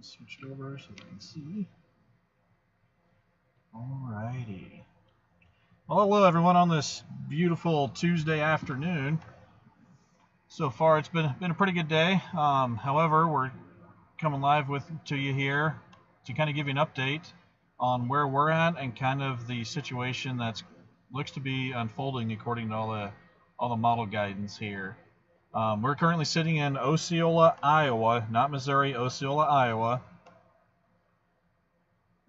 Switched over so you can see. Alrighty. Well, hello everyone on this beautiful Tuesday afternoon. So far, it's been a pretty good day. However, we're coming live to you here to kind of give you an update on where we're at and kind of the situation that looks to be unfolding according to all the model guidance here. We're currently sitting in Osceola, Iowa, not Missouri, Osceola, Iowa.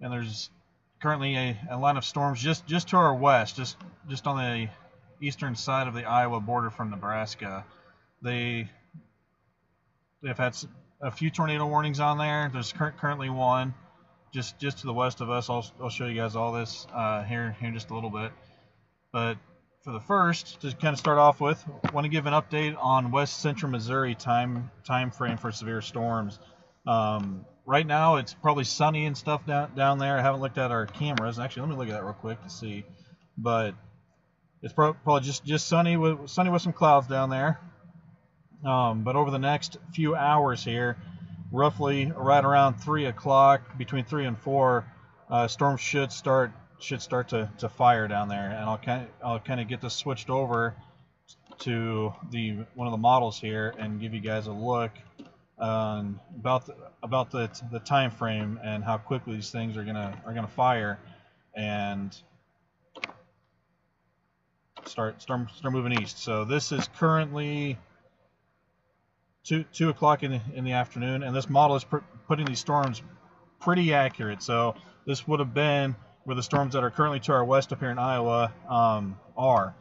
And there's currently a line of storms just to our west, just on the eastern side of the Iowa border from Nebraska. They've had a few tornado warnings on there. There's currently one just to the west of us. I'll show you guys all this here in just a little bit. But for the first, to kind of start off with, I want to give an update on west central Missouri time frame for severe storms. Right now it's probably sunny and stuff down there. I haven't looked at our cameras. Actually, let me look at that real quick to see. But it's probably just sunny with some clouds down there. But over the next few hours here, roughly right around 3 o'clock, between 3 and 4, storms should start to fire down there, and I'll kind of get this switched over to one of the models here and give you guys a look about the time frame and how quickly these things are gonna fire and start moving east. So this is currently 2 o'clock in the afternoon, and this model is putting these storms pretty accurate. So this would have been where the storms that are currently to our west up here in Iowa are.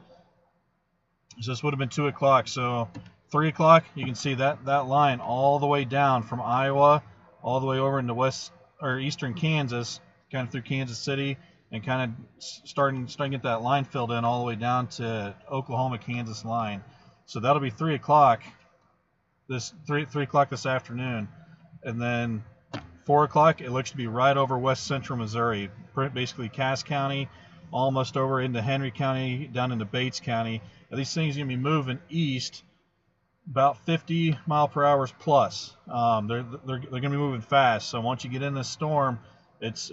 So this would have been 2 o'clock. So 3 o'clock, you can see that line all the way down from Iowa, all the way over into eastern Kansas, kind of through Kansas City, and kind of starting to get that line filled in all the way down to Oklahoma Kansas line. So that'll be 3 o'clock. This 3 o'clock this afternoon, and then 4 o'clock it looks to be right over west central Missouri, basically Cass County, almost over into Henry County, down into Bates County. Now, these things are going to be moving east about 50 mile per hour plus. They're going to be moving fast. So once you get in this storm, it's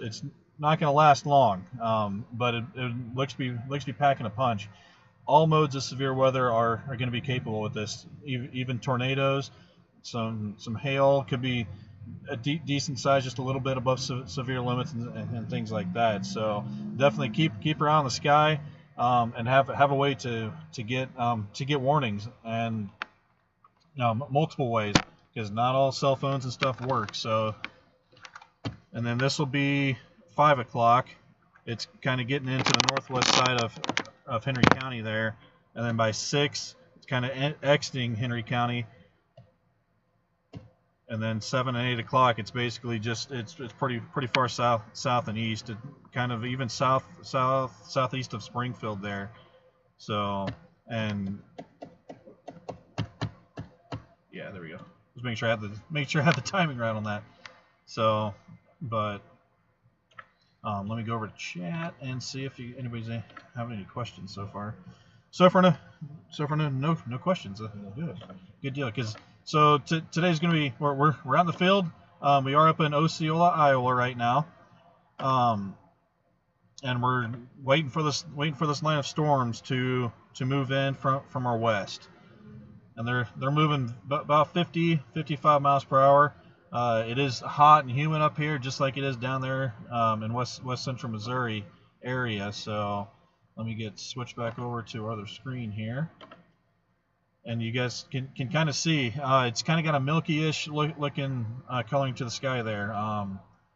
not going to last long. But it looks to be packing a punch. All modes of severe weather are going to be capable with this. Even tornadoes, some hail, could be a decent size, just a little bit above severe limits and things like that. So definitely keep your eye on the sky and have a way to get warnings, and multiple ways, because not all cell phones and stuff work. So, and then this will be 5 o'clock. It's kind of getting into the northwest side of Henry County there, and then by 6 it's kind of exiting Henry County, and then 7 and 8 o'clock it's basically it's pretty far south and east, kind of even southeast of Springfield there. So, and yeah, there we go. Just make sure I had the timing right on that. So, but let me go over to chat and see if anybody's having any questions so far. So far no questions. Good deal. So today's going to be we're out in the field. We are up in Osceola, Iowa right now, and we're waiting for this line of storms to move in from our west, and they're moving about 55 miles per hour. It is hot and humid up here, just like it is down there in west central Missouri area. So let me get switched back over to our other screen here, and you guys can kind of see it's kind of got a milky-ish looking coloring to the sky there.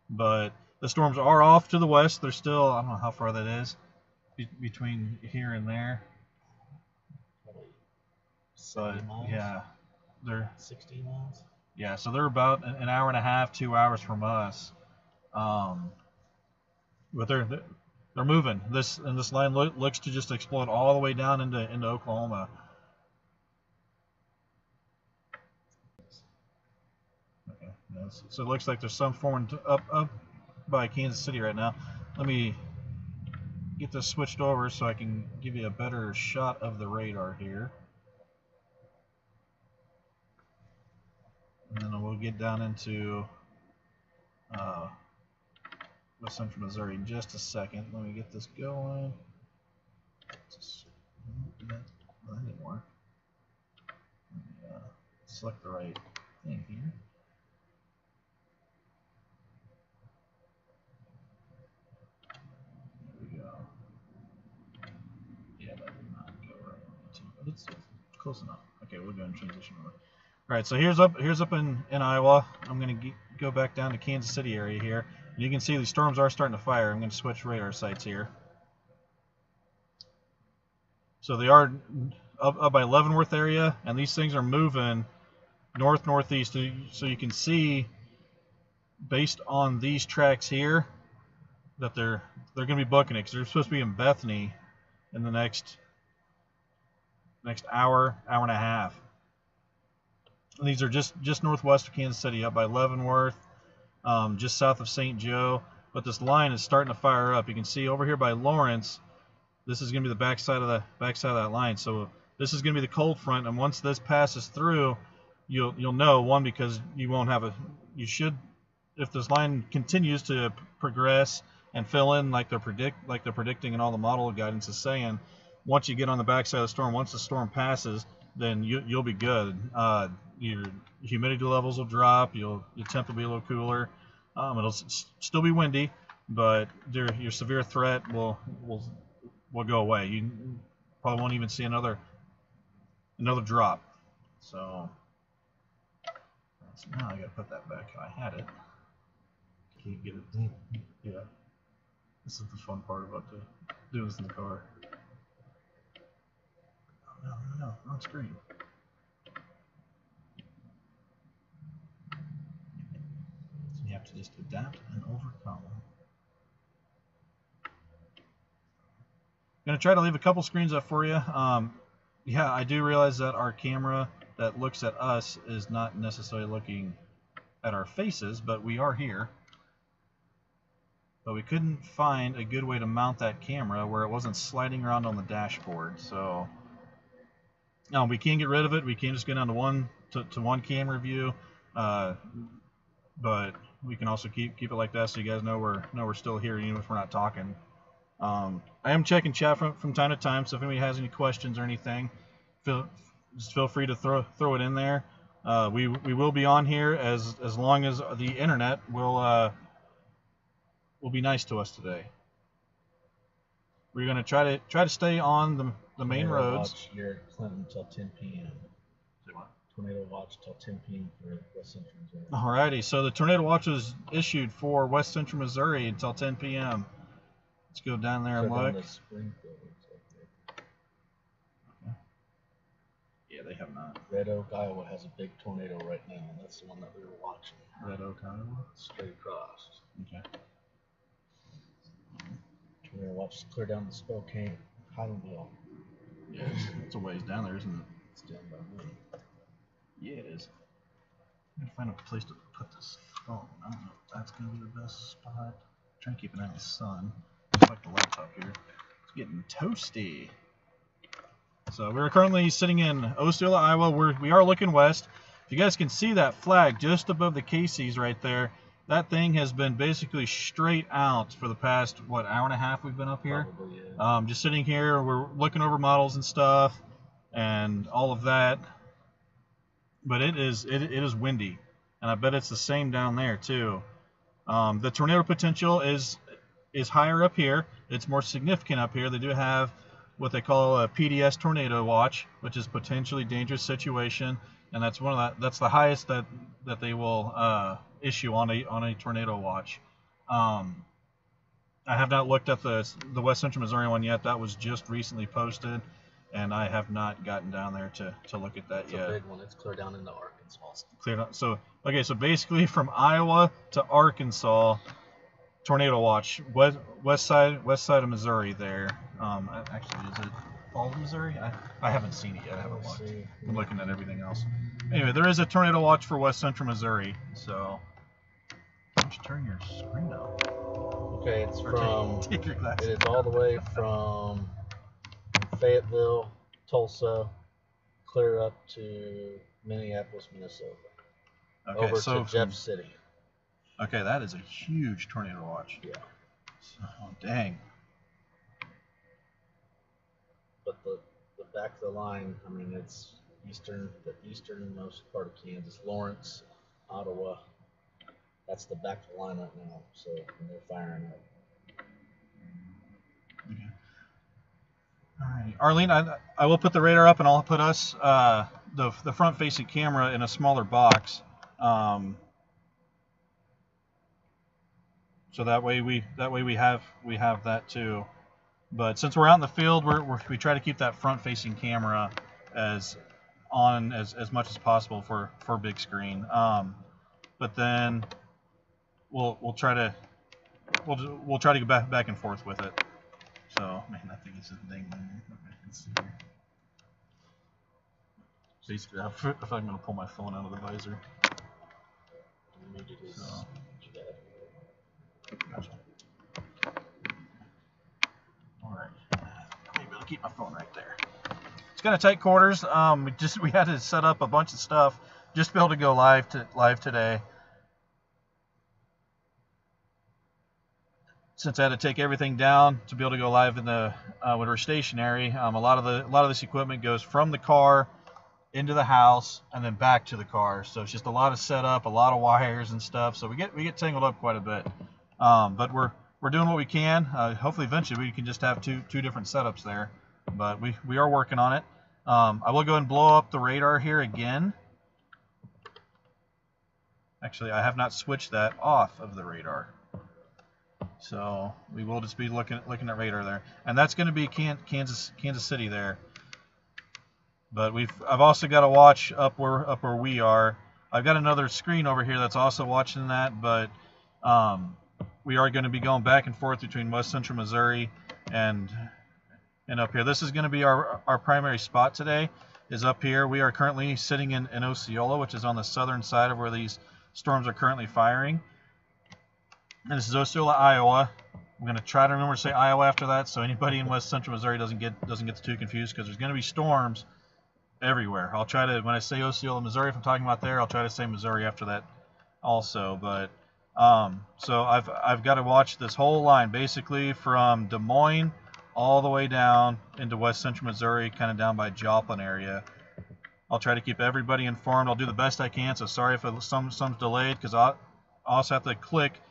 But the storms are off to the west. They're still, I don't know how far that is between here and there. But yeah, they're 60 miles. Yeah, so they're about an hour and a half, 2 hours from us. But they're moving. This line looks to just explode all the way down into Oklahoma. Okay, yes. So it looks like there's some forming up by Kansas City right now. Let me get this switched over so I can give you a better shot of the radar here. And then we'll get down into West Central Missouri in just a second. Let me get this going. That didn't work. Let me select the right thing here. There we go. Yeah, that did not go right. But it's close enough. Okay, we'll go and transition over. All right, so here's up in Iowa. I'm going to go back down to Kansas City area here. And you can see these storms are starting to fire. I'm going to switch radar sites here. So they are up by Leavenworth area, and these things are moving north-northeast. So you can see, based on these tracks here, that they're going to be booking it, because they're supposed to be in Bethany in the next hour and a half. And these are just northwest of Kansas City, up by Leavenworth, just south of St. Joe. But this line is starting to fire up. You can see over here by Lawrence, this is going to be the backside of that line. So this is going to be the cold front, and once this passes through, you'll know, one, because you won't have if this line continues to progress and fill in like they're predicting and all the model guidance is saying, once you get on the backside of the storm, once the storm passes, then you'll be good. Your humidity levels will drop. Your temp will be a little cooler. It'll still be windy, but your severe threat will go away. You probably won't even see another drop. So now I gotta put that back how I had it. Can't get it. Yeah, this is the fun part about doing this in the car. No, wrong screen. So you have to just adapt and overcome. I'm going to try to leave a couple screens up for you. Yeah, I do realize that our camera that looks at us is not necessarily looking at our faces, but we are here. But we couldn't find a good way to mount that camera where it wasn't sliding around on the dashboard. So now we can get rid of it. We can just go down to one camera view, but we can also keep it like that, so you guys know we're still here, even if we're not talking. I am checking chat from time to time, so if anybody has any questions or anything, just feel free to throw it in there. We will be on here as long as the internet will be nice to us today. We're going to try to stay on the main roads. Watch Garrett Clinton until 10 p.m. Say what? Tornado watch till 10 p.m. for West Central Missouri. Alrighty, so the tornado watch was issued for West Central Missouri until 10 p.m. Let's go down there and look. Yeah, they have not. Red Oak, Iowa has a big tornado right now, and that's the one that we were watching. Red Oak, Iowa? Straight across. Okay. Tornado watch is clear down to Spokane, Highlandville. Yeah, it's a ways down there, isn't it? It's down by me. Yeah, it is. I'm going to find a place to put this phone. I don't know if that's going to be the best spot. I'm trying to keep it out of the sun. I like the laptop here. It's getting toasty. So we're currently sitting in Osceola, Iowa. We are looking west. If you guys can see that flag just above the Casey's right there, that thing has been basically straight out for the past, hour and a half we've been up here? Probably, yeah. Just sitting here, we're looking over models and stuff and all of that. But it is windy, and I bet it's the same down there too. The tornado potential is higher up here. It's more significant up here. They do have what they call a PDS tornado watch, which is potentially dangerous situation, and that's that's the highest that they will issue on a tornado watch. I have not looked at the West Central Missouri one yet. That was just recently posted, and I have not gotten down there to look at that yet. It's a big one. It's clear down into Arkansas. Cleared up. So basically from Iowa to Arkansas, tornado watch. West side of Missouri there. Actually, is it all of Missouri? I haven't seen it yet. I haven't looked. I'm looking at everything else. Anyway, there is a tornado watch for West Central Missouri. So just turn your screen down. Okay, it's take your glasses. It is all the way from Fayetteville, Tulsa, clear up to Minneapolis, Minnesota. Okay, over so to Jeff City. Okay, that is a huge tornado watch. Yeah. Oh, dang. But the back of the line, I mean, it's the easternmost part of Kansas, Lawrence, Ottawa. That's the back of the line right now. So they're firing up. Okay. All right, Arlene, I will put the radar up, and I'll put us the front-facing camera in a smaller box, so that way we have that too. But since we're out in the field, we try to keep that front-facing camera as on as much as possible for big screen. But then we'll try to go back and forth with it. So man, I think it's a thing. Basically, if I'm gonna pull my phone out of the visor. So. Gotcha. All right. Maybe I'll keep my phone right there. It's kind of tight quarters. We had to set up a bunch of stuff just to be able to go live today. Since I had to take everything down to be able to go live in the when we're stationary, a lot of this equipment goes from the car into the house and then back to the car. So it's just a lot of setup, a lot of wires and stuff. So we get tangled up quite a bit. But we're doing what we can. Hopefully eventually we can just have two different setups there. But we are working on it. I will go and blow up the radar here again. Actually, I have not switched that off of the radar. So we will just be looking at radar there, and that's going to be Kansas City there. But I've also got to watch up where we are. I've got another screen over here that's also watching that, but we are going to be going back and forth between West Central Missouri and up here. This is going to be our primary spot today. Is up here. We are currently sitting in Osceola, which is on the southern side of where these storms are currently firing. And this is Osceola, Iowa. I'm going to try to remember to say Iowa after that, so anybody in West Central Missouri doesn't get too confused, because there's going to be storms everywhere. I'll try to, when I say Osceola, Missouri, if I'm talking about there, I'll try to say Missouri after that also. But so I've got to watch this whole line, basically from Des Moines all the way down into West Central Missouri, kind of down by Joplin area. I'll try to keep everybody informed. I'll do the best I can. So sorry if some's delayed, because I also have to click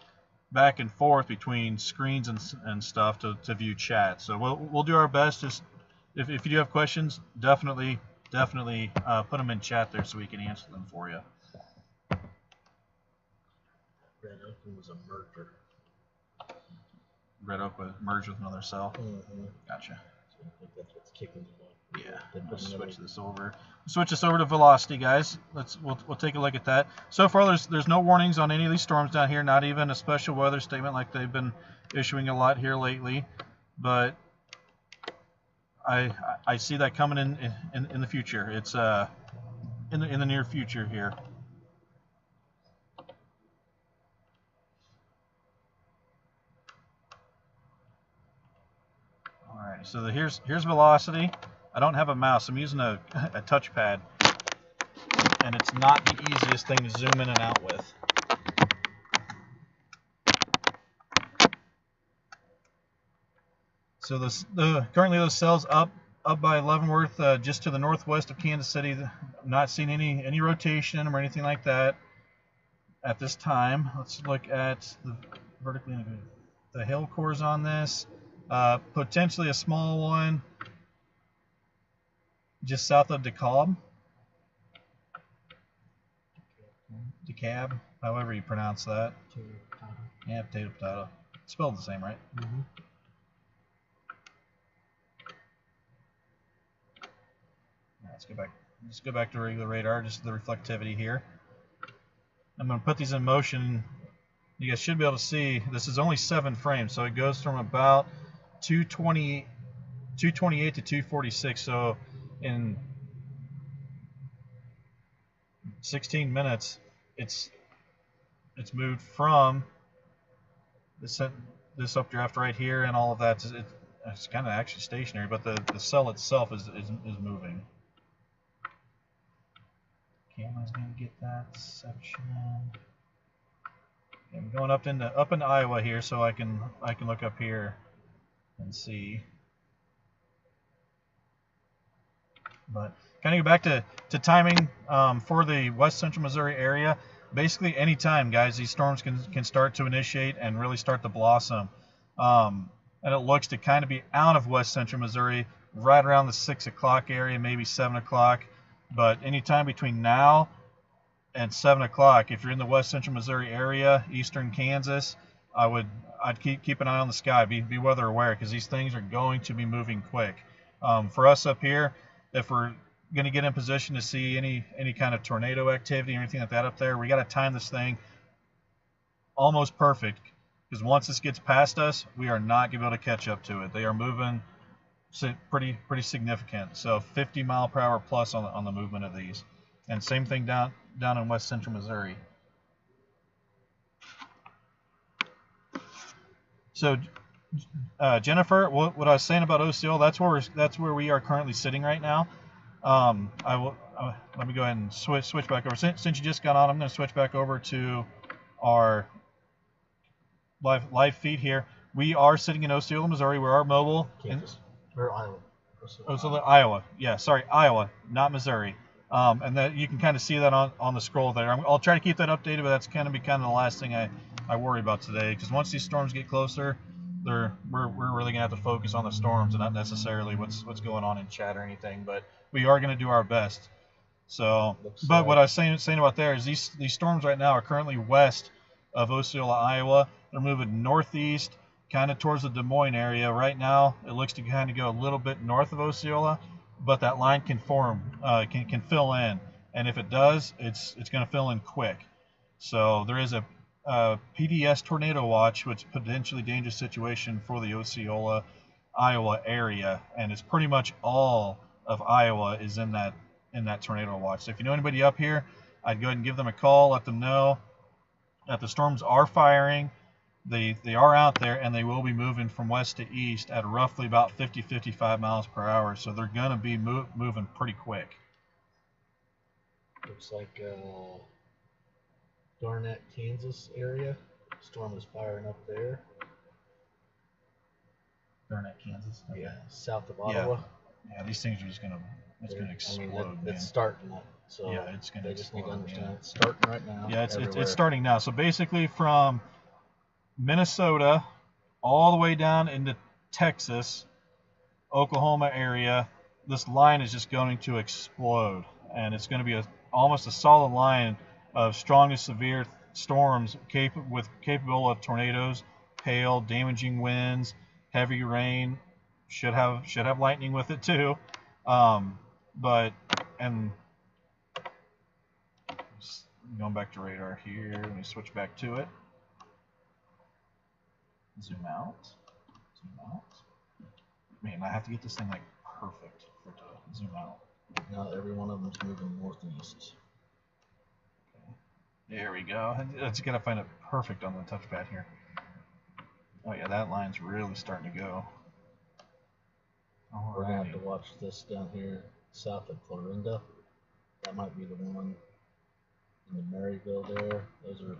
back and forth between screens and stuff to view chat. So we'll do our best. Just if you do have questions, definitely put them in chat there so we can answer them for you. Red Oak was a merger. Red Oak was merged with another cell. Mm-hmm. Gotcha. So I think that's what's kicking them off. Yeah. Let's switch this over. Switch this over to velocity, guys. We'll take a look at that. So far, there's no warnings on any of these storms down here. Not even a special weather statement like they've been issuing a lot here lately. But I see that coming in the future. It's in the near future here. All right. So here's velocity. I don't have a mouse. I'm using a touchpad, and it's not the easiest thing to zoom in and out with. So currently those cells up by Leavenworth, just to the northwest of Kansas City. I'm not seeing any rotation or anything like that at this time. Let's look at the vertically integrated. The hail cores on this. Potentially a small one just south of DeKalb. DeKalb, however you pronounce that. Yeah, potato. Spelled the same, right? Mm-hmm. Let's go back to regular radar, just the reflectivity here. I'm going to put these in motion. You guys should be able to see this is only 7 frames, so it goes from about 228 to 246. So in 16 minutes, it's moved from this updraft right here and all of that. It's kind of actually stationary, but the cell itself is moving. Camera's going to get that section. I'm going up into Iowa here, so I can look up here and see. But kind of go back to timing for the west central Missouri area. Basically, anytime, guys, these storms can start to initiate and really start to blossom. And it looks to kind of be out of west central Missouri right around the 6 o'clock area, maybe 7 o'clock. But anytime between now and 7 o'clock, if you're in the west central Missouri area, eastern Kansas, I'd keep an eye on the sky. Be weather aware, because these things are going to be moving quick. For us up here, if we're going to get in position to see any kind of tornado activity or anything like that up there, we got to time this thing almost perfect, because once this gets past us, we are not going to be able to catch up to it. They are moving pretty significant. So 50 mile per hour plus on the movement of these. And same thing down in west central Missouri. So Jennifer, what I was saying about Osceola, that's where we are currently sitting right now. Let me go ahead and switch back over. Since you just got on, I'm going to switch back over to our live feed here. We are sitting in Osceola, Missouri. We are mobile. Or Iowa. Osceola, Iowa. Yeah, sorry, Iowa, not Missouri. And that you can kind of see that on the scroll there. I'll try to keep that updated, but that's going to be kind of the last thing I worry about today, because once these storms get closer, we're really going to have to focus on the storms and not necessarily what's going on in chat or anything. But we are going to do our best. So, but what I was saying about there is these storms right now are currently west of Osceola, Iowa. They're moving northeast, kind of towards the Des Moines area. Right now, it looks to kind of go a little bit north of Osceola, but that line can fill in, and if it does, it's going to fill in quick. So there is a PDS tornado watch, which is potentially dangerous situation for the Osceola, Iowa area, and it's pretty much all of Iowa is in that tornado watch. So if you know anybody up here, I'd go ahead and give them a call, let them know that the storms are firing. They are out there, and they will be moving from west to east at roughly about 50-55 miles per hour. So they're going to be moving pretty quick. Looks like Garnett, Kansas area. Storm is firing up there. Garnett, Kansas. Okay. Yeah, south of Ottawa. Yeah, these things are just going to explode. I mean, it's starting up. So yeah, it's going to explode. They just need to understand it's starting right now. Yeah, it's starting now. So basically from Minnesota all the way down into Texas, Oklahoma area, this line is just going to explode, and it's going to be almost a solid line of strong to severe storms capable of tornadoes, hail, damaging winds, heavy rain. Should have lightning with it too. But going back to radar here, let me switch back to it. Zoom out. Man, I have to get this thing like perfect for it to zoom out. Now every one of them's moving northeast. Okay. There we go. I just gotta find it perfect on the touchpad here. Oh yeah, that line's really starting to go. We're gonna have to watch this down here south of Clarinda. That might be the one in the Maryville there. Those are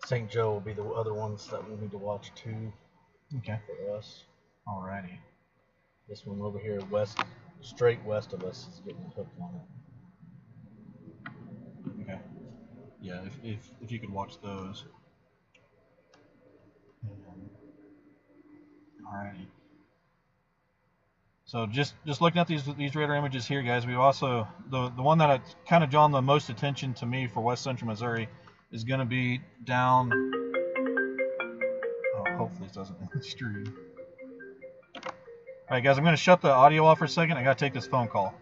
St. Joe will be the other ones that we need to watch too. Okay. For us. Alrighty. This one over here, straight west of us, is getting a hook on it. Okay. Yeah, if you could watch those. Alrighty. So just looking at these radar images here, guys, we also the one that kind of drawn the most attention to me for west central Missouri is going to be down. Oh, hopefully it doesn't stream. All right, guys, I'm going to shut the audio off for a second. I got to take this phone call.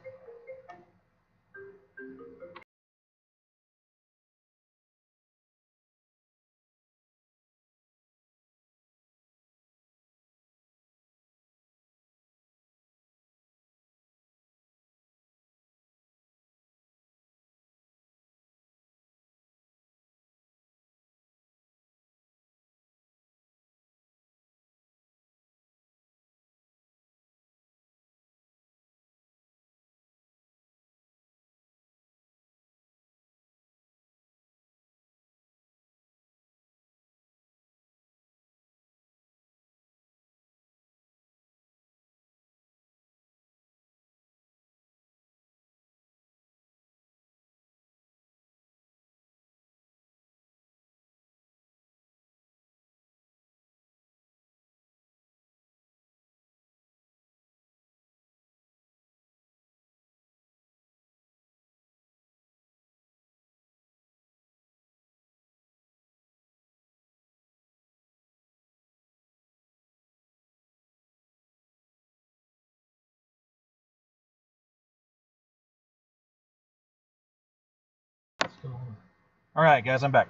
All right, guys, I'm back.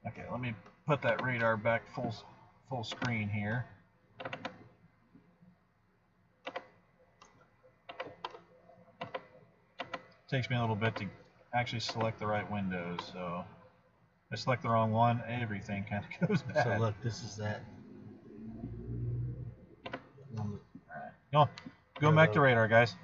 Okay, let me put that radar back full screen here. Takes me a little bit to actually select the right windows, so if I select the wrong one, everything kind of goes bad. So look, this is that. All right, going back to radar, guys.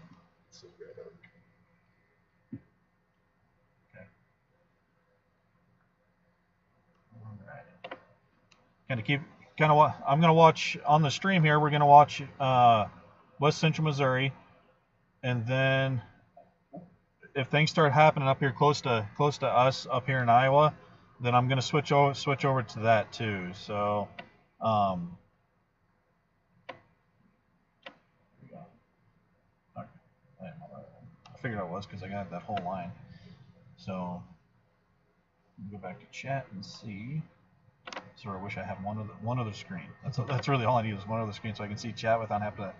Okay. All right. I'm gonna watch on the stream here. We're gonna watch West Central Missouri, and then if things start happening up here close to us up here in Iowa, then I'm gonna switch over to that too. So, I figured it was because I got that whole line. So, go back to chat and see. So I wish I had one other screen. That's really all I need is one other screen so I can see chat without having to.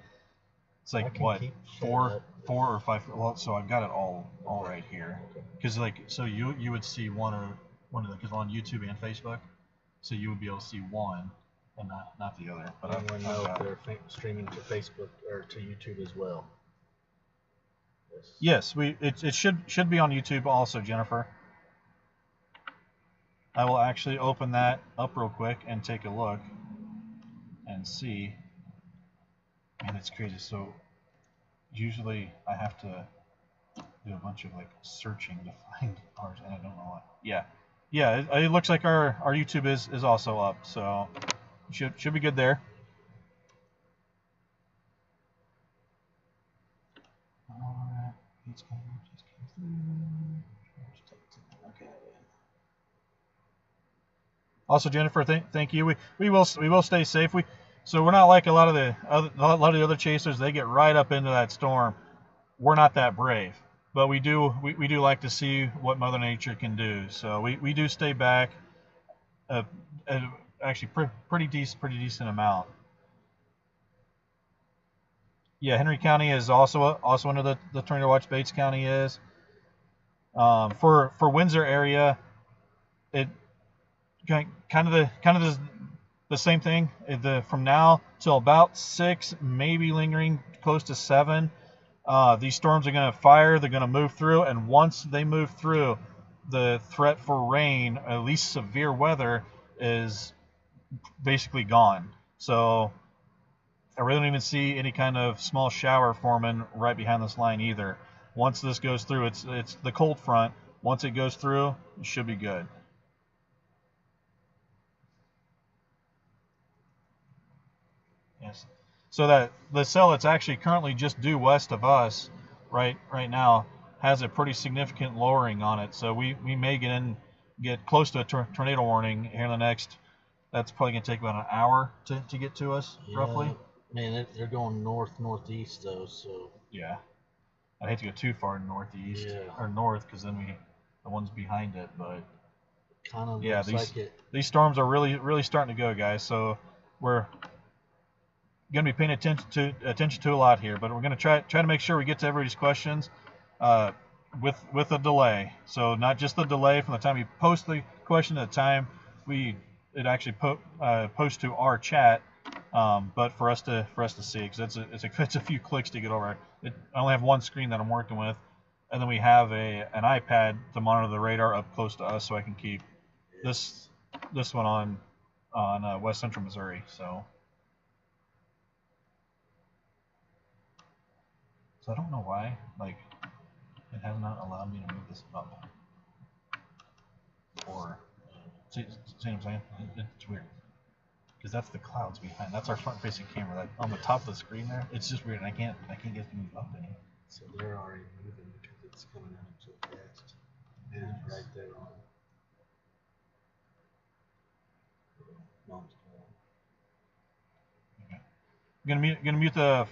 It's like what, four or five. Well, so I've got it all right here. Because like, so you would see one of the, because on YouTube and Facebook, so you would be able to see one and not the other. But I want to know if they're streaming to Facebook or to YouTube as well. Yes, it should be on YouTube also, Jennifer. I will actually open that up real quick and take a look and see. Man, it's crazy. So usually I have to do a bunch of like searching to find ours, and I don't know what. Yeah, it looks like our YouTube is also up, so should be good there. Alright, just came through. Okay. Also, Jennifer, thank you. We will stay safe. So we're not like a lot of the other chasers. They get right up into that storm. We're not that brave, but we do like to see what Mother Nature can do. So we do stay back, actually pretty decent amount. Yeah, Henry County is also under the tornado watch. Bates County is. For Windsor area, it kind of the same thing. From now till about 6, maybe lingering close to 7. These storms are going to fire. They're going to move through, and once they move through, the threat for rain, at least severe weather, is basically gone. So I really don't even see any kind of small shower forming right behind this line either. Once this goes through, it's the cold front. Once it goes through, it should be good. Yes. So that the cell that's actually currently just due west of us, right now, has a pretty significant lowering on it. So we may get close to a tornado warning here in the next. That's probably gonna take about an hour to get to us, roughly. Man, they're going northeast though, so. Yeah. I hate to go too far northeast or north, because then the ones behind it, but kind of looks like it. These storms are really starting to go, guys. So we're going to be paying attention to a lot here, but we're going to try to make sure we get to everybody's questions with a delay. So not just the delay from the time you post the question to the time it actually posts to our chat, but for us to see, because it's a few clicks to get over. I only have one screen that I'm working with, and then we have an iPad to monitor the radar up close to us, so I can keep this one on West Central Missouri. So I don't know why, like, it has not allowed me to move this up. Or, see what I'm saying? It's weird. Because that's the clouds behind. That's our front-facing camera. That on the top of the screen there, it's just weird. I can't get it to move up any. So they're already moving because it's coming out so fast. And it's right there on. Okay. I'm gonna mute the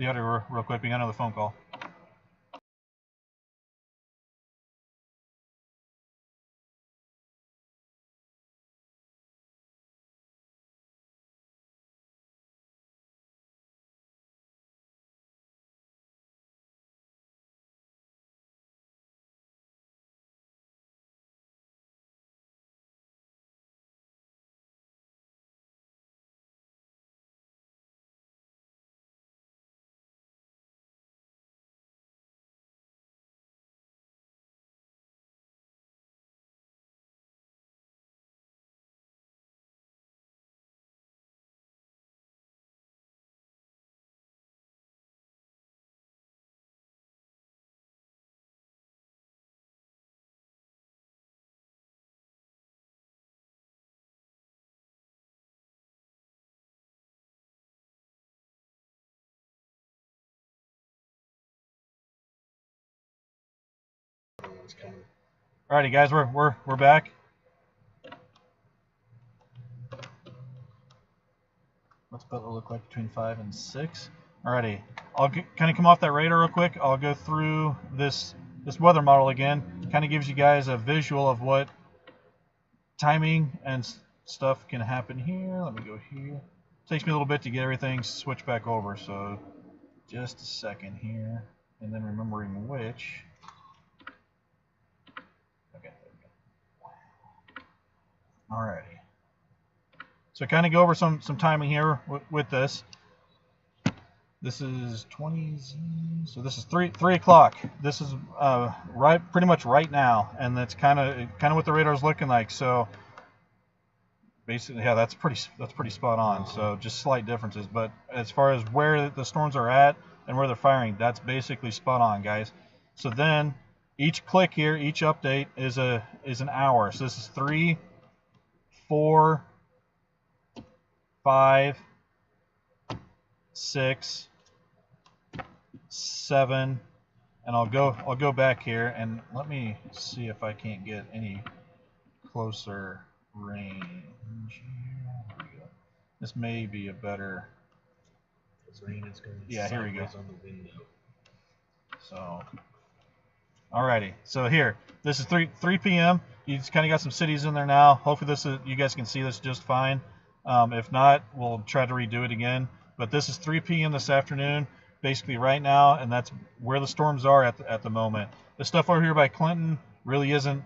audio real quick. We got another phone call. one's coming. Alrighty, guys, we're back. What's Butler look like between 5 and 6? Alrighty, I'll kind of come off that radar real quick. I'll go through this weather model again. Kind of gives you guys a visual of what timing and stuff can happen here. Let me go here. Takes me a little bit to get everything switched back over, so just a second here, and then remembering which. Okay, there we go. Alrighty. So kind of go over some timing here with this. This is 20, so this is 3 o'clock. This is pretty much right now, and that's kind of what the radar is looking like. So basically, yeah, that's pretty spot on. So just slight differences, but as far as where the storms are at and where they're firing, that's basically spot on, guys. So then each click here, each update is an hour. So this is 3, 4, 5, 6, 7, and I'll go back here and let me see if I can't get any closer range. Here we go. This may be a better. This rain is going. Yeah, here we go. On the window. So, alrighty. So here, this is 3 p.m. You just kind of got some cities in there now. Hopefully you guys can see this just fine. If not, we'll try to redo it again. But this is 3 p.m. this afternoon, basically right now, and that's where the storms are at the moment. The stuff over here by Clinton really isn't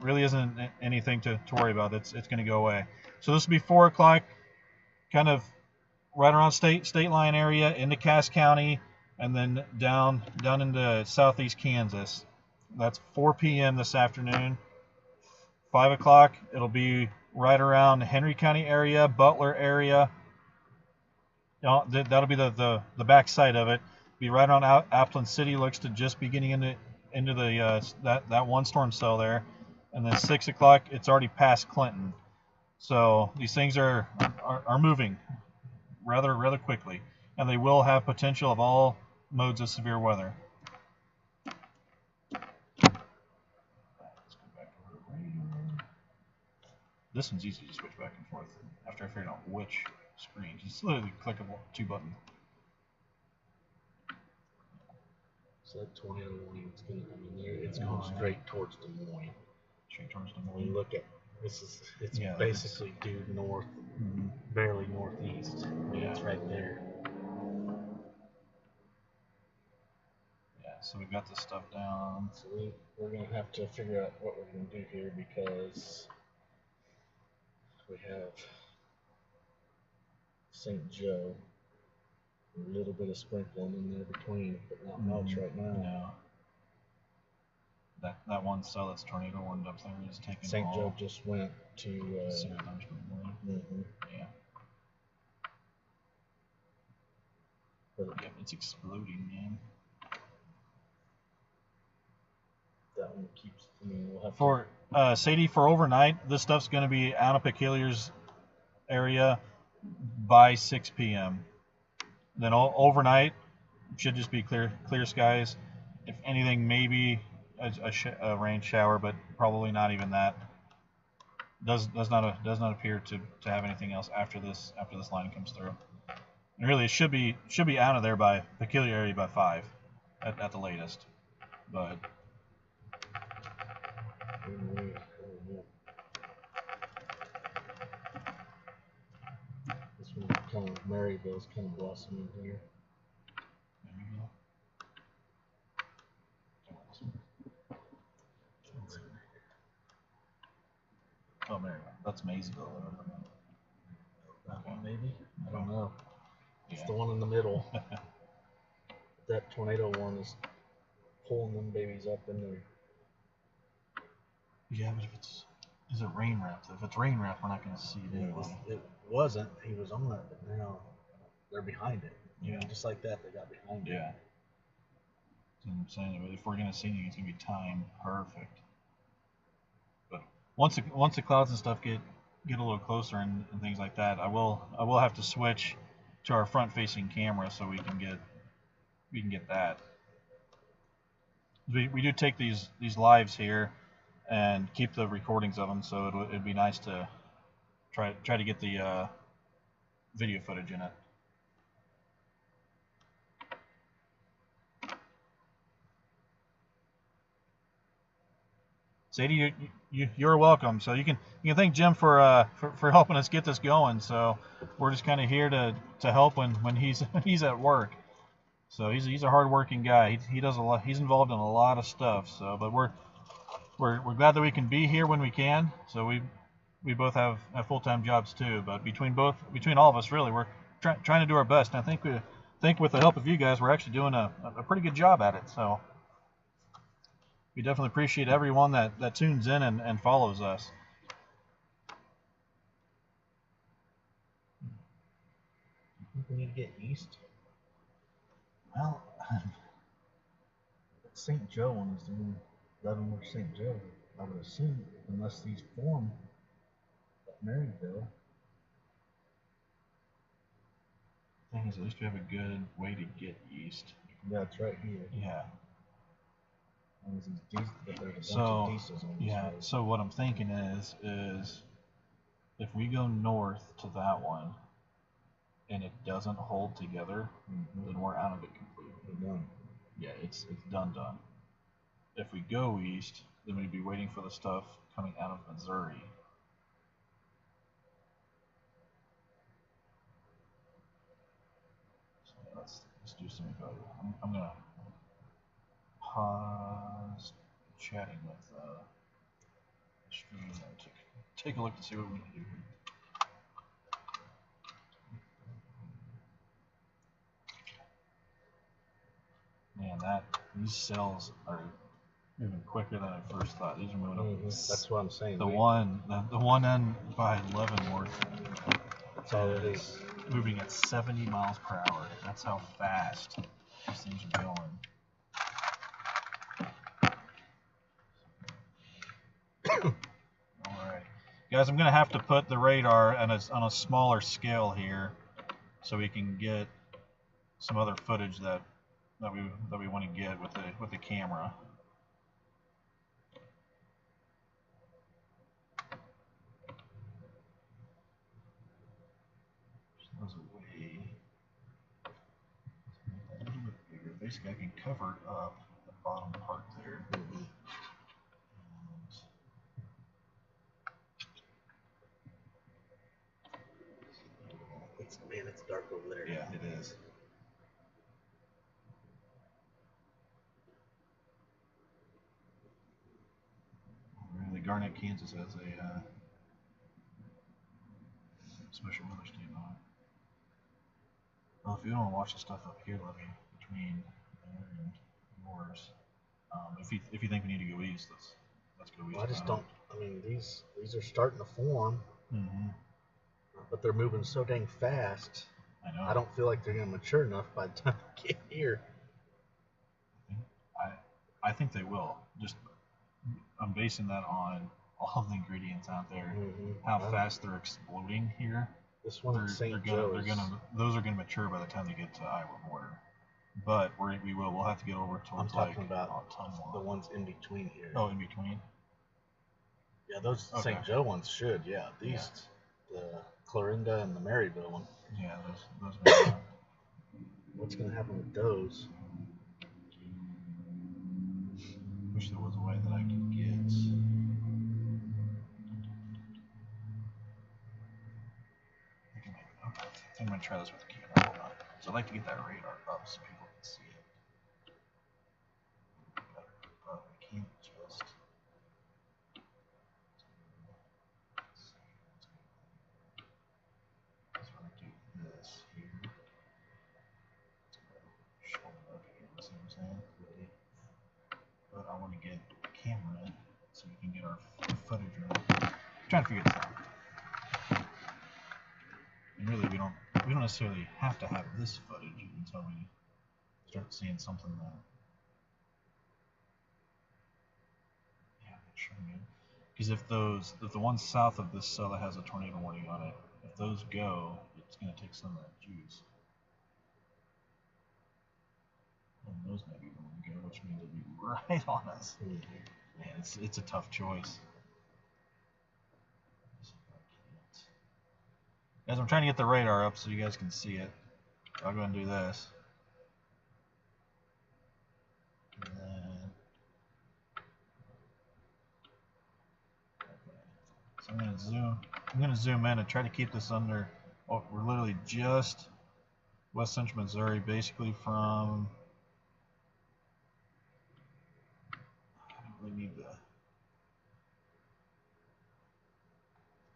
anything to worry about. It's going to go away. So this will be 4 o'clock, kind of right around state line area into Cass County, and then down into southeast Kansas. That's 4 p.m. this afternoon. 5 o'clock, it'll be right around the Henry County area, Butler area. That'll be the back side of it. Be right around Appleton City. Looks to just be getting into the that one storm cell there. And then 6 o'clock, it's already past Clinton. So these things are moving rather quickly, and they will have potential of all modes of severe weather. This one's easy to switch back and forth after I figured out which screen. Just literally click 2 buttons. So that tornado warning is going to, it's going straight towards Des Moines. Straight towards Des When Moines. you look at it's basically due north, barely northeast. It's right there. Yeah, so we've got this stuff down. So we're going to have to figure out what we're going to do here, because we have St. Joe, a little bit of sprinkling in there between, but not much right now. No. That one cell that's tornado warned up there is taking St. Joe just went to yeah. But yeah, it's exploding, man. That one keeps. We'll have for Sadie, for overnight, this stuff's going to be out of Peculiar's area by 6 p.m. Then overnight should just be clear skies. If anything, maybe a rain shower, but probably not even that. Does not appear to have anything else after this line comes through. And really, it should be out of there by Peculiar area by 5 at the latest. But this one kind of Maryville's kind of blossoming here. Oh, Maryville. That's Maysville. That one maybe? I don't know. It's Yeah. the one in the middle. That tornado one is pulling them babies up in there. Yeah, but is it rain wrapped? If it's rain wrapped, we're not going to see it anyway. It wasn't. He was on it, but now they're behind it. Yeah. Just like that, they got behind it. Yeah. That's what I'm saying. But if we're going to see anything, it's going to be timed perfect. But once the clouds and stuff get a little closer and things like that, I will have to switch to our front-facing camera so we can get that. We do take these lives here and keep the recordings of them. So it'd be nice to try to get the video footage in it. Sadie, you're welcome. So you can thank Jim for helping us get this going. So we're just kind of here to help when he's at work. So he's a hard-working guy. He does a lot. He's involved in a lot of stuff. So, but we're glad that we can be here when we can. So we both have full-time jobs too. But between all of us, really, we're trying to do our best. And I think with the help of you guys, we're actually doing a pretty good job at it. So we definitely appreciate everyone that tunes in and follows us. We need to get east. Well, St. Joe one is doing Leavenworth St. Joe. I would assume, unless these form at Maryville. Thing is, at least we have a good way to get east. Yeah, it's right here. Yeah. And there's these but there's a bunch So of diesels on these yeah. roads. So what I'm thinking is if we go north to that one, and it doesn't hold together, then we're out of it completely. We're done. Yeah, it's done. If we go east, then we'd be waiting for the stuff coming out of Missouri. So let's do something about it. I'm gonna pause chatting with stream and take a look to see what we can do here. Man, these cells are moving quicker than I first thought. These are moving up. That's what I'm saying. The one end by Leavenworth. That's all it is. Moving at 70 miles per hour. That's how fast these things are going. Alright. Guys, I'm going to have to put the radar on a smaller scale here so we can get some other footage that we want to get with the camera. Those are way a little bit bigger. Basically, I can cover up the bottom part there. It's dark over there. Yeah, it is. Really, Garnett, Kansas has a special weather state on it. Well, if you don't want to watch the stuff up here, let me between there and yours. If you think we need to go east, let's go east. Well, I just don't. I mean, these are starting to form, but they're moving so dang fast. I know. I don't feel like they're gonna mature enough by the time we get here. I think they will. Just I'm basing that on all of the ingredients out there, how fast they're exploding here. This one at St. Joe's. Those are gonna mature by the time they get to Iowa border. But we'll have to get over towards I'm talking about the ones in between here. Oh, in between. Yeah, those St. Joe ones should. Yeah, these the Clarinda and the Maryville one. Yeah, those. What's gonna happen with those? Wish there was a way that I could get. I'm gonna try this with the camera. Hold on. So I'd like to get that radar up so people can see it. But we can't just. Let's do this here. Show it up here. See what I'm saying? But I want to get the camera in so we can get our footage right. I'm trying to figure this out. And really, we don't necessarily have to have this footage until we start seeing something that. Yeah, I'm not sure, man. Because if the ones south of this cell that has a tornado warning on it, if those go, it's going to take some of that juice. And those may be going to go, which means it'll be right on us. Man, it's a tough choice. Guys, I'm trying to get the radar up so you guys can see it. I'll go ahead and do this. And then, okay. So I'm gonna zoom in and try to keep this under. Oh, we're literally just West Central Missouri, basically from. I don't really need the.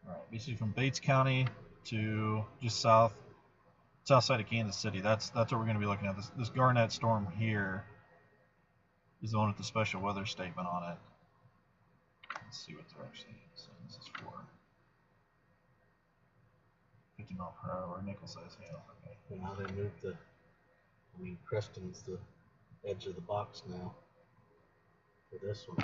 All right, basically from Bates County to just south side of Kansas City. That's what we're going to be looking at. This Garnett storm here is the one with the special weather statement on it. Let's see what they're actually saying this is for. 50 mile per hour, nickel size hail. Okay. And now they moved the. I mean, Creston's the edge of the box now for this one.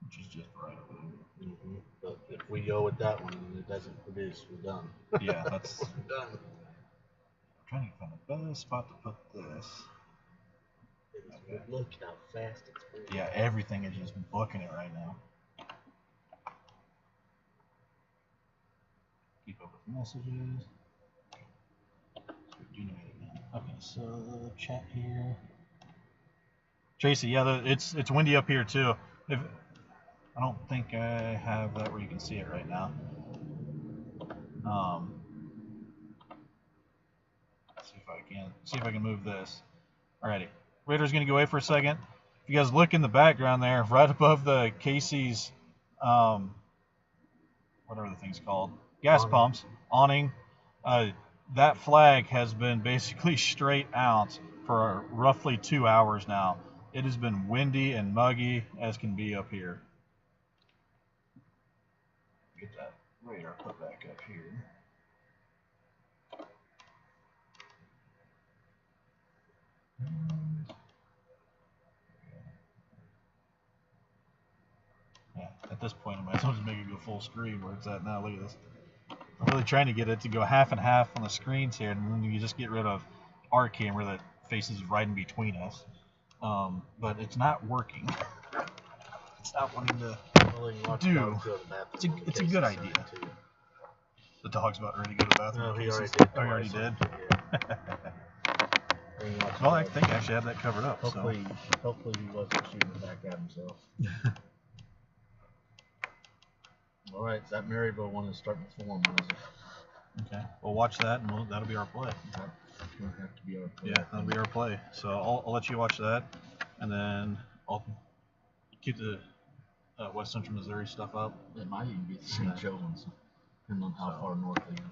Which is just right over there. Mm-hmm. But if we go with that one and it doesn't produce, we're done. Yeah, that's. We're done. I'm trying to find the best spot to put this. Okay. Look how fast it's moving. Yeah, everything is just booking it right now. Keep up with messages. Okay, so chat here. Tracy, yeah, it's windy up here too. I don't think I have that where you can see it right now. See if I can move this. Alrighty, radar's gonna go away for a second. If you guys look in the background there, right above the Casey's, whatever the thing's called, gas pumps awning, that flag has been basically straight out for roughly 2 hours now. It has been windy and muggy as can be up here. Get that radar put back up here. Yeah, at this point I might as well just make it go full screen where it's at now. Look at this. I'm really trying to get it to go half and half on the screens here, and then you just get rid of our camera that faces right in between us. But it's not working. It's not wanting to do. It's a good idea. The dog's about ready to go to the bathroom. No, he already did. Oh, he already did? Yeah. Well, I think I actually had that covered up. Hopefully he wasn't shooting it back at himself. All right, that Maryville one is starting to form. Okay, we'll watch that, and that'll be our play. That's going to have to be our play. Yeah, that'll be our play. So I'll let you watch that, and then I'll keep the West Central Missouri stuff up. It might even be the St. Joe ones, depending on how far north they go.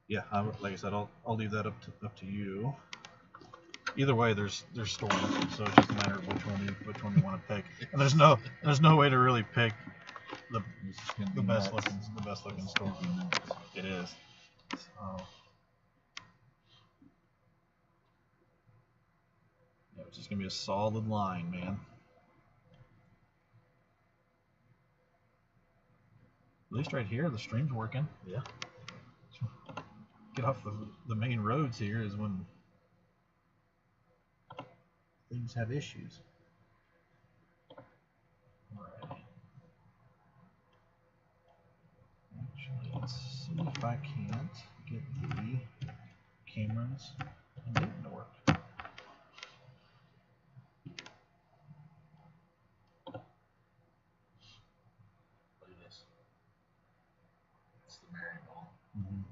Yeah, like I said, I'll leave that up to you. Either way, there's storms, so it's just a matter of which one you want to pick. And there's no way to really pick the best looking storm. It is. So, yeah, it's just gonna be a solid line, man. At least right here, the stream's working. Yeah. Get off the main roads here is when things have issues. Alright. Actually, let's see if I can't get the cameras and get them to work. Look at this. It's the Maryville. Mm-hmm.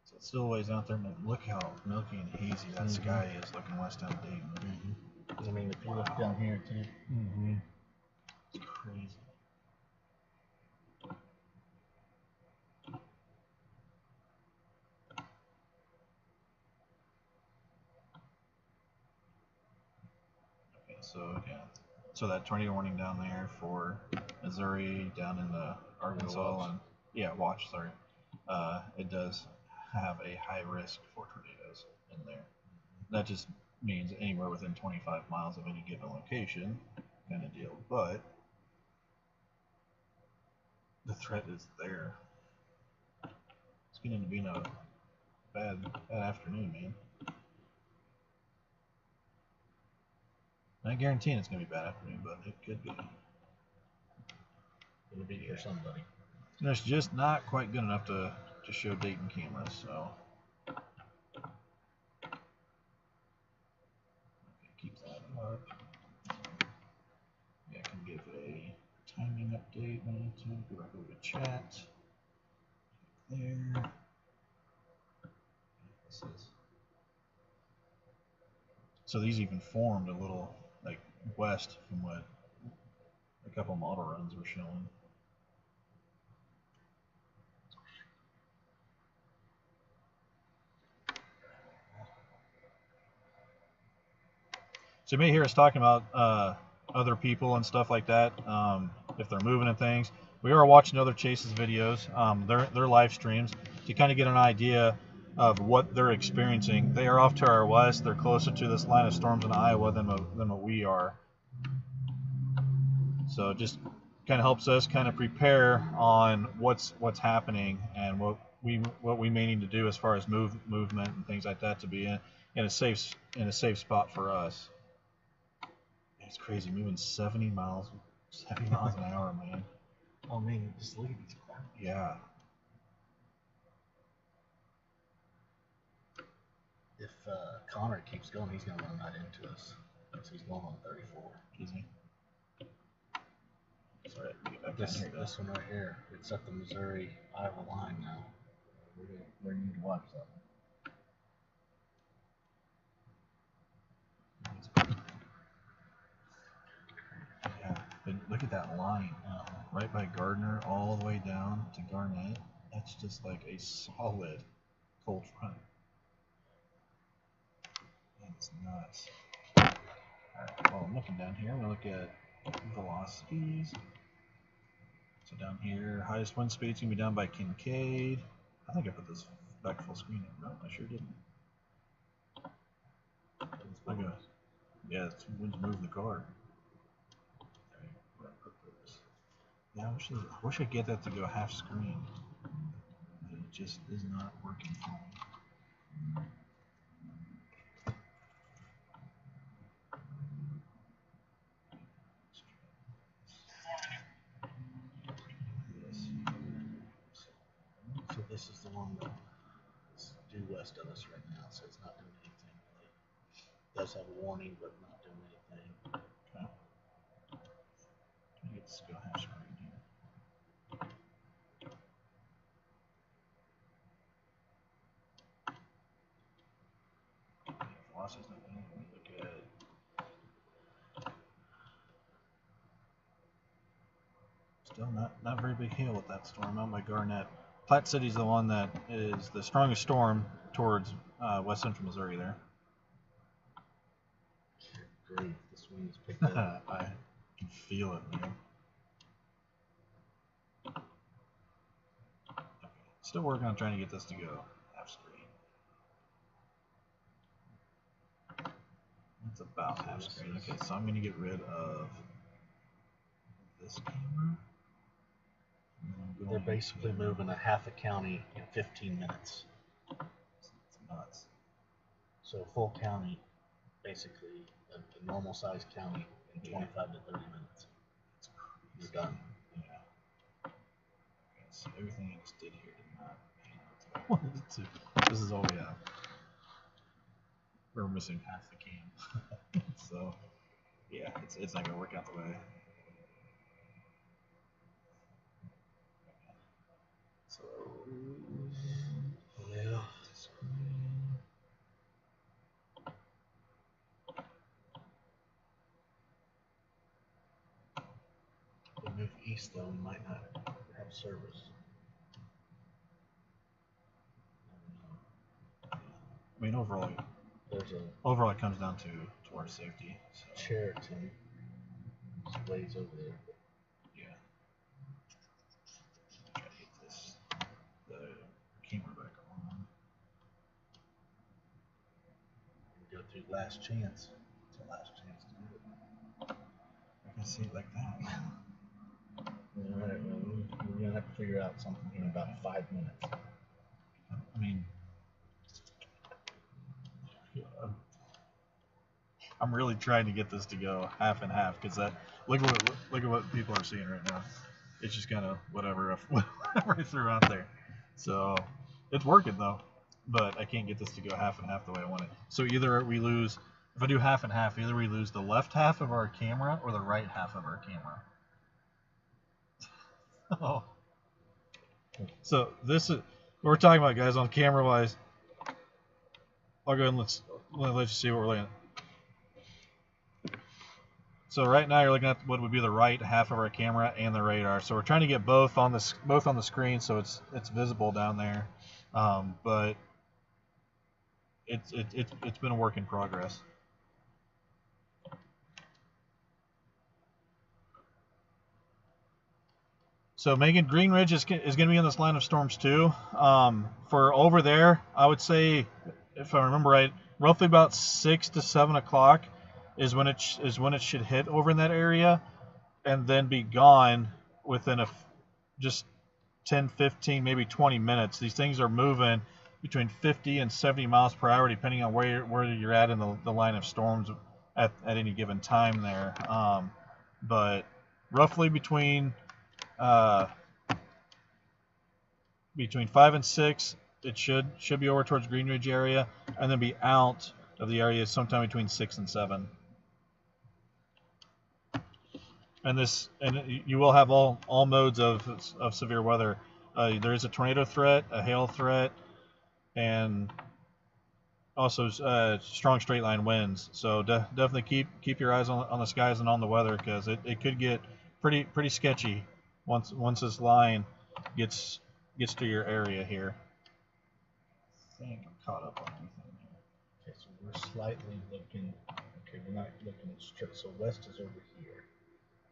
So it's still ways out there, but look how milky and hazy that sky is looking west out of Dayton. I mean, if you look down here too. It's crazy. Okay, so again, So that tornado warning down there for Missouri, down in the Arkansas, and Watch. Sorry, it does have a high risk for tornadoes in there. That just means anywhere within 25 miles of any given location, kind of deal. But the threat is there. It's getting to be a bad afternoon, man. Not guaranteeing it's going to be a bad afternoon, but it could be. It'll be for somebody. And it's just not quite good enough to show Dayton cameras, so. Okay, keep that up. Yeah, I can give a timing update when I need to. Go back over to chat. There. This is. So these even formed a little like west from what a couple model runs were showing. So you may hear us talking about other people and stuff like that, if they're moving and things. We are watching other Chase's videos, their live streams, to kind of get an idea of what they're experiencing. They are off to our west. They're closer to this line of storms in Iowa than what we are. So it just kind of helps us kind of prepare on what's happening and what we may need to do as far as movement and things like that to be in a safe spot for us. It's crazy, moving 70 miles an hour, man. Oh man, just look at these clouds. Yeah. If Connor keeps going, he's gonna run right into us. So he's going on 34. Is he? Sorry, get back This down here. this one right here, it's at the Missouri-Iowa line now. Where you need to watch that. Yeah, but look at that line, right by Gardner, all the way down to Garnett. That's just like a solid cold front. That's nuts. Alright, well, I'm looking down here. I'm going to look at velocities. So down here, highest wind speed's going to be down by Kincaid. I think I put this back full screen. No, I sure didn't. Okay. Yeah, it's wind's moving the car. Okay, where I put this. Yeah, I wish I could get that to go half screen. But it just is not working for me. So this is the one that's due west of us right now, so it's not doing anything really. It does have a warning, but not doing anything. Okay. Let's go half screen here. Velocity's not doing anything. Look at it. Still not very big hail with that storm out by Garnett. Platte City's the one that is the strongest storm towards west central Missouri there. Great, this wind's picked up. I can feel it, man. Okay. Still working on trying to get this to go half screen. It's about half screen. Okay, so I'm going to get rid of this camera. They're basically moving a half a county in 15 minutes. It's nuts. So full county, basically a normal sized county in 25 to 30 minutes. It's crazy. You're done. Yeah. Okay, so everything I just did here did not pan out the way I wanted it to. This is all we have. We're missing half the cam. So, yeah, it's not going to work out the way. So, Yeah. If we move east though, we might not have service. I mean, overall, There's a it comes down to our safety. So. Cheriton It's ways over there. Yeah. Gotta get the camera back on. Go through last chance. It's the last chance to do it. I can see it like that. All right, well, we're gonna have to figure out something in about 5 minutes. I mean, I'm really trying to get this to go half and half because that look at what people are seeing right now. It's just kind of whatever I threw out there. So it's working though, but I can't get this to go half and half the way I want it. So either we lose, if I do half and half, either we lose the left half of our camera or the right half of our camera. Oh. So this is what we're talking about, guys, on camera wise. I'll go ahead and let you see what we're looking at. So right now you're looking at what would be the right half of our camera and the radar. So we're trying to get both on the screen so it's visible down there, but it's been a work in progress. So Megan, Green Ridge is going to be in this line of storms too. For over there, I would say, if I remember right, roughly about 6 to 7 o'clock is when it should hit over in that area, and then be gone within just 10, 15, maybe 20 minutes. These things are moving between 50 and 70 miles per hour, depending on where you're at in the line of storms at any given time there. But roughly between 5 and 6, it should be over towards Green Ridge area, and then be out of the area sometime between 6 and 7. And you will have all modes of severe weather. There is a tornado threat, a hail threat, and also strong straight line winds. So definitely keep your eyes on the skies and on the weather, because it could get pretty sketchy once this line gets to your area here. I think I'm caught up on anything here. Okay, so we're slightly looking. Okay, we're not looking straight. So west is over here.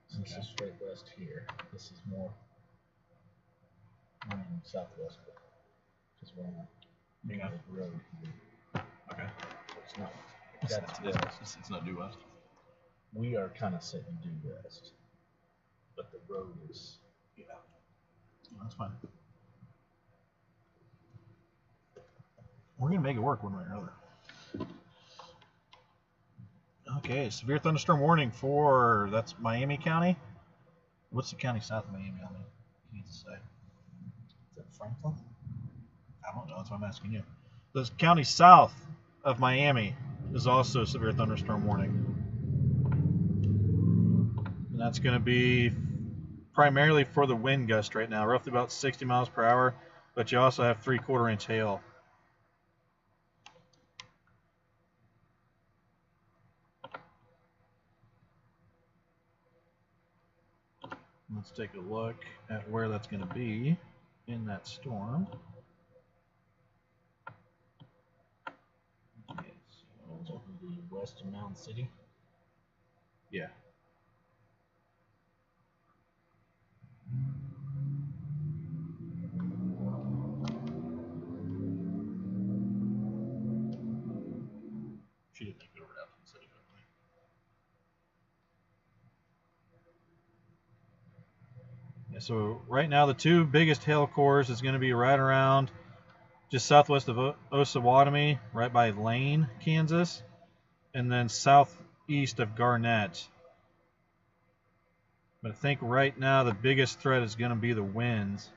So this is straight west here. This is more southwest, because we're on a road here. Okay. So it's not. It's not due west. We are kind of sitting due west, but the road is. Yeah. That's fine. We're gonna make it work one way or another. Okay, severe thunderstorm warning for that's Miami County. What's the county south of Miami? I need to say. Is that Franklin? I don't know. That's why I'm asking you. The county south of Miami is also a severe thunderstorm warning, and that's going to be primarily for the wind gust right now, roughly about 60 miles per hour. But you also have 3/4 inch hail. Let's take a look at where that's going to be in that storm. Okay, so it's over the west of Mountain City. Yeah. She didn't make it over to Mountain City, hopefully. Yeah, so right now the two biggest hail cores is going to be right around just southwest of Osawatomie, right by Lane, Kansas, and then southeast of Garnett. But I think right now the biggest threat is going to be the winds,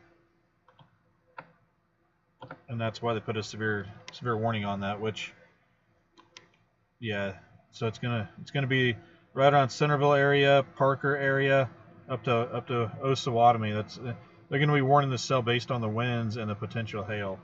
and that's why they put a severe warning on that. Which, yeah, so it's gonna be right around Centerville area, Parker area, up to Osawatomie. They're going to be warning the cell based on the winds and the potential hail.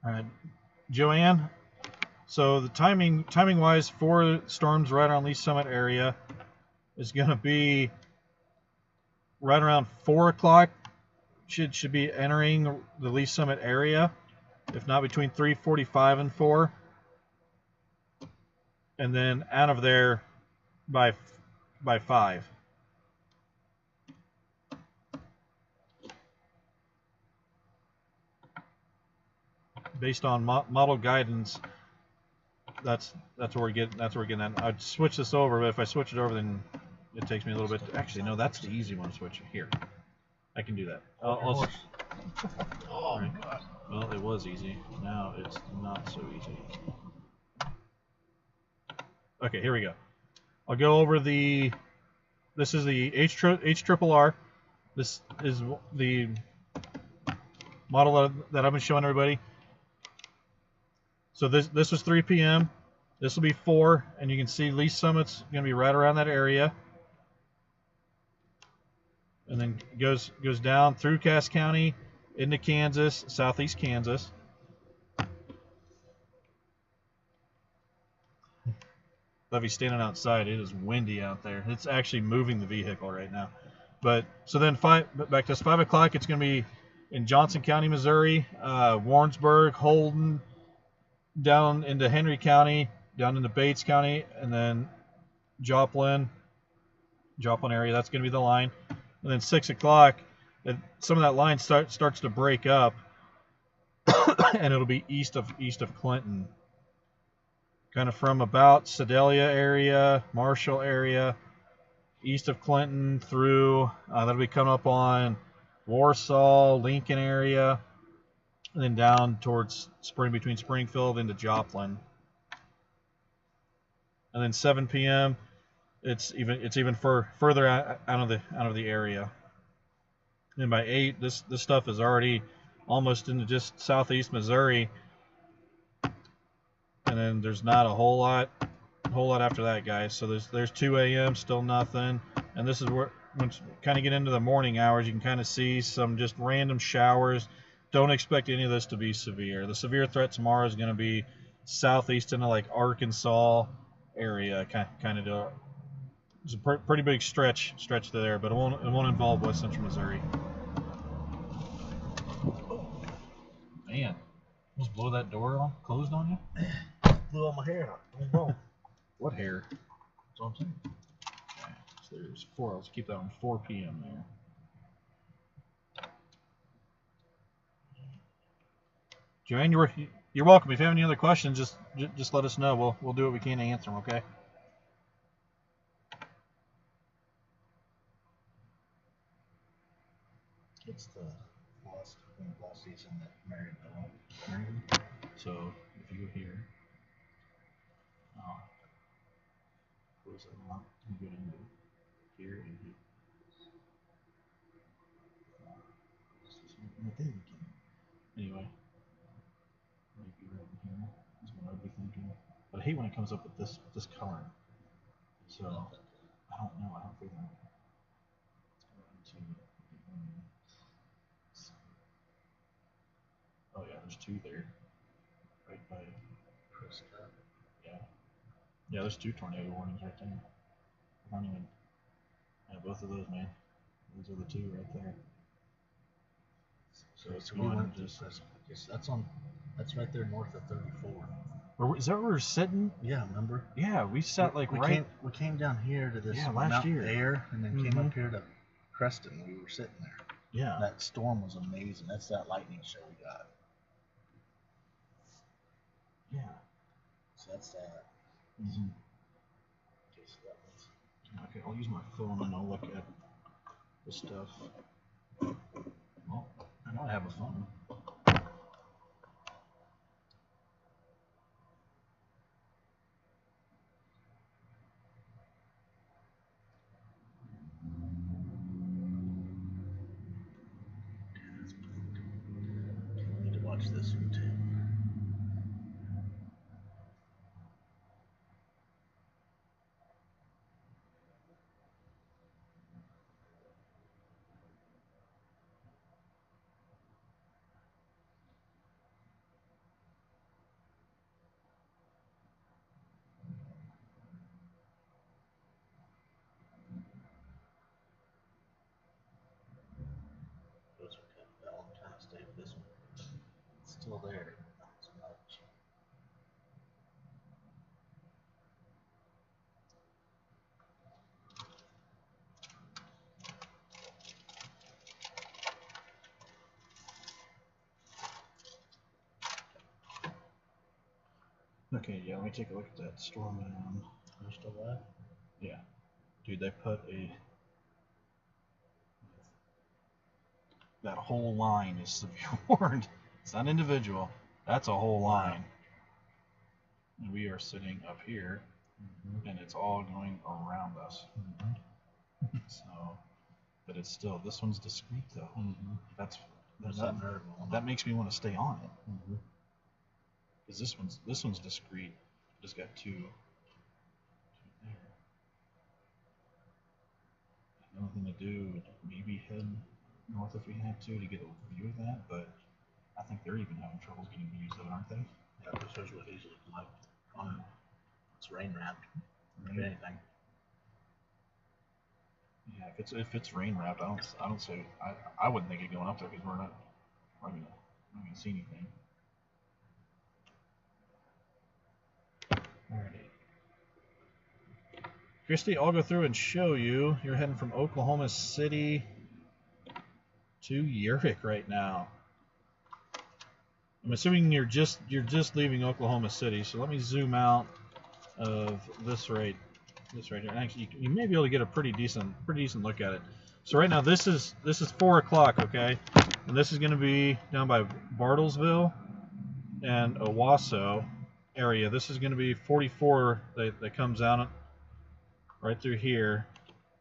All right, Joanne. So the timing wise for storms right around Lee Summit area is going to be right around 4 o'clock. Should be entering the Lee Summit area, if not between 3:45 and 4, and then out of there by 5. Based on model guidance, that's what we're getting. That's what we're getting at. I'd switch this over, but if I switch it over, then it takes me a little bit. Actually, no, that's the easy one to switch. Here, I can do that. Oh my God. Well, it was easy. Now it's not so easy. Okay, here we go. I'll go over the. This is the HRRR. This is the model that I've been showing everybody. So this was 3 p.m. This will be 4, and you can see Lee Summit's going to be right around that area, and then goes down through Cass County into Kansas, southeast Kansas. Levy's standing outside. It is windy out there. It's actually moving the vehicle right now. But so then back to 5 o'clock. It's going to be in Johnson County, Missouri, Warrensburg, Holden, down into Henry County, down into Bates County, and then Joplin area. That's going to be the line. And then 6 o'clock, some of that line starts to break up, and it'll be east of Clinton, kind of from about Sedalia area, Marshall area, east of Clinton through. That'll be coming up on Warsaw, Lincoln area, and then down towards between Springfield into Joplin. And then 7 p.m. it's even further out of the area. And by 8, this stuff is already almost into just southeast Missouri. And then there's not a whole lot after that, guys. So there's 2 a.m. still nothing. And this is where once you kind of get into the morning hours, you can kind of see some just random showers. Don't expect any of this to be severe. The severe threat tomorrow is going to be southeast into like Arkansas area, kind of. It's a pretty big stretch there, but it won't involve West Central Missouri. Man, almost blow that door closed on you. Blew all my hair out. What hair? That's what I'm saying. Okay, so there's 4. Let's keep that on 4 p.m. there. Joanne, you're welcome. If you have any other questions, just let us know. We'll do what we can to answer them. Okay. It's the last season that married Bella. So if you go here, close it lock, you go into here and here. Anyway, maybe right in here is what I'd be thinking. But I hate when it comes up with this color. So I don't know. I don't think that. Oh yeah, there's 2 there. Right by Prescott. Yeah. Yeah, there's 2 tornado warnings right there. I don't even. Yeah, both of those, man. Those are the 2 right there. So it's going just. That's right there north of 34. Is that where we're sitting? Yeah, remember? Yeah, we sat we came down here to this last year. Air, and then came up here to Creston. We were sitting there. Yeah. That storm was amazing. That's that lightning show we got. Yeah. So that's that. Mm-hmm. Okay, I'll use my phone and I'll look at the stuff. Well, I know I have a phone. I need to watch this one too. Okay, yeah, let me take a look at that storm. You're still alive? Yeah. Dude, they put that whole line is severe warned. It's not individual. That's a whole line. And we are sitting up here, and it's all going around us. So, but it's still, this one's discreet though. That makes me want to stay on it. Because this one's discreet. Just got two there. Nothing to do. Maybe head north if we had to get a view of that, but I think they're even having trouble getting views of it, aren't they? Yeah, because there's what he's looking like. It's rain wrapped. If anything. Yeah, if it's rain wrapped, I don't say I wouldn't think of going up there because we're not gonna see anything. Alrighty. Christy, I'll go through and show you. You're heading from Oklahoma City to Urick right now. I'm assuming you're just leaving Oklahoma City, so let me zoom out of this right here. And actually, you may be able to get a pretty decent look at it. So right now this is 4 o'clock, okay, and this is going to be down by Bartlesville and Owasso area. This is going to be 44 that comes out right through here,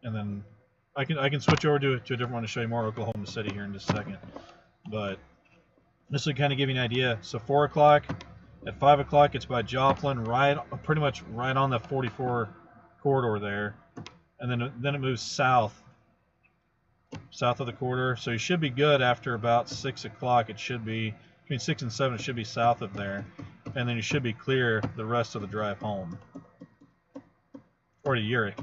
and then I can switch over to a different one to show you more Oklahoma City here in just a second. But this will kind of give you an idea. So 4 o'clock, at 5 o'clock it's by Joplin, pretty much right on the 44 corridor there, and then it moves south of the corridor. So you should be good after about 6 o'clock. It should be between 6 and 7. It should be south of there, and then you should be clear the rest of the drive home or to Urick.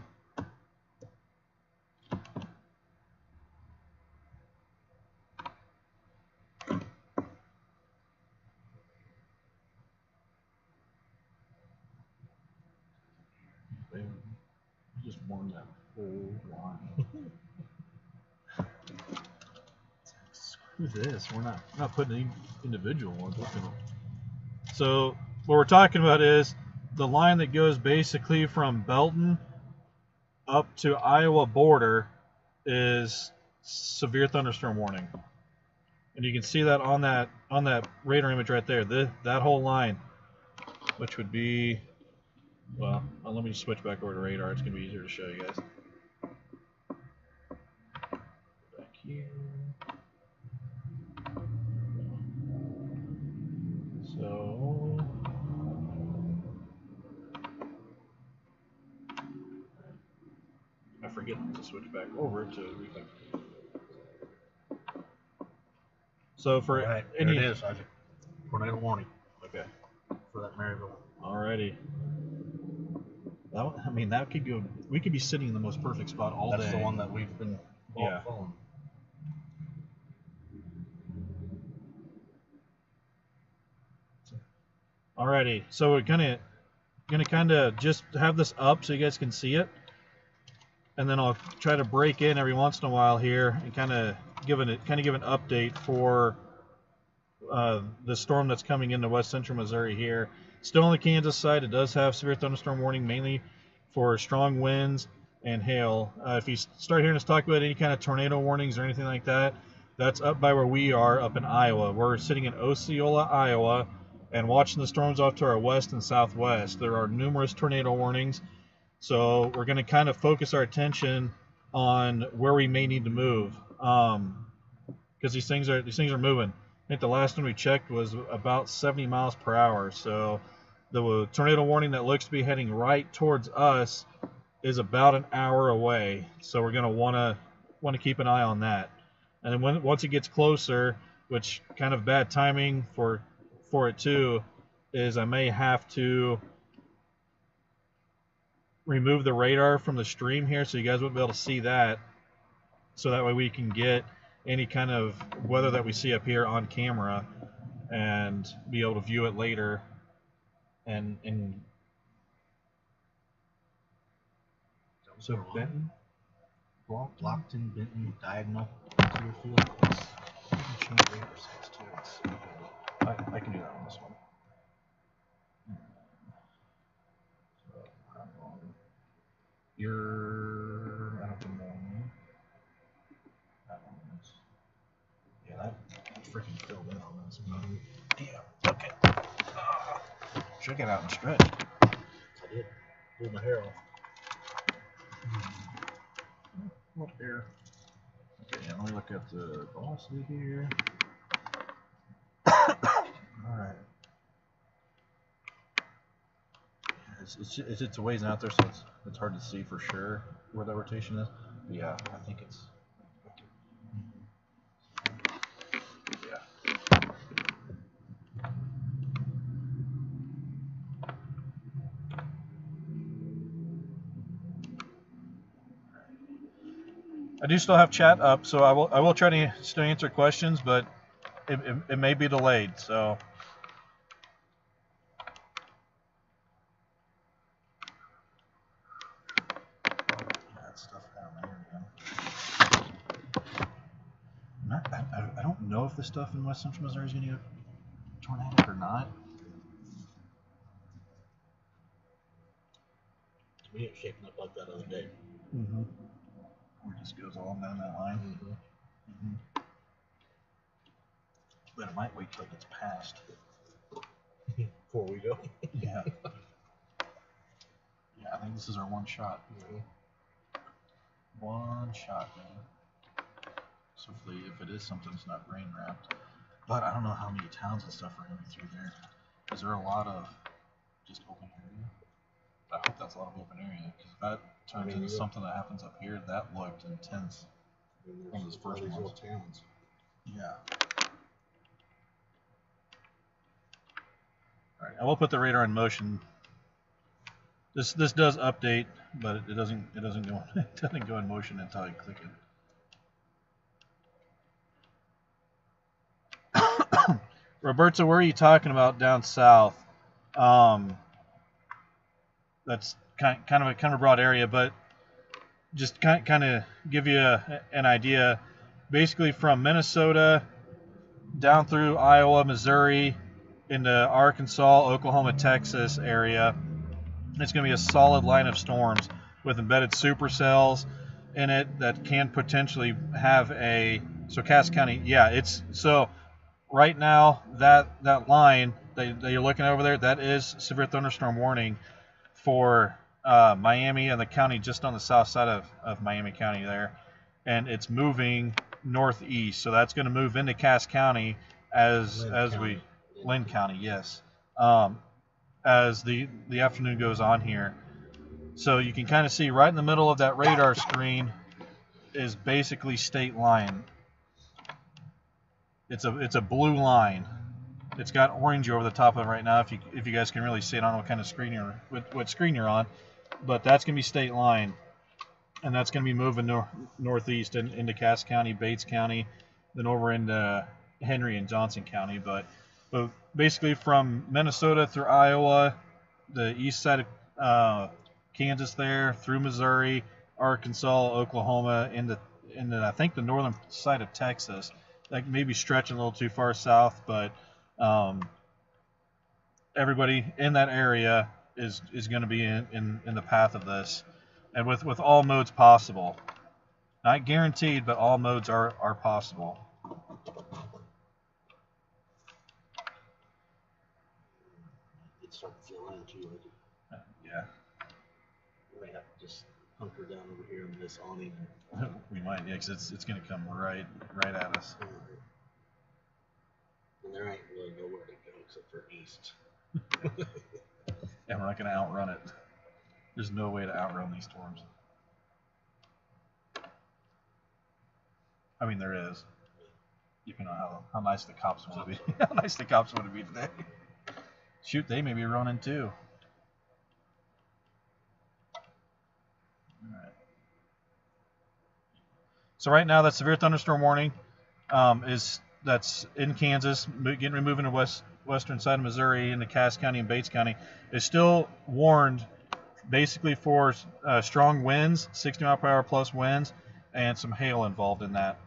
Just warm that whole line. Screw this. We're not putting any individual ones. So what we're talking about is the line that goes basically from Belton up to Iowa border is severe thunderstorm warning, and you can see that on that radar image right there. That whole line, which would be, well, let me switch back over to radar. It's gonna be easier to show you guys. Back here. So I forget to switch back over to everything. So for right, any, there it is, Sergeant. Tornado warning. Okay. For that Maryville. Alrighty. That could go. We could be sitting in the most perfect spot all day. That's the one that we've been following. Alrighty, so we're gonna kind of just have this up so you guys can see it, and then I'll try to break in every once in a while here and kind of give an update for the storm that's coming into west central Missouri here. Still on the Kansas side, it does have severe thunderstorm warning, mainly for strong winds and hail. If you start hearing us talk about any kind of tornado warnings or anything like that, that's up by where we are up in Iowa. We're sitting in Osceola, Iowa, and watching the storms off to our west and southwest. There are numerous tornado warnings, so we're going to kind of focus our attention on where we may need to move, because these things are moving. I think the last one we checked was about 70 miles per hour. So the tornado warning that looks to be heading right towards us is about an hour away. So we're going to want to keep an eye on that. And then once it gets closer, which kind of bad timing for it too, is I may have to remove the radar from the stream here so you guys won't be able to see that. So that way we can get any kind of weather that we see up here on camera and be able to view it later. And so Benton, Blockton, Benton, diagonal to your field. I can do that on this one. I don't know. That one is. Yeah, that freaking filled in on this. Damn. Okay. Should get out and stretch. I did. Blew my hair off. What hair? Okay, yeah, let me look at the velocity here. Alright. It's a ways out there, so it's hard to see for sure where that rotation is. But yeah, I think it's. Yeah. I do still have chat up, so I will try to still answer questions, but it may be delayed. So. I don't know if the stuff in West Central Missouri is going to get tornadic or not. We get shaken up like that other day. Mm-hmm. Or it just goes all down that line. Mm-hmm. Mm-hmm. But it might wait till it gets past. Before we go. Yeah. Yeah, I think this is our one shot. Mm-hmm. One shot, man. So hopefully, if it is something, it's not rain wrapped. But I don't know how many towns and stuff are going to be through there. Is there a lot of just open area? I hope that's a lot of open area, because if that turns into something that happens up here, that looked intense. One of those first ones. Little towns. Yeah. All right, I will put the radar in motion. This does update, but it doesn't go in motion until I click it. Roberto, where are you talking about down south? That's kind of a broad area, but just kind of give you an idea. Basically, from Minnesota down through Iowa, Missouri, into Arkansas, Oklahoma, Texas area, it's going to be a solid line of storms with embedded supercells in it that can potentially have a. So Cass County, yeah, it's so. Right now, that line that you're looking over there, that is severe thunderstorm warning for Miami and the county just on the south side of Miami County there. And it's moving northeast. So that's going to move into Cass County Lynn County, yes. As the afternoon goes on here. So you can kind of see right in the middle of that radar screen is basically state line. It's a blue line. It's got orange over the top of it right now. If you guys can really see it, I don't know what kind of screen what screen you're on, but that's gonna be state line, and that's gonna be moving northeast into Cass County, Bates County, then over into Henry and Johnson County. But basically from Minnesota through Iowa, the east side of Kansas there, through Missouri, Arkansas, Oklahoma, into I think the northern side of Texas. That may be stretching a little too far south, but everybody in that area is going to be in the path of this, and with all modes possible. Not guaranteed, but all modes are possible. It's starting to feel in too. Yeah. We may have to just hunker down over here in this awning. We might, yeah, because it's going to come right at us. And there ain't really nowhere to go except for east. And we're not going to outrun it. There's no way to outrun these storms. I mean, there is. Depending on how nice the cops want to be. How nice the cops want to be today. Shoot, they may be running too. All right. So right now, that severe thunderstorm warning that's in Kansas, getting removed into western side of Missouri into Cass County and Bates County, is still warned basically for strong winds, 60 mile per hour plus winds, and some hail involved in that.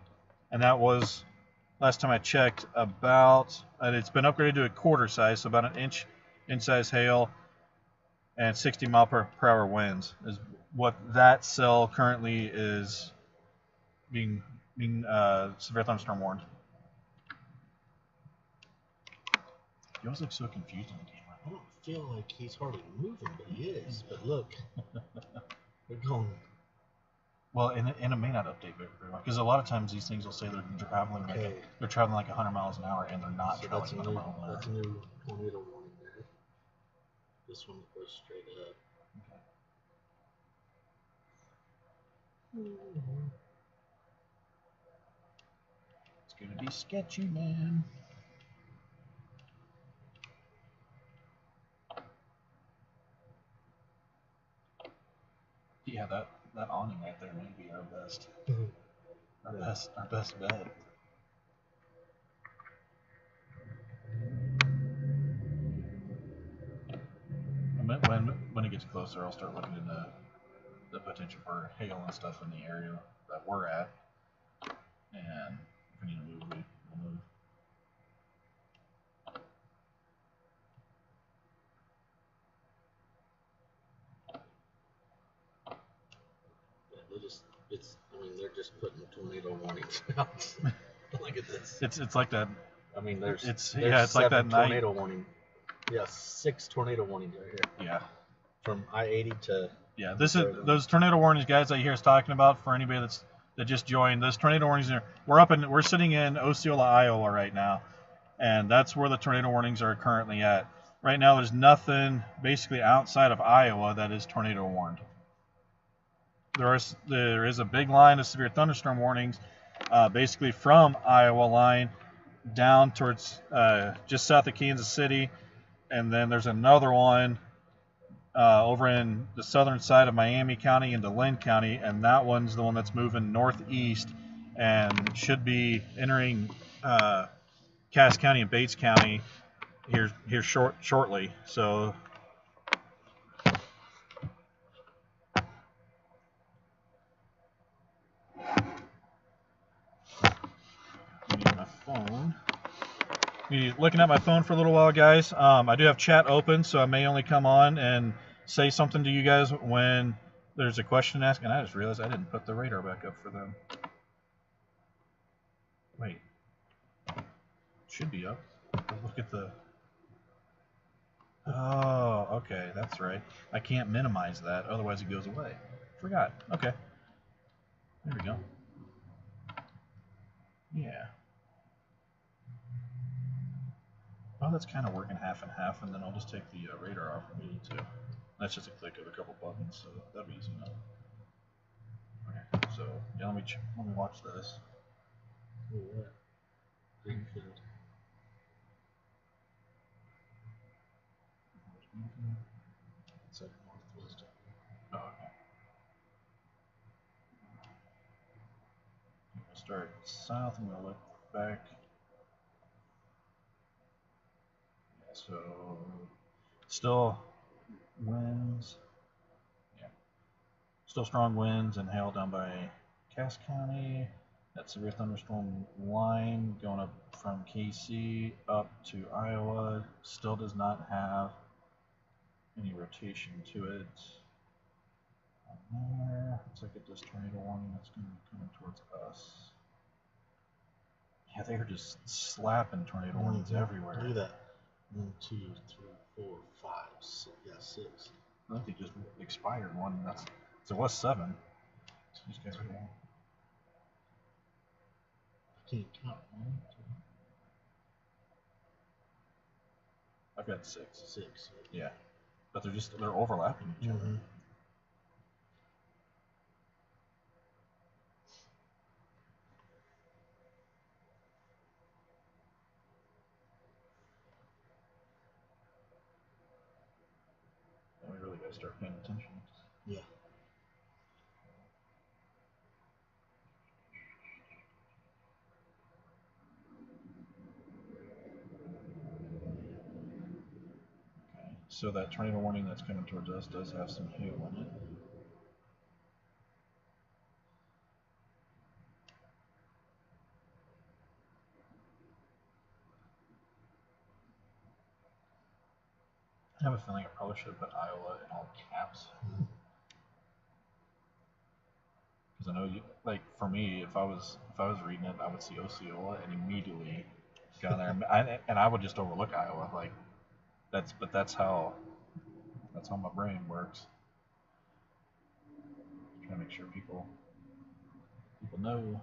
And that was, last time I checked, about, it's been upgraded to a quarter size, so about an inch size hail. and 60 mile per hour winds is what that cell currently is being severe thunderstorm warned. He always looks so confused in the game. I don't feel like he's hardly moving, but he is. But look, they're going. Well, and it may not update very well because a lot of times these things will say they're traveling they're traveling like 100 miles an hour and they're not traveling 100 miles an hour. That's a new tornado warning there. This one goes straight up. Okay. It's gonna be sketchy, man. Yeah, that awning right there may be our best. Our best bet. When it gets closer, I'll start looking into the potential for hail and stuff in the area that we're at. And if we need to move, we'll move. They're just putting tornado warnings out. Look at this. It's like that. I mean, there's it's like that tornado warning. Yeah, 6 tornado warnings right here. Yeah. From I-80 to. Yeah, those tornado warnings, guys, that you hear us talking about. For anybody that just joined, those tornado warnings are. We're sitting in Osceola, Iowa right now, and that's where the tornado warnings are currently at. Right now, there's nothing basically outside of Iowa that is tornado warned. There is a big line of severe thunderstorm warnings, basically from Iowa line down towards just south of Kansas City, and then there's another one over in the southern side of Miami County into Lynn County, and that one's the one that's moving northeast and should be entering Cass County and Bates County here shortly. So. Phone. Be looking at my phone for a little while, guys. I do have chat open, so I may only come on and say something to you guys when there's a question asked. And I just realized I didn't put the radar back up for them. Wait, it should be up. Look at the. Oh, okay, that's right. I can't minimize that, otherwise it goes away. Forgot. Okay. There we go. Yeah. Well, that's kind of working half and half, and then I'll just take the radar off if we need to. That's just a click of a couple buttons, so that'll be easy enough. Okay, so yeah, let me watch this. Greenfield. It's like northwest. Oh, okay. I'm gonna start south. I'm gonna look back. So, still winds, yeah, still strong winds and hail down by Cass County. That severe thunderstorm line going up from KC up to Iowa still does not have any rotation to it. There, looks like a tornado warning that's going to be coming towards us. Yeah, they are just slapping tornado warnings everywhere. Look at that. 1, 2, 3, 4, 5, 6. Yeah, 6. I think they just expired one. So it was 7. So these guys are going. I can't count. 1, 2. I've got 6. 6. Yeah, but they're overlapping each other. We really got to start paying attention. Yeah. Okay, so that tornado warning that's coming towards us does have some hail in it. I have a feeling I probably should have put Iowa in all caps. Because I know you, like, for me, if I was reading it, I would see Osceola and immediately go there, and I would just overlook Iowa. Like, that's how my brain works. Trying to make sure people know.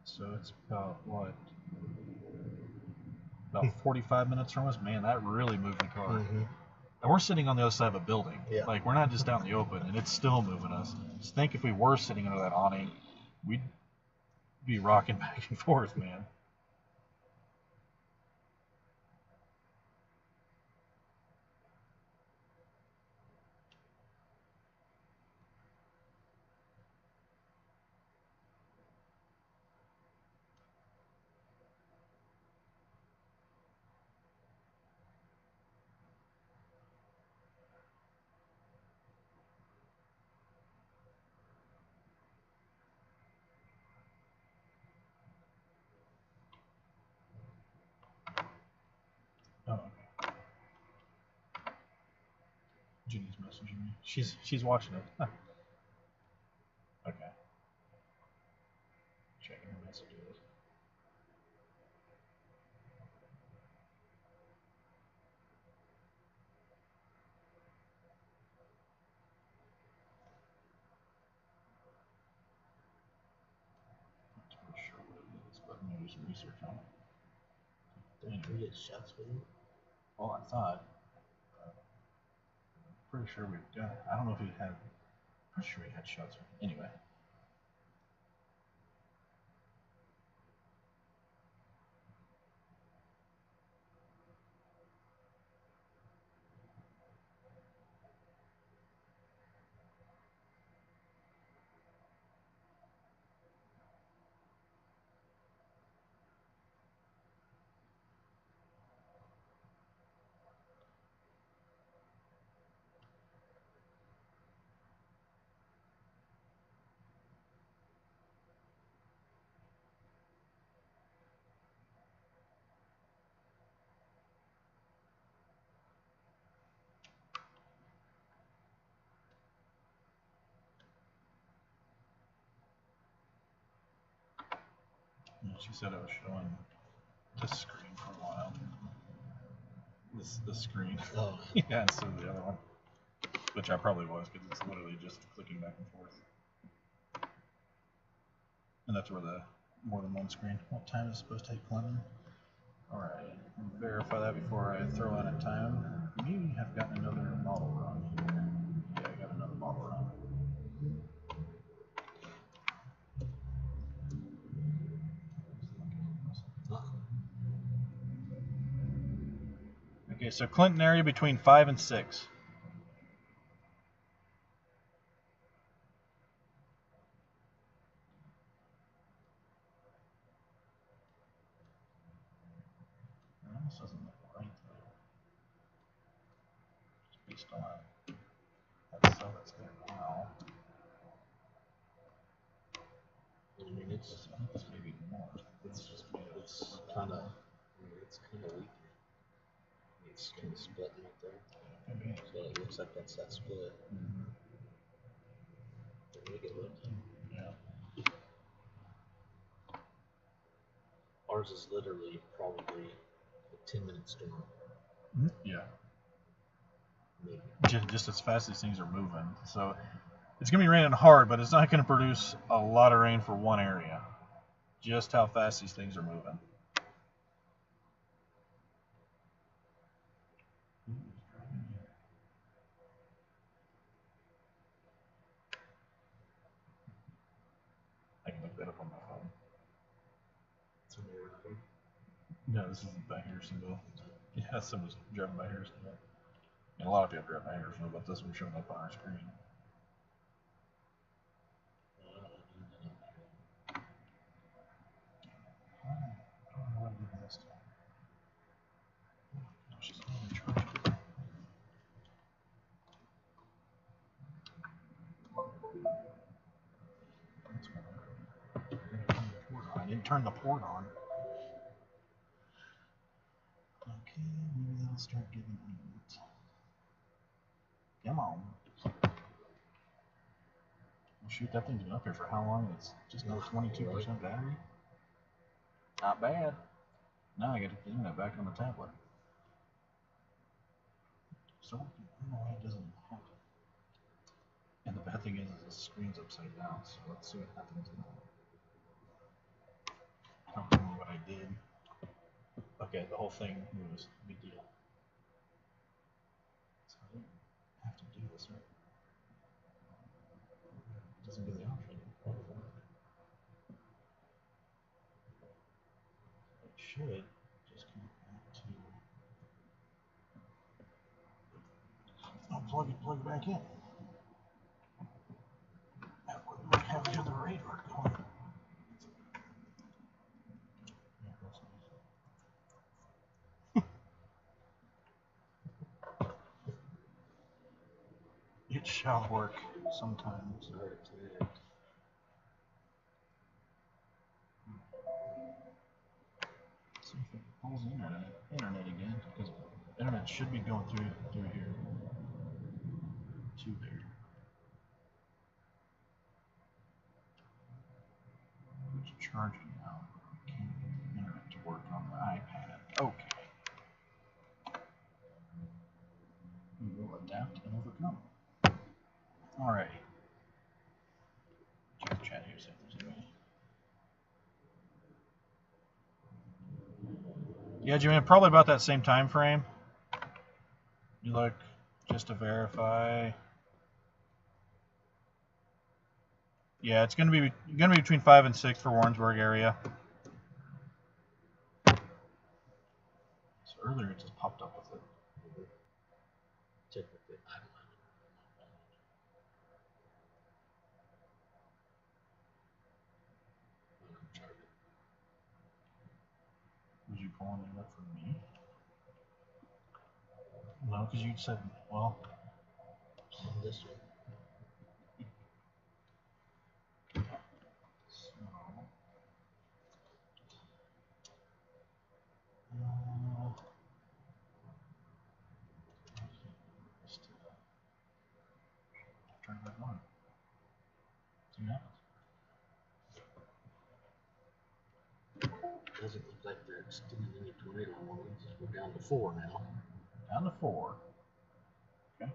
So it's about what? About 45 minutes from us. Man, that really moved the car. Mm-hmm. And we're sitting on the other side of a building. Yeah. Like, we're not just out in the open, and it's still moving us. Just think if we were sitting under that awning, we'd be rocking back and forth, man. Oh. Ginny's messaging me. She's watching it. Okay. Checking her messages. Not totally sure what it is, but I'm gonna do some research on it. Didn't we get shots with him? Well, I thought. Pretty sure we've done it. I don't know if we had. Pretty sure we had shots. Anyway. Yeah, she said I was showing this screen for a while. This screen. Oh. Yeah, instead of the other one. Which I probably was, because it's literally just clicking back and forth. And that's where the more than one screen. What time is it supposed to take, Clinton? Alright, verify that before I throw in a time. Maybe I've gotten another model run here. Yeah, I got another model run. Okay, so Clinton area between 5 and 6. This doesn't look right though. Just based on that cell that's there now. I mean, it's maybe more. it's kind of weak. It's kind of splitting right there. Maybe. So it looks like that's that split. Mm-hmm. Make it look. Yeah. Ours is literally probably a 10-minute storm. Mm-hmm. Yeah. Maybe. Just as fast as things are moving. So it's going to be raining hard, but it's not going to produce a lot of rain for one area. Just how fast these things are moving. I can look that up on my phone. No, this isn't by Harrisonville. Yeah, someone's driving by Harrisonville. And a lot of people drive by Harrisonville, but this one's showing up on our screen. I didn't turn the port on. Okay, maybe that'll start giving it. Come on. Well, shoot, that thing's been up here for how long? It's just no 22% battery. Not bad. Now I get the internet back on the tablet. So I don't know why it doesn't happen. And the bad thing is the screen's upside down, so let's see what happens now. I don't remember what I did. Okay, the whole thing moves. Big deal. So I didn't have to do this, right? It doesn't give the option. It should just come back to. I'll plug it back in. That way we have the other radar going. It shall work sometimes. See if it pulls the internet again, because the internet should be going through here to there. It's charging now. Can't get the internet to work on the iPad. Okay. We will adapt and overcome. Alrighty. Check the chat here, see if there's anybody. Yeah, Jimmy, probably about that same time frame. You look just to verify. Yeah, it's gonna be between 5 and 6 for Warrensburg area. So earlier it just popped up with it. Check with it. I don't know. Was you pulling it up for me? No, because you said, well, This one. turn it back on. See what happens. Doesn't look like they're extending any tornado warnings. We're down to 4 now. Down to 4. Okay.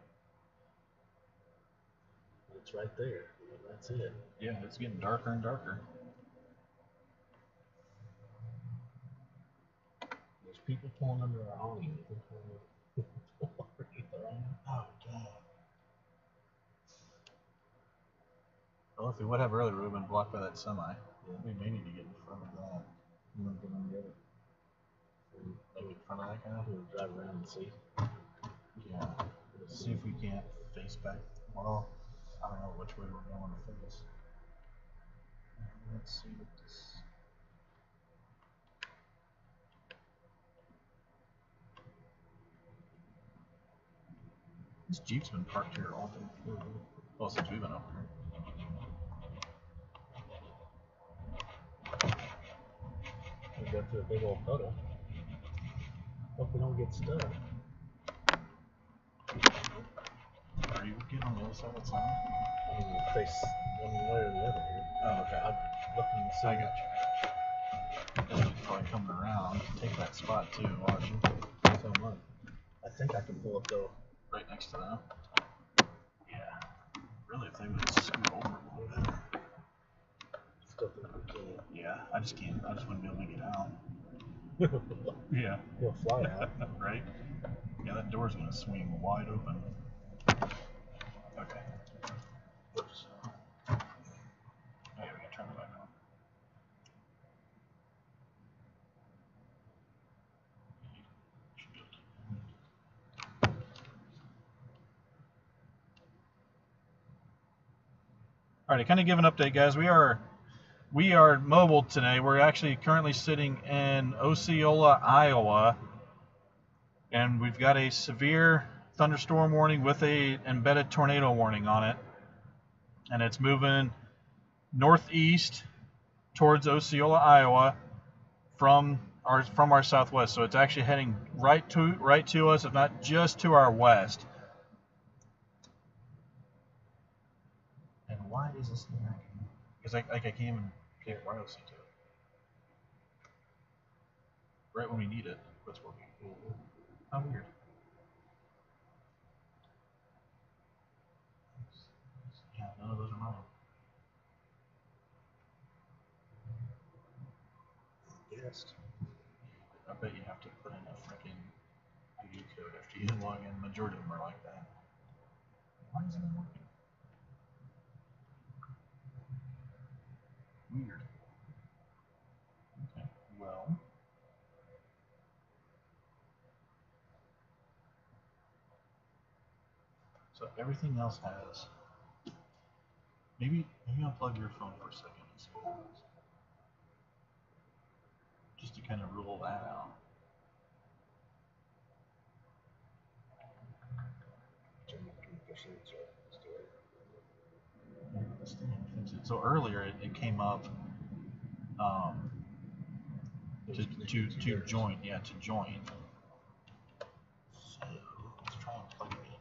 It's right there. That's it. Yeah, it's getting darker and darker. There's people pulling under our awning. Oh, dang. Well, if we would have earlier, we would have been blocked by that semi. Yeah. We may need to get in front of that. You want to get on the other? Maybe in front of that guy? We'll drive around and see. Yeah. See if we can't face back. Well, I don't know which way we're going to face. Let's see what this. This Jeep's been parked here all day. Well, since we've been up here. We go through a big old puddle. Hope we don't get stuck. Are you getting on the other side of the sign? I mean, we'll face one way or the other here. Oh, okay. I'm looking to see. I got you. This is probably coming around. Take that spot too, watch. So much. I think I can pull it though. Right next to them. Yeah. Really, if they would scoot over a little bit. Still think we can. Yeah, I just can't. I just wouldn't be able to get out. Yeah. He'll fly out. Right? Yeah, that door's gonna swing wide open. Okay. Oops. Oh, yeah, we gotta turn it back on. All right, to kind of give an update, guys, we are mobile today. We're actually currently sitting in Osceola, Iowa, and we've got a severe thunderstorm warning with a embedded tornado warning on it. and it's moving northeast towards Osceola, Iowa, from our southwest. So it's actually heading right to us, if not just to our west. And why is this thing acting? Because I can't even get wirelessly to it. Right when we need it, it's working. How weird. Yeah, none of those are mine. Yes. I bet you have to put in a freaking ID code after you log in. Majority of them are like that. Why isn't it working? Weird. Okay, well. So everything else has. Maybe unplug your phone for a second and see what happens. Just to kind of rule that out. So earlier it came up to join. Yeah, to join. So let's try and plug it in.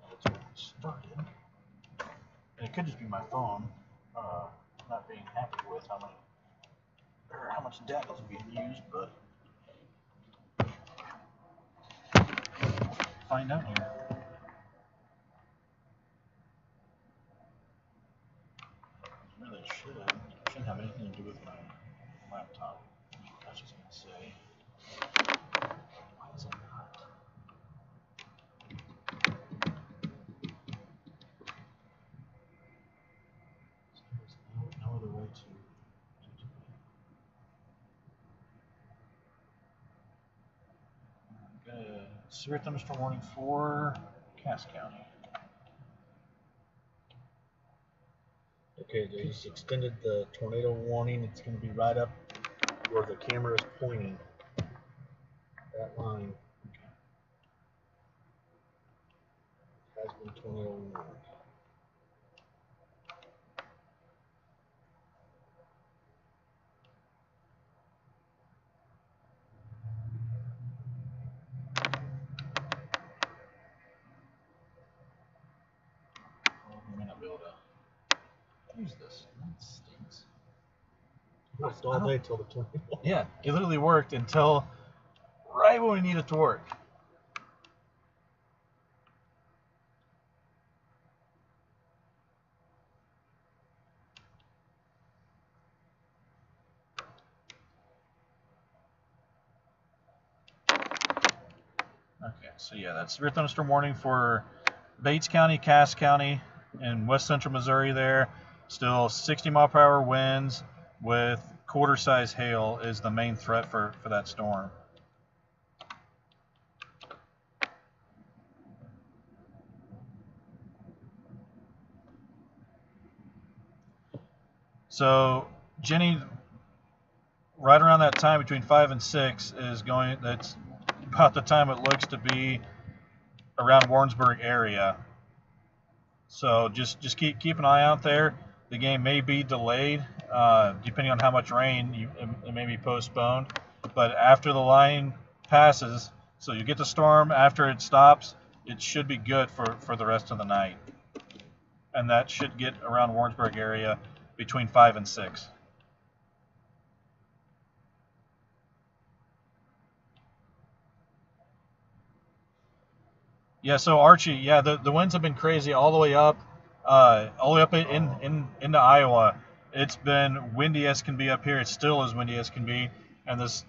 That's where it started. And it could just be my phone not being happy with how much data is being used, but find out here. Really shouldn't have anything to do with my laptop. I was just gonna say. Why is it not? There's no other way to do it. Good. Severe thunderstorm warning for Cass County. Okay, they just extended the tornado warning. It's going to be right up where the camera is pointing. That line has been tornado warned. We may not be able to use this. That stinks. It worked all day till the tornado. Yeah, it literally worked until right when we need it to work. Okay, so yeah, that's severe thunderstorm warning for Bates County, Cass County, and west central Missouri there. Still 60-mile-per-hour winds with quarter-size hail is the main threat for that storm. So Jenny, right around that time between 5 and 6 is going. That's about the time it looks to be around Warrensburg area. So just keep an eye out there. The game may be delayed depending on how much rain. It may be postponed. But after the line passes, so you get the storm after it stops, it should be good for the rest of the night. And that should get around Warrensburg area between 5 and 6. Yeah, so Archie, yeah, the winds have been crazy all the way up into Iowa. It's been windy as can be up here. It's still as windy as can be, and this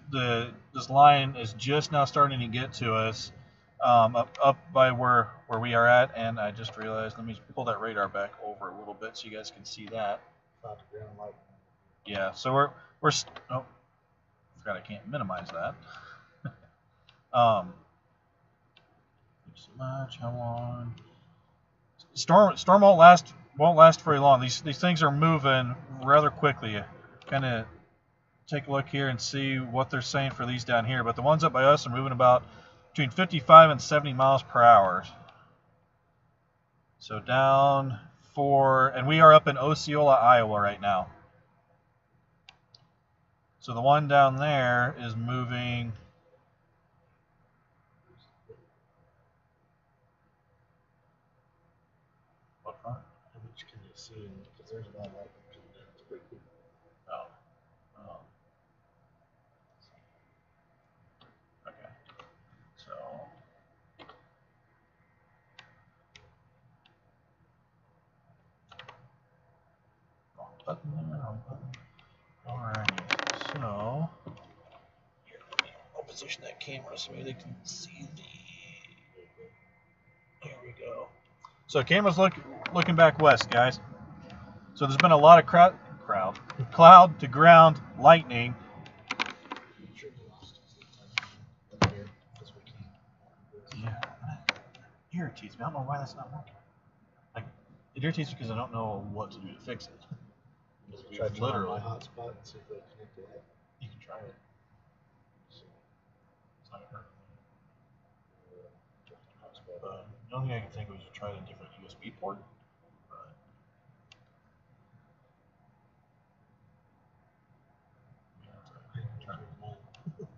line is just now starting to get to us up by where we are at. And I just realized, let me pull that radar back over a little bit so you guys can see that. Yeah, so we're oh, forgot I can't minimize that. So much. How long? Storm won't last very long. These things are moving rather quickly. Kind of take a look here and see what they're saying for these down here. But the ones up by us are moving about between 55 and 70 miles per hour. So down and we are up in Osceola, Iowa right now. So the one down there is moving. What front? How much can you see? Because there's a lot of light. It's pretty cool. Oh. Oh. Okay. So. Wrong button there, wrong button. Alrighty. So. Here, I'll position that camera so they can see the. There we go. So camera's looking back west, guys. So there's been a lot of cloud to ground lightning. Yeah, it irritates me. I don't know why that's not working. Like, it irritates me because I don't know what to do to fix it. Try to turn on my hotspot and see if they connect to that. You can try it. It's not gonna hurt. The only thing I can think of is to try a different USB port.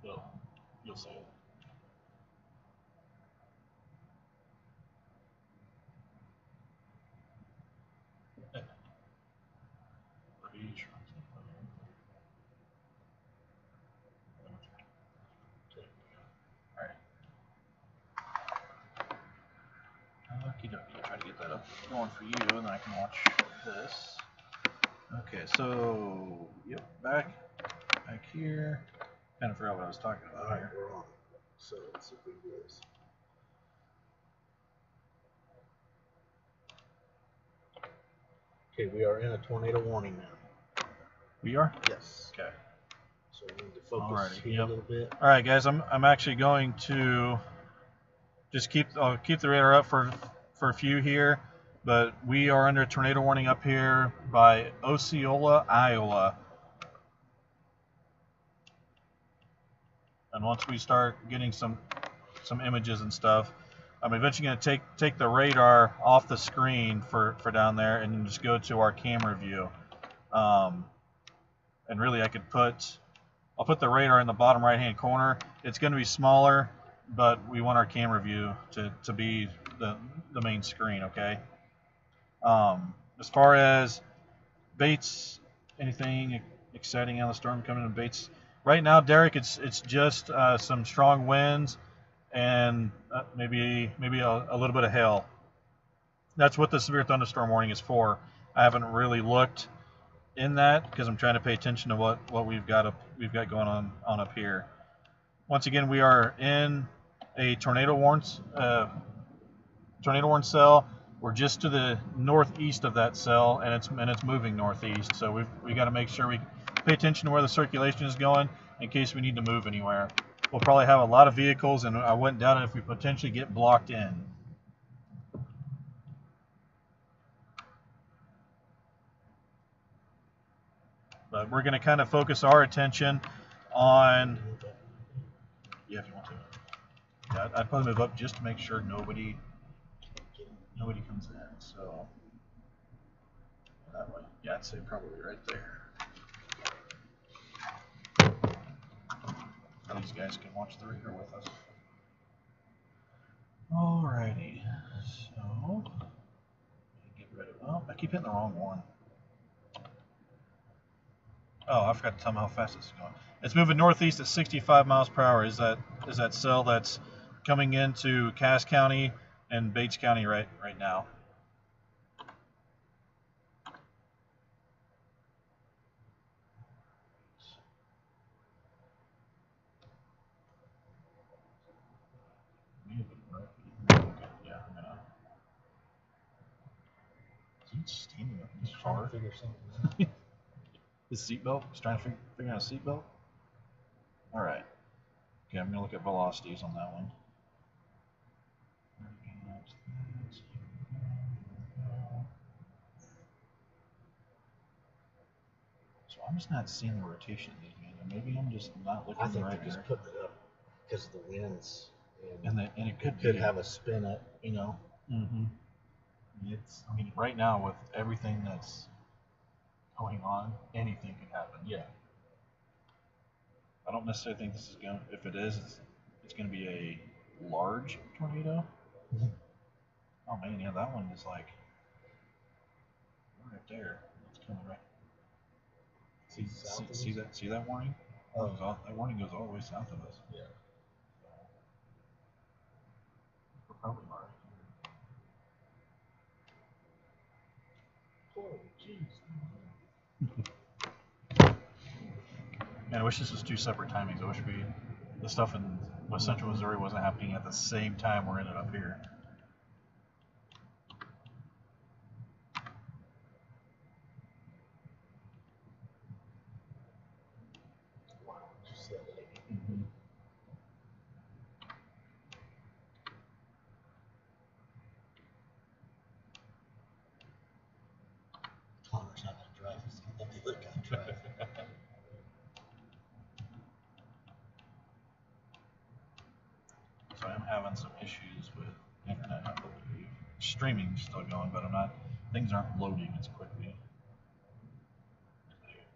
But you'll see it. Okie dokie, try to get that up going for you, and then I can watch this. Okay, so yep, back here. Kind of forgot what I was talking about here. We're on. So let's see if we can do this. Okay, we are in a tornado warning now. We are? Yes. Okay. So we need to focus here a little bit. All right, guys, I'm actually going to just keep the radar up for a few here, but we are under a tornado warning up here by Osceola, Iowa. And once we start getting some images and stuff, I'm eventually going to take the radar off the screen for down there and just go to our camera view. And really, I'll put the radar in the bottom right-hand corner. It's going to be smaller, but we want our camera view to be the main screen, okay? As far as baits, anything exciting on the storm coming in baits? Right now, Derek, it's just some strong winds and maybe a little bit of hail. That's what the severe thunderstorm warning is for. I haven't really looked in that because I'm trying to pay attention to what we've got going on up here. Once again, we are in a tornado warn cell. We're just to the northeast of that cell, and it's moving northeast. So we got to make sure we pay attention to where the circulation is going in case we need to move anywhere. We'll probably have a lot of vehicles, and I wouldn't doubt it if we potentially get blocked in. But we're going to kind of focus our attention on. Yeah, if you want to. Yeah, I'd probably move up just to make sure nobody comes in. So that way, yeah, I'd say probably right there. These guys can watch the radar with us. Alrighty, so get rid of. Oh, I keep hitting the wrong one. Oh, I forgot to tell them how fast it's going. It's moving northeast at 65 miles per hour. Is that cell that's coming into Cass County and Bates County right now? Yeah, I'm gonna. He's standing up in his car. Figure something out. His seatbelt? He's trying to figure out a seatbelt? Alright. Okay, I'm going to look at velocities on that one. So I'm just not seeing the rotation of these, man. Maybe I'm just not looking I think right they're just here. putting it up because of the winds. And it could have a spin up, you know. Mm-hmm. I mean, right now with everything that's going on, anything could happen. Yeah. I don't necessarily think this is going. If it is, it's going to be a large tornado. Oh man, yeah, that one is like right there. It's coming right. See that warning? Oh. That warning goes all the way south of us. Yeah. We're probably alright. Oh, jeez. Man, I wish this was two separate timings. I wish the stuff in West Central Missouri wasn't happening at the same time we're in it up here. Wow, just that lady. Mm-hmm. Connor's not going to drive. He's going to let the other guy drive. So I'm having some issues with internet, I believe. Streaming's still going, but things aren't loading as quickly.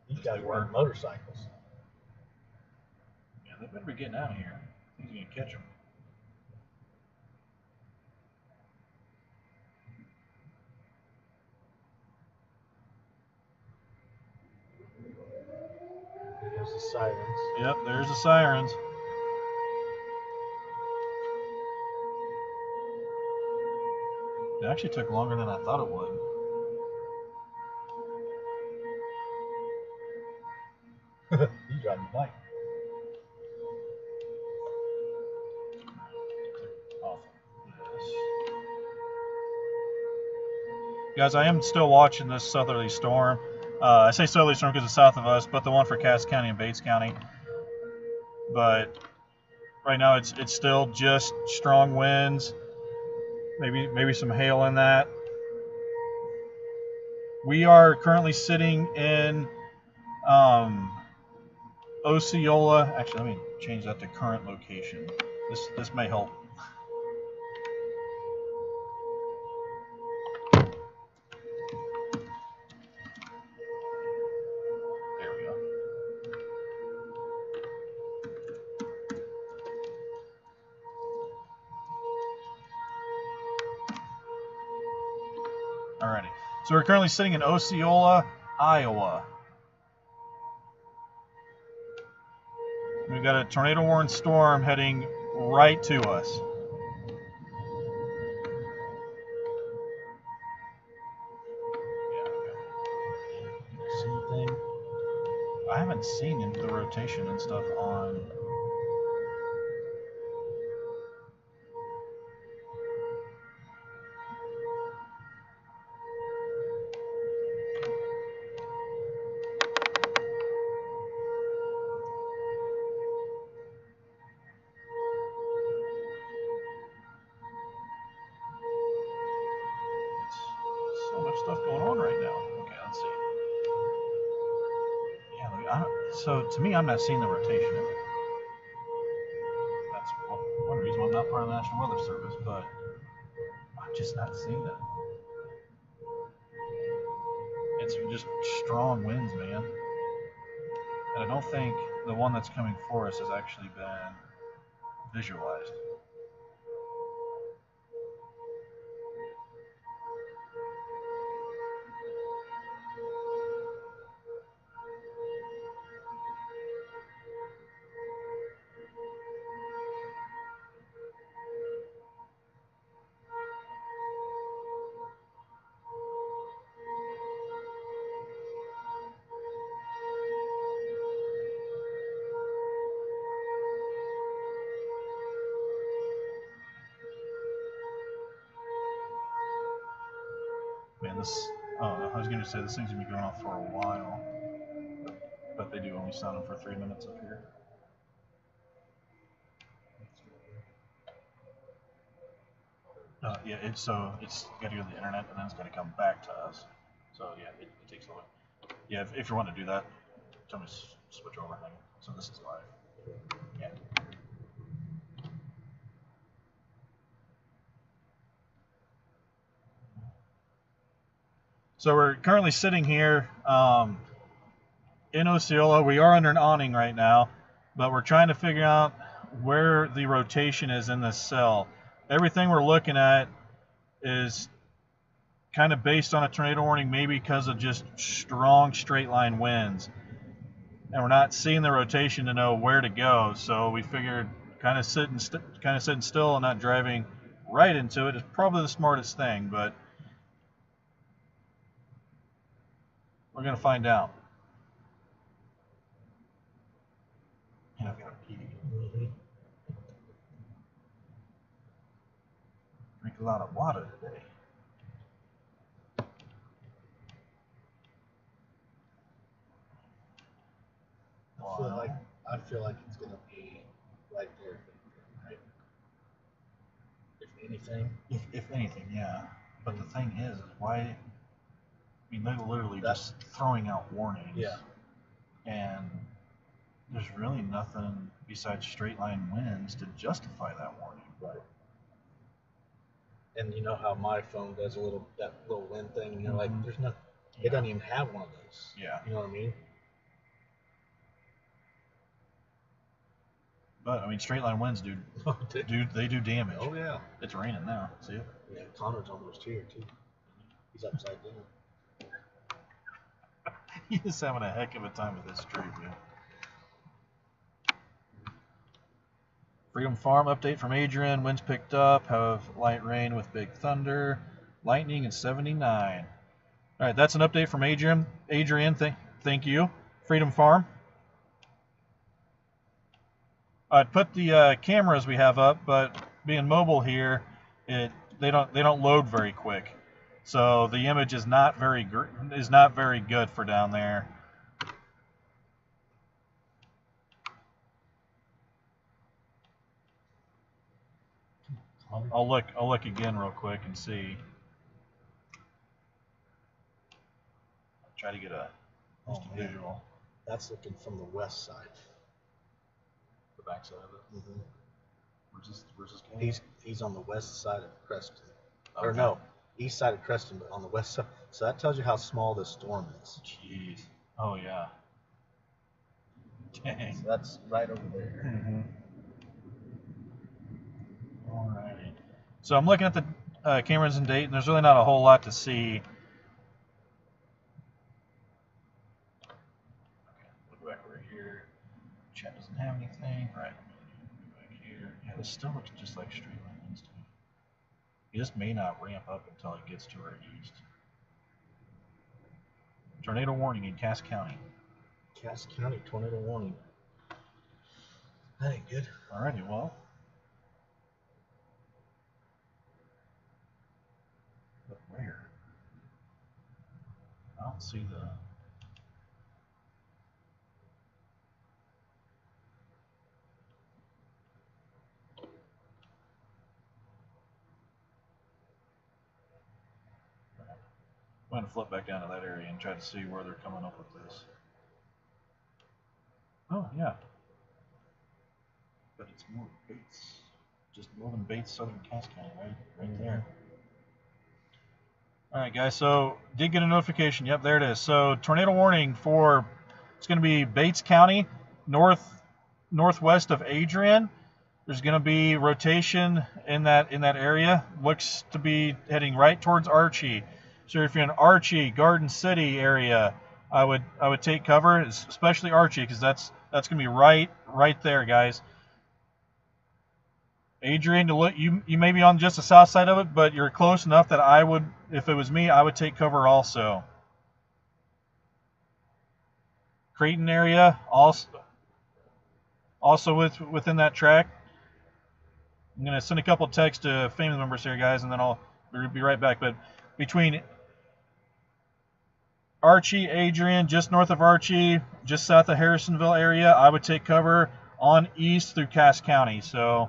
These guys ride motorcycles. Yeah, they better be getting out of here. He's going to catch them. There's the sirens. Yep, there's the sirens. It actually took longer than I thought it would. You driving the bike. Off this. Guys, I am still watching this southerly storm. I say southerly storm because it's south of us, but the one for Cass County and Bates County. But right now it's still just strong winds. Maybe some hail in that. We are currently sitting in Osceola. Actually, let me change that to current location. This may help. There we go. Alrighty. So we're currently sitting in Osceola, Iowa. We've got a tornado warning storm heading right to us. See anything? I haven't seen the rotation and stuff on. So much stuff going on right now. Okay, let's see. Yeah, so to me, I'm not seeing the rotation. That's one reason why I'm not part of the National Weather Service, but I'm just not seeing it. It's just strong winds, man. And I don't think the one that's coming for us has actually been visualized. Man, I was going to say this thing's going to be going off for a while. But they do only sound them for 3 minutes up here. Yeah, it's got to go to the internet and then it's got to come back to us. So yeah, it takes a little. Yeah, if you want to do that, tell me to switch over. So this is live. Yeah. So we're currently sitting here in Osceola. We are under an awning right now, but we're trying to figure out where the rotation is in this cell. Everything we're looking at is kind of based on a tornado warning, maybe because of just strong straight line winds. And we're not seeing the rotation to know where to go, so we figured kind of sitting still and not driving right into it is probably the smartest thing, but we're going to find out. Yeah, I've got a pee. Drink a lot of water today. I feel like it's gonna be right there, right? If anything. If anything, yeah. But the thing is why? I mean, they're literally just throwing out warnings. Yeah. And there's really nothing besides straight line winds to justify that warning. Right. And you know how my phone does that little wind thing, and you're like, there's nothing. Yeah. It doesn't even have one of those. Yeah. You know what I mean? But I mean, straight line winds, dude. They do damage. Oh yeah. It's raining now. See it? Yeah, Connor's almost here too. He's upside down. He's having a heck of a time with this tree, dude. Freedom Farm update from Adrian. Winds picked up. Have light rain with big thunder. Lightning at 79. All right, that's an update from Adrian. Adrian, thank you. Freedom Farm. I'd put the cameras we have up, but being mobile here, they don't load very quick, so the image is not very good for down there. I'll look again real quick and see. I'll try to get a visual. That's looking from the west side. The back side of it. Mm-hmm. Where's this game? He's on the west side of Creston. Okay. Or no, east side of Creston, but on the west side. So that tells you how small this storm is. Jeez. Oh yeah. Dang. So that's right over there. Mm-hmm. Alrighty. So I'm looking at the cameras in Dayton. There's really not a whole lot to see. Look back over here. Chat doesn't have anything. Right. Back here. Yeah, this still looks just like straight line winds to me. This may not ramp up until it gets to our east. Tornado warning in Cass County. Cass County tornado warning. That ain't good. Alrighty, well. But where? I don't see the. I'm going to flip back down to that area and try to see where they're coming up with this. Oh, yeah. But it's more Bates. Just moving Bates, Southern Cass County, right there. All right, guys, so did get a notification. Yep, there it is. So tornado warning for, it's going to be Bates County, northwest of Adrian. There's going to be rotation in that area. Looks to be heading right towards Archie. So if you're in Archie, Garden City area, I would take cover, especially Archie, because that's going to be right there, guys. Adrian, you may be on just the south side of it, but you're close enough that I would, if it was me, I would take cover also. Creighton area, also within that track. I'm going to send a couple texts to family members here, guys, and then I'll be right back. But between Archie, Adrian, just north of Archie, just south of Harrisonville area, I would take cover on east through Cass County. So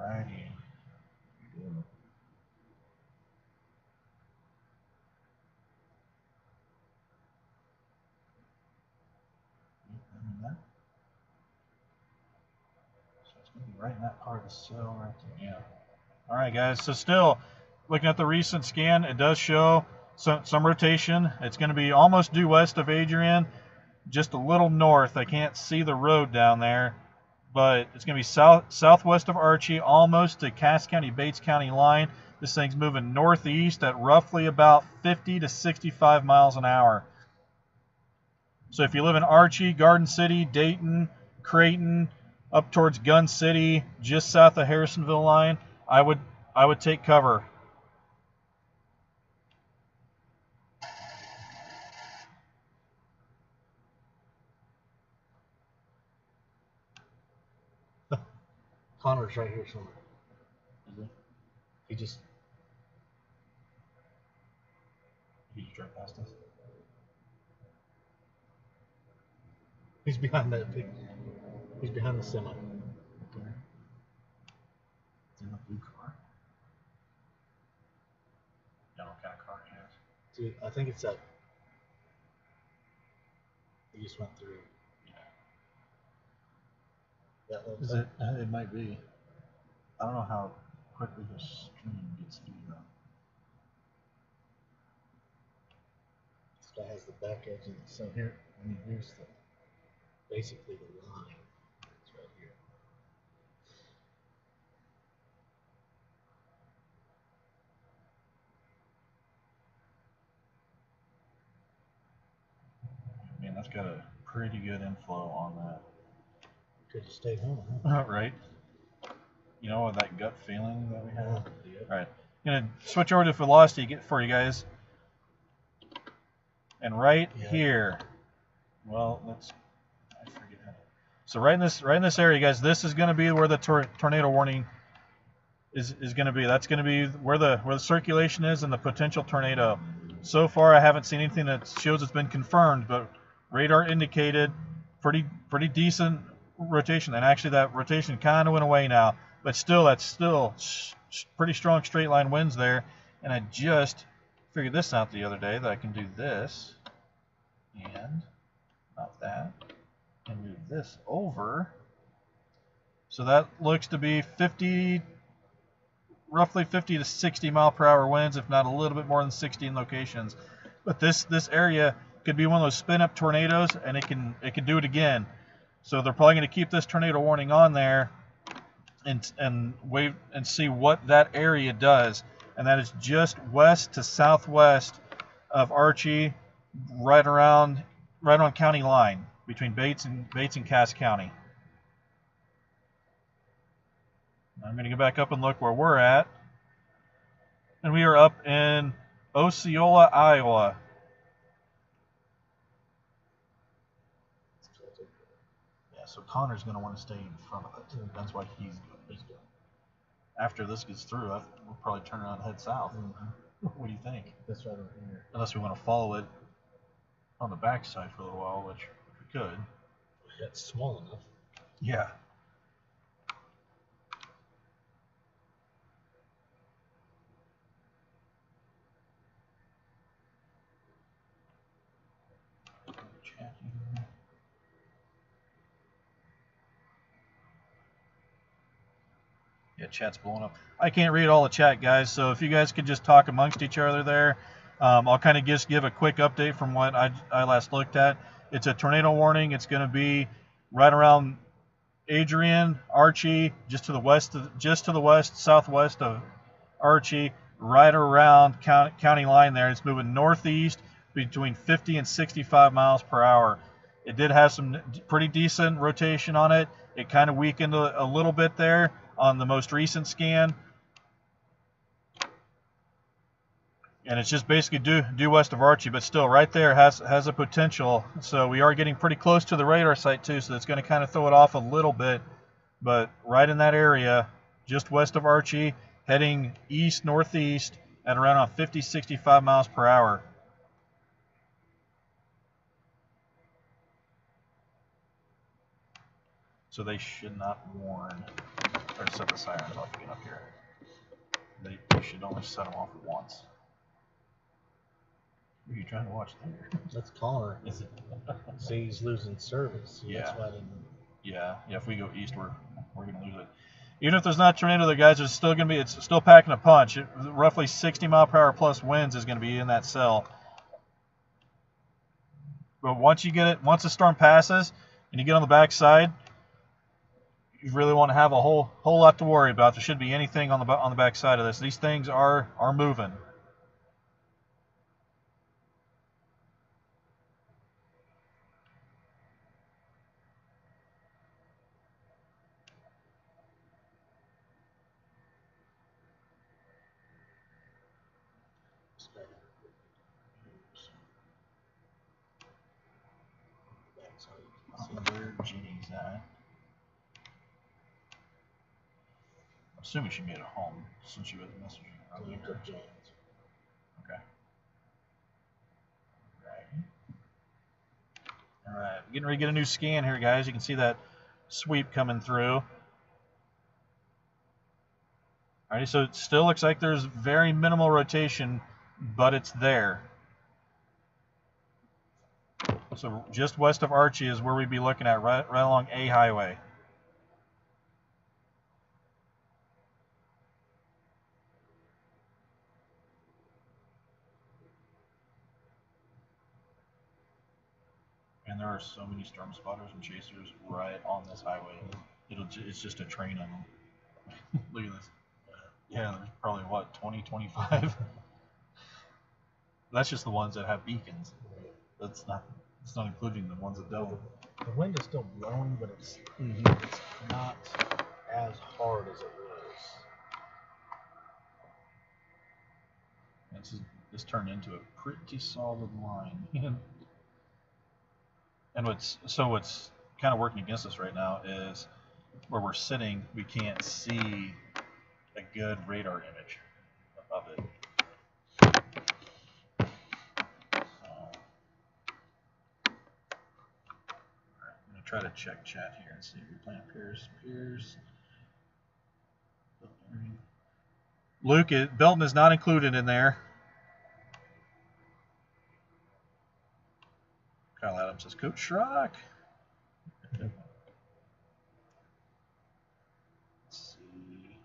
Alrighty. So it's going to be right in that part of the cell right there. Yeah. Alright guys, so still looking at the recent scan, it does show some rotation. It's going to be almost due west of Adrian, just a little north. I can't see the road down there, but it's going to be southwest of Archie, almost to Cass County, Bates County line. This thing's moving northeast at roughly about 50 to 65 miles an hour. So if you live in Archie, Garden City, Dayton, Creighton, up towards Gun City, just south of Harrisonville line, I would take cover. Connor's right here somewhere. Is it? He just drive past us. he's behind that big. He's behind the semi. Okay. It's in the blue car. I don't know what kind of car he has. Dude, I think it's that. He just went through. Yeah. Is it? It might be. I don't know how quickly the stream gets through though. This guy has the back edge, and so here, I mean, here's the basically the line. It's right here. Man, that's got a pretty good inflow on that. Could have stayed home, huh? Right? You know, that gut feeling that we have? Yeah. Alright. I'm going to switch over to velocity for you guys. And right here, well, I forget how. So right in this area, guys, this is going to be where the tornado warning is going to be. That's going to be where the circulation is and the potential tornado. So far, I haven't seen anything that shows it's been confirmed, but radar indicated pretty decent rotation. And actually, that rotation kind of went away now. But still, that's still pretty strong straight line winds there. And I just figured this out the other day, that I can do this and not that, and move this over. So that looks to be roughly 50 to 60 mile per hour winds, if not a little bit more than 60 in locations. But this area could be one of those spin up tornadoes, and it can do it again. So they're probably going to keep this tornado warning on there and wait and see what that area does. And that is just west to southwest of Archie, right on county line between Bates and Cass County. I'm going to go back up and look where we're at. And we are up in Osceola, Iowa. Yeah, so Connor's going to want to stay in front of it. That's why he's doing. After this gets through, we'll probably turn around and head south. Mm-hmm. What do you think? That's right over here. Unless we want to follow it on the backside for a little while, which we could. That's small enough. Yeah. Yeah, chat's blowing up. I can't read all the chat, guys, so if you guys could just talk amongst each other there. I'll kind of just give a quick update from what I last looked at. It's a tornado warning. It's going to be right around Adrian, Archie, just to the west, southwest of Archie, right around county line there. It's moving northeast between 50 and 65 miles per hour. It did have some pretty decent rotation on it. It kind of weakened a little bit there on the most recent scan. And it's just basically due west of Archie, but still right there has a potential. So we are getting pretty close to the radar site too, so it's going to kind of throw it off a little bit. But right in that area, just west of Archie, heading east-northeast at around 50, 65 miles per hour. So they should not warn. Or set the sirens off again up here. They should only set them off once. Who are you trying to watch there? That's Connor. Is it? See, he's losing service. Yeah. That's why I didn't. Yeah. If we go east, we're gonna lose it. Even if there's not tornado, the guys are still gonna be. It's still packing a punch. Roughly 60 mile per hour plus winds is gonna be in that cell. But once the storm passes and you get on the back side, you really won't have a whole lot to worry about. There shouldn't be anything on the back side of this. These things are moving. See where Jeannie's at. I'm assuming she made it home since she was messaging earlier. Okay. Alright, getting ready to get a new scan here, guys. You can see that sweep coming through. Alrighty, so it still looks like there's very minimal rotation, but it's there. So just west of Archie is where we'd be looking at, right along A Highway. And there are so many storm spotters and chasers right on this highway. It's just a train of them. Look at this. Yeah, there's probably what, 20, 25? That's just the ones that have beacons. It's not including the ones that don't. The wind is still blowing, but it's not as hard as it was. This turned into a pretty solid line. And what's kind of working against us right now is where we're sitting, we can't see a good radar image of it. I'm going to try to check chat here and see if we plan Pierce. Luke, Belton is not included in there. Kyle Adams says, Coach Schrock. Let's see.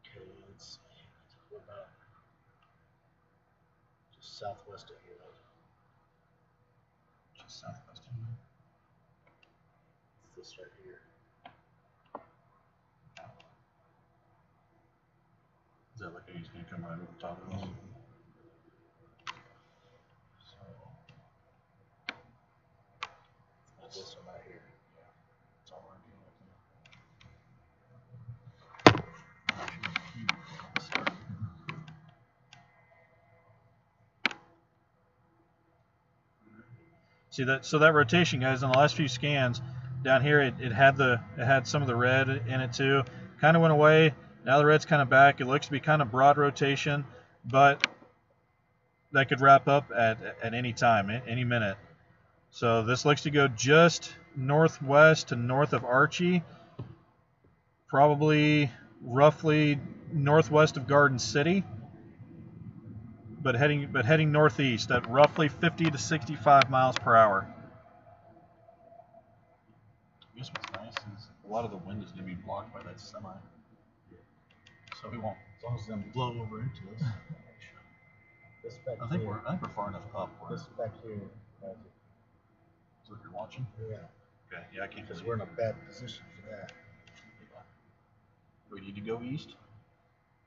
Okay, let's go about just southwest of here. Just southwest of here. This right here. Is that like he's going to come right over the top of this? This one right here. Yeah, that's all we're doing. See that? So that rotation, guys, on the last few scans down here, it had some of the red in it too. Kind of went away. Now the red's kind of back. It looks to be kind of broad rotation, but that could wrap up at any time, any minute. So this looks to go just northwest to north of Archie, probably roughly northwest of Garden City, but heading northeast at roughly 50 to 65 miles per hour. I guess what's nice is a lot of the wind is going to be blocked by that semi, so we won't. As long as it doesn't blow over into us. This back I think we're far enough up. This back here. So if you're watching? Yeah. Okay, yeah, I can't. Because we're in a bad position for that. Yeah. We need to go east.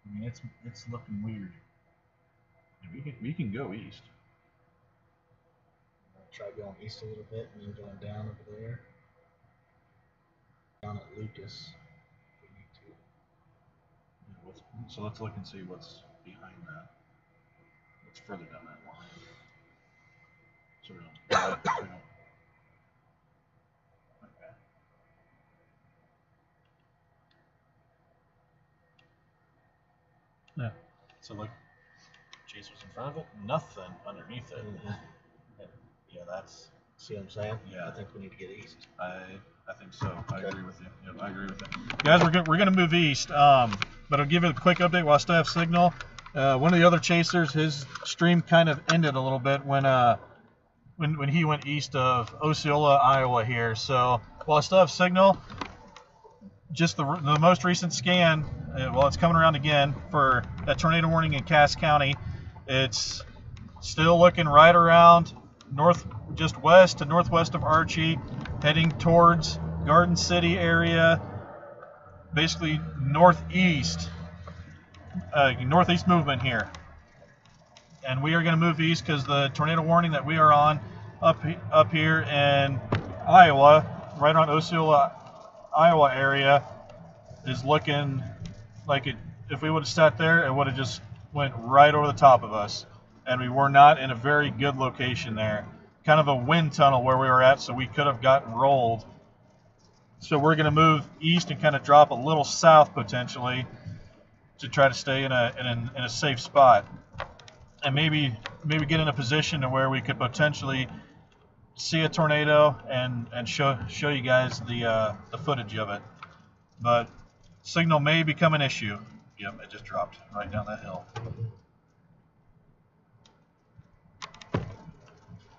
I mean, it's looking weird. Yeah, we can go east. Try going east a little bit and then going down over there. Down at Lucas. If we need to. Yeah, so let's look and see what's behind that. What's further down that line. So we don't. Yeah. So look, Chase was in front of it, nothing underneath it. Yeah, that's. See what I'm saying? Yeah. I think we need to get east. I I think so. I agree with you. Yep, I agree with you. Guys, we're gonna move east. But I'll give you a quick update while I still have signal. One of the other chasers, his stream kind of ended a little bit when he went east of Osceola, Iowa here. So while I still have signal, just the most recent scan, well, it's coming around again for that tornado warning in Cass County. It's still looking right around just west to northwest of Archie, heading towards Garden City area, basically northeast movement here. And we are going to move east because the tornado warning that we are on up here in Iowa, right on Osceola, Iowa area, is looking like if we would have sat there, it would have just went right over the top of us. And we were not in a very good location there. Kind of a wind tunnel where we were at, so we could have gotten rolled. So we're going to move east and kind of drop a little south potentially to try to stay in a safe spot, and maybe get in a position to where we could potentially see a tornado and show you guys the footage of it. But signal may become an issue. Yep, it just dropped right down that hill.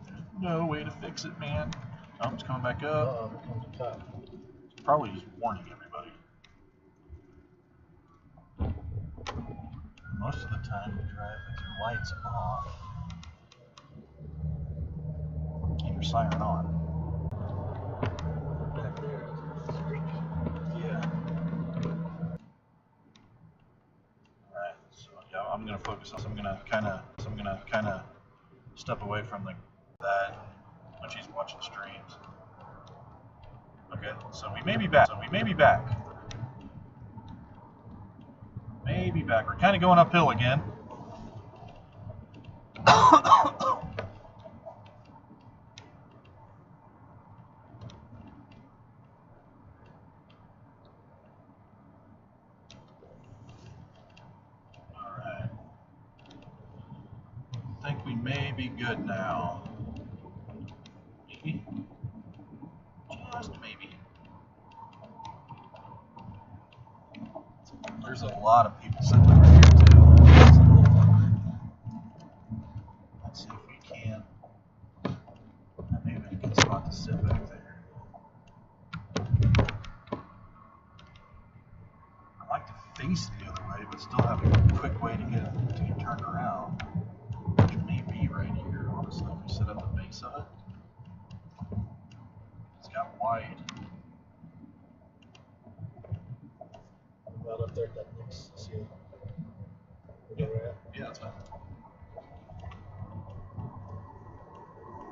There's no way to fix it, man. Oh, it's coming back up. Probably just warning everybody. Most of the time you drive with your lights off and your siren on. Back there, Yeah. Alright, so yeah, I'm gonna focus on. I'm gonna kind of step away from that when she's watching streams. Okay, so we may be back. We're kind of going uphill again. Alright. I think we may be good now. Maybe. Just maybe. There's a lot of people sitting over here too. Let's see if we can. Maybe a good spot to sit back there. I like to face the other way, but still have a quick way to get turned around. Which may be right here, honestly, if we sit at the base of it. It's got wide. About up there at that next seal. Where we're at? Yeah, that's fine.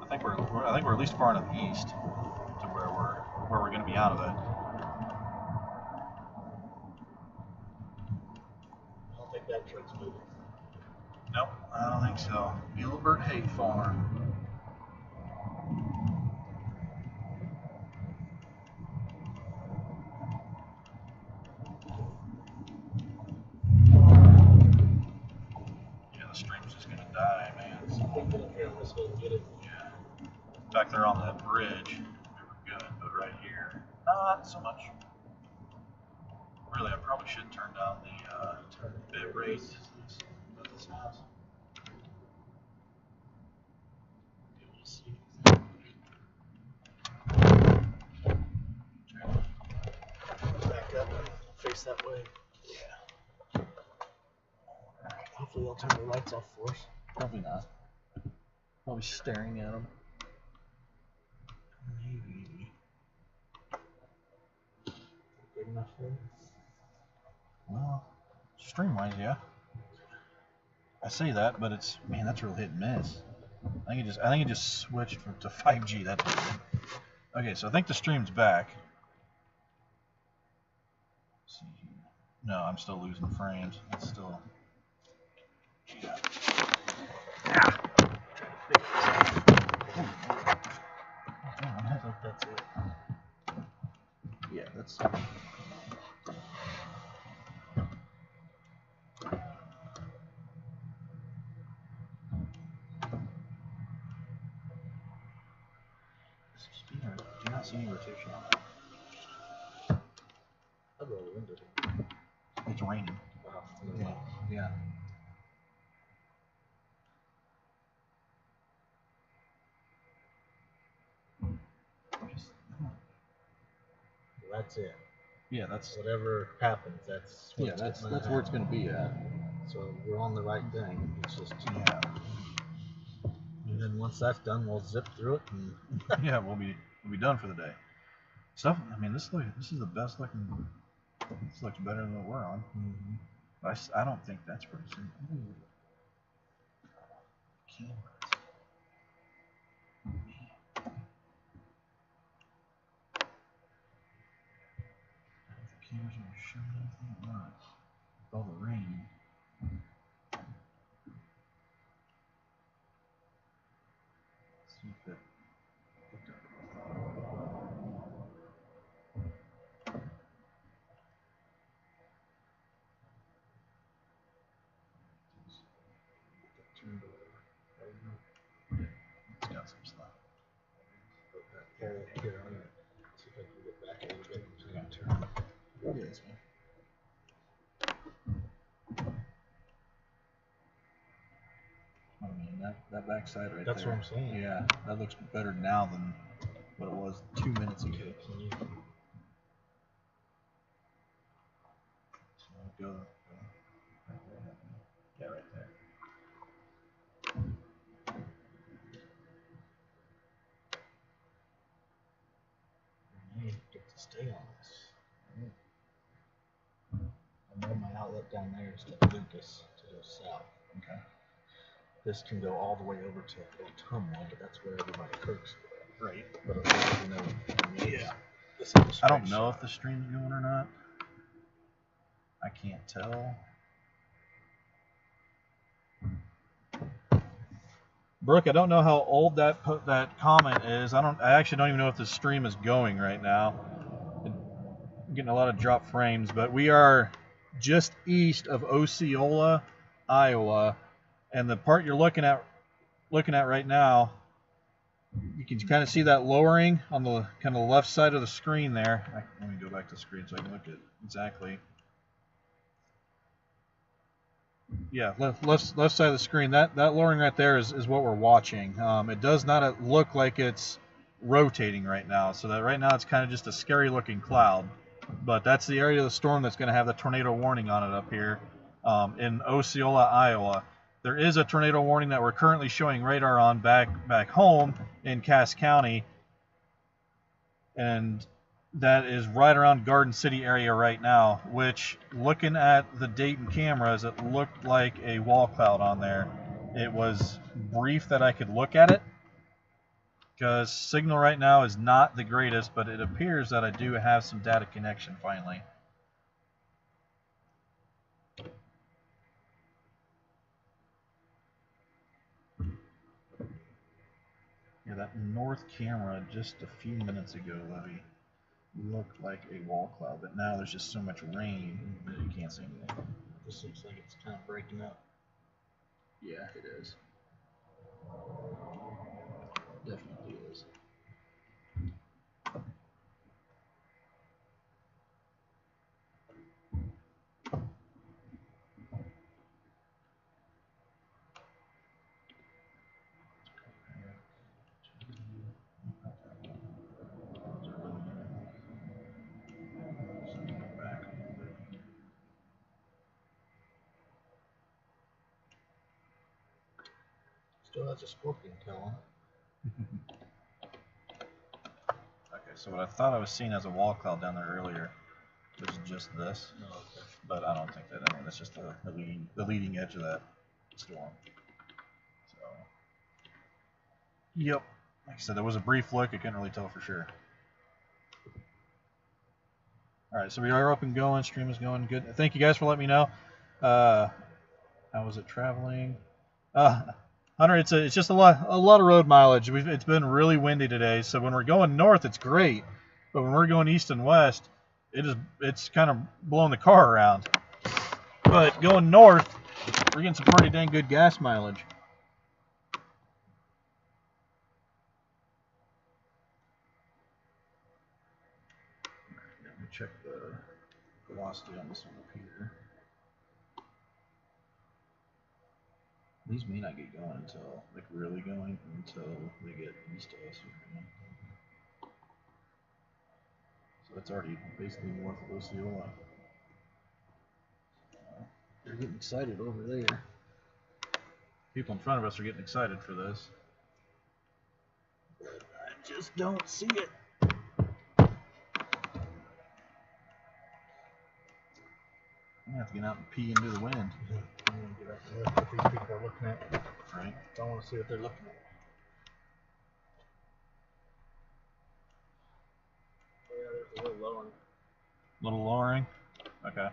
I think we're at least far enough east to where we're going to be out of it. I don't think that truck's moving. Nope, I don't think so. Gilbert Hay Farm. Yeah, the stream's just going to die, man. So we can get up here and let's go get it. Yeah. Back there on that bridge, we were good, but right here, not so much. Really, I probably should turn down the bit rate at this house. Be able to see. Back up and face that way. Yeah. Hopefully they'll turn the lights off for us. Probably not. Probably staring at them. Maybe. Good enough for them. Well, stream-wise, yeah. I say that, but it's, man, that's real hit and miss. I think it just switched to 5G. That's okay. So I think the stream's back. Let's see here. No, I'm still losing frames. It's still. Yeah. I think that's it. Yeah, that's. Do not see any rotation on that. really windy. It's raining. Wow. Yeah. That's it. Yeah, that's Whatever happens, that's yeah, that's where it's going to be at. So we're on the right thing. It's just Yeah. And then once that's done, we'll zip through it and Yeah, we'll be done for the day. Stuff. I mean, this is the best looking. This looks better than what we're on. I don't think that's pretty soon. Cameras. The cameras are showing anything or not. With all the rain. Let's see if it. It's got some stuff. here, see if I can get back a little bit and turn. Yeah, it's fine. I mean, that backside right That's there. what I'm saying. Yeah, that looks better now than what it was 2 minutes ago. Okay, can you? So go right there. Yeah, right there. I need to get to stay on this. I know my outlet down there is to Lucas to go south. Okay. This can go all the way over to Ottumwa, but that's where everybody cooks. Right. But at least you know, Yeah. this is a I straight don't know shot. if the stream's going or not. I can't tell. Brooke, I don't know how old that comment is. I actually don't even know if the stream is going right now. I'm getting a lot of drop frames, but we are just east of Osceola, Iowa, and the part you're looking at right now, you can kind of see that lowering on the kind of left side of the screen there. Let me go back to the screen so I can look at exactly. Yeah, left side of the screen. That lowering right there is what we're watching. It does not look like it's rotating right now. So that right now it's kind of just a scary looking cloud. But that's the area of the storm that's going to have the tornado warning on it up here in Osceola, Iowa. There is a tornado warning that we're currently showing radar on back home in Cass County, and that is right around Garden City area right now, which, looking at the Dayton cameras, it looked like a wall cloud on there. It was brief that I could look at it, because signal right now is not the greatest, but it appears that I do have some data connection finally. Yeah, that north camera just a few minutes ago, Levy, looked like a wall cloud, but now there's just so much rain that you can't see anything. This looks like it's kind of breaking up. Yeah, it is. Definitely is. Still has a scorpion tail on it. Okay, so what I thought I was seeing as a wall cloud down there earlier was just this, but I don't think that. I mean, that's just the leading edge of that storm. So, yep. Like I said, there was a brief look. I couldn't really tell for sure. All right, so we are up and going. Stream is going good. Thank you guys for letting me know. How was it traveling? Hunter, it's just a lot of road mileage. It's been really windy today, so when we're going north, it's great, but when we're going east and west, it's kind of blowing the car around. But going north, we're getting some pretty dang good gas mileage. Let me check the velocity on this one up here. These may not get going until, like really going until they get east of us. So it's already basically north of Osceola. They're getting excited over there. People in front of us are getting excited for this. But I just don't see it. I'm gonna have to get out and pee into the wind. I'm gonna get up and look what these people are looking at. Right. I want to see what they're looking at. Yeah, there's a little lowering. Little lowering? Okay.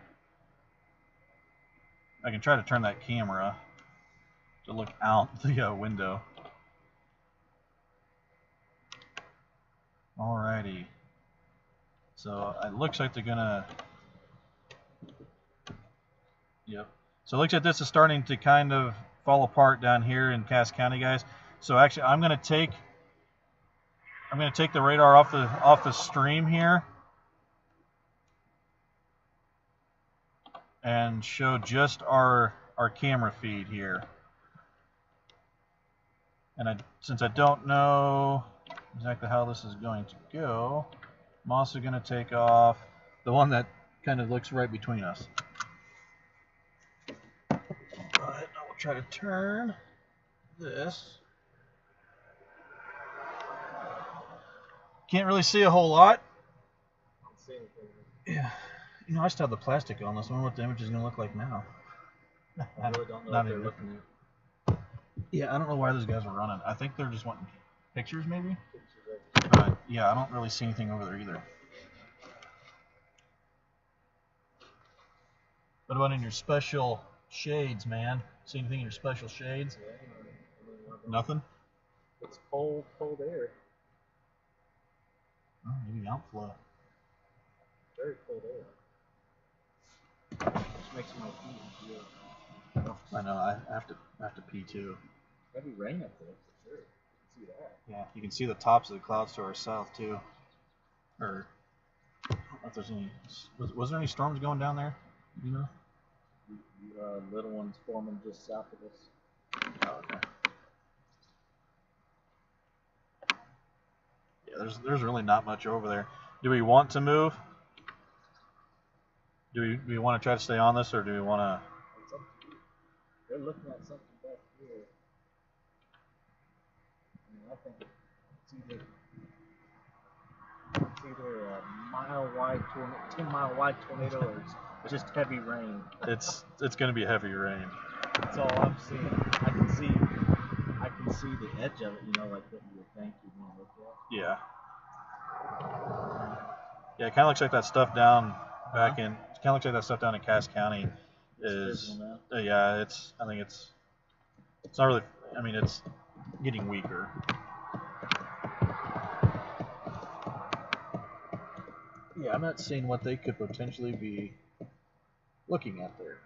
I can try to turn that camera to look out the window. Alrighty. So it looks like they're gonna. Yep. So it looks like this is starting to kind of fall apart down here in Cass County, guys. So actually, I'm gonna take the radar off the stream here and show just our camera feed here. And since I don't know exactly how this is going to go, I'm also going to take off the one that kind of looks right between us. But I will try to turn this. Can't really see a whole lot. I don't see anything. Yeah. You know, I still have the plastic on this. I wonder what the image is going to look like now. I really don't know what they're looking at. Yeah, I don't know why those guys are running. I think they're just wanting pictures, maybe? Pictures of But, yeah, I don't really see anything over there either. What about in your special shades, man? See anything in your special shades? Yeah, Nothing? it's cold air. Oh, maybe outflow. Very cold air. Which makes my pee feel. I know. I have to pee too. Heavy rain up there for sure. You can see that. Yeah, you can see the tops of the clouds to our south too. Or I don't know if there's any. Was there any storms going down there? You know? Little ones forming just south of us. Oh, okay. Yeah, there's really not much over there. Do we want to move? Do we want to try to stay on this, or do we want to? It's up to you. They're looking at something back here. I think it's either a mile-wide tornado, 10-mile-wide tornado, or it's just heavy rain. It's going to be heavy rain. That's all I'm seeing. I can see the edge of it. You know, like what you would think you'd want to look at. Yeah. Yeah, it kind of looks like that stuff down back in. It kind of looks like that stuff down in Cass County is. Yeah, I think it's not really. I mean, it's getting weaker. Yeah, I'm not seeing what they could potentially be looking at there.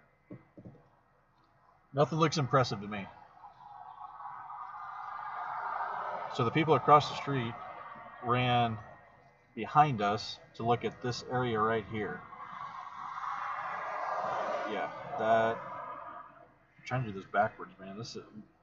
Nothing looks impressive to me. So the people across the street ran behind us to look at this area right here. Yeah, that. I'm trying to do this backwards, man.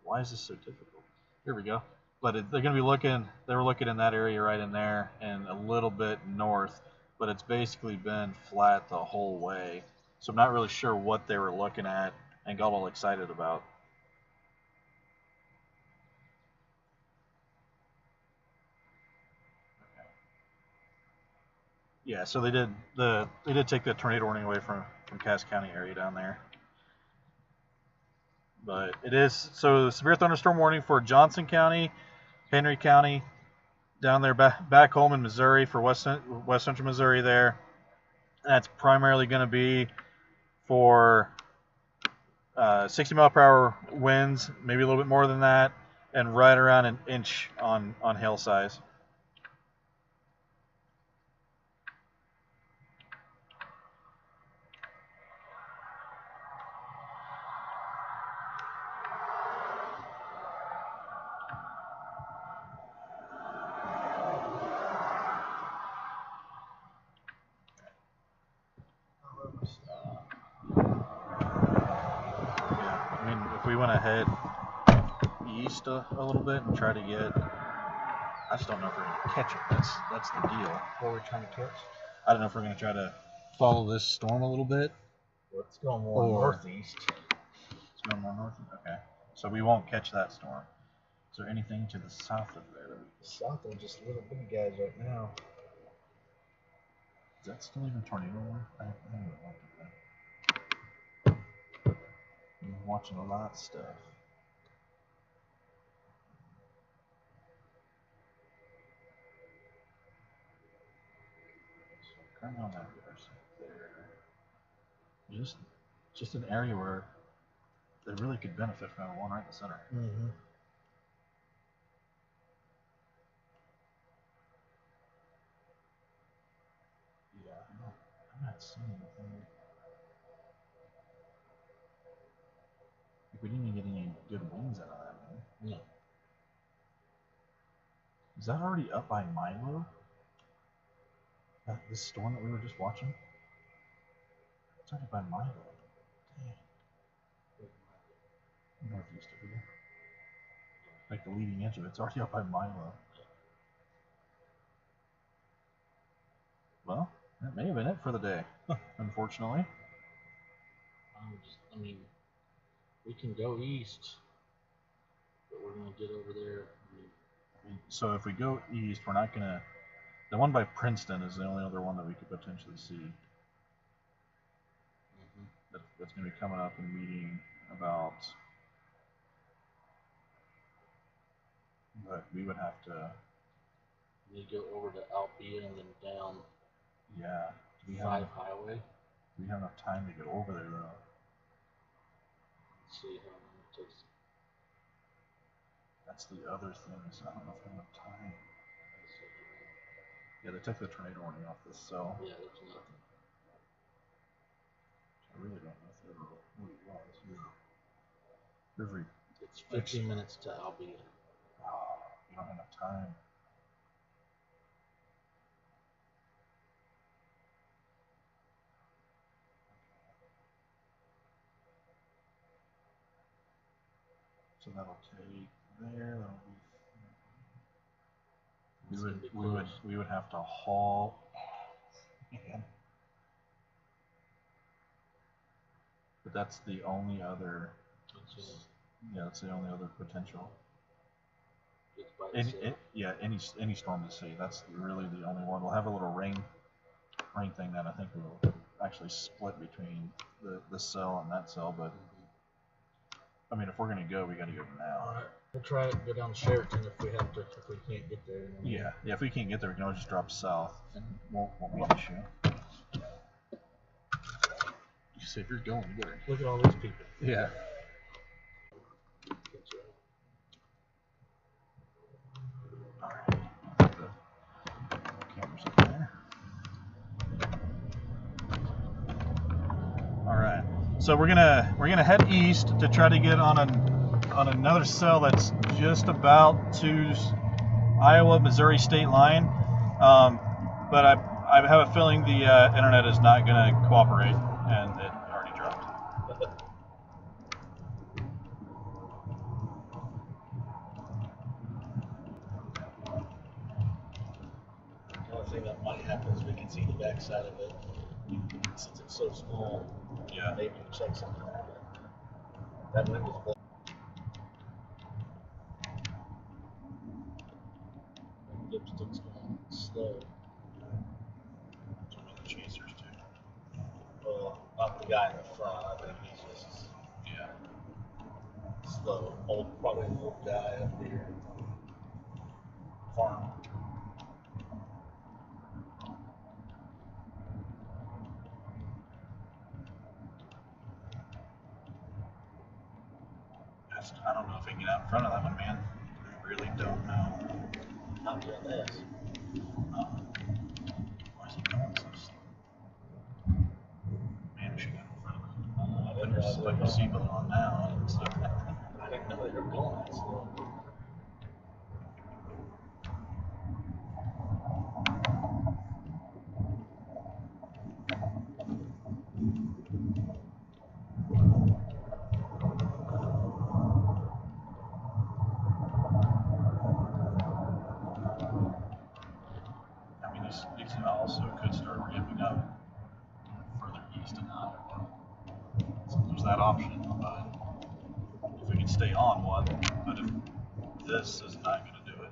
Why is this so difficult? Here we go. But they're going to be looking. They were looking in that area right in there, and a little bit north. But it's basically been flat the whole way. So I'm not really sure what they were looking at and got all excited about. Yeah, so they did take the tornado warning away from Cass County area down there. But it is so severe thunderstorm warning for Johnson County, Henry County, down there back home in Missouri for West Central Missouri there. That's primarily going to be for 60-mile-per-hour winds, maybe a little bit more than that, and right around an inch on hail size. want to head east a little bit and try to get. I just don't know if we're gonna catch it. That's the deal. What are we trying to catch? I don't know if we're gonna try to follow this storm a little bit. Let's go more northeast. It's going more north. Okay. So we won't catch that storm. Is there anything to the south of there? South are just little bitty guys right now. Is that still even tornado warning? I haven't looked at that. I'm watching a lot of stuff. Currently on that there. Just an area where they really could benefit from one right in the center. Mm-hmm. Yeah, I'm not seeing anything. We didn't even get any good winds out of that, man. No. Is that already up by Milo? This storm that we were just watching? It's already by Milo. Dang. Northeast of here. Like the leading edge of it. It's already up by Milo. Well, that may have been it for the day, unfortunately. I mean, we can go east, but we're going to get over there. So if we go east, we're not going to... The one by Princeton is the only other one that we could potentially see. Mm-hmm. That's going to be coming up and meeting about... But we would have to... We go over to Alpena and then down... Yeah. 5 Highway. Do we have enough time to get over there, though? Let's see how long it takes. That's the other thing, is I don't know if we have enough time. Yeah, they took the tornado warning off this cell. Yeah, there's nothing. I really don't know if there really was. Every It's 15 minutes to Alpena. Oh, you don't have enough time. So that'll take there. That'll be. We would have to haul. Man. But that's the only other. Yeah, that's the only other potential. Any storm to see. That's really the only one. We'll have a little rain thing that I think will actually split between the cell and that cell. But I mean, if we're gonna go, we got to go now. All right. We'll try to go down to Sheraton if we have to. If we can't get there. Yeah. If we can't get there, we can always just drop south, and won't be an issue. You say if you're going, you better look at all these people. Yeah. Alright, so we're gonna head east to try to get on another cell that's just about to Iowa-Missouri state line, but I have a feeling the internet is not gonna cooperate, and it already dropped. The only thing that might happen is we can see the backside of it. Since it's so small, Yeah. maybe check something out. That wind is blowing. Dipstick's going slow. Some of the chasers too. Well, not the guy in the front. I think he's just slow. Probably an old guy up here. Farm. I don't know if we can get out in front of that one, man. I really don't know. Not doing this. Why is he going so slow? Man, we should get in front of him. Put your seatbelt on now. I didn't know they were going that slow. that option, but if we can stay on one, but if this is not going to do it.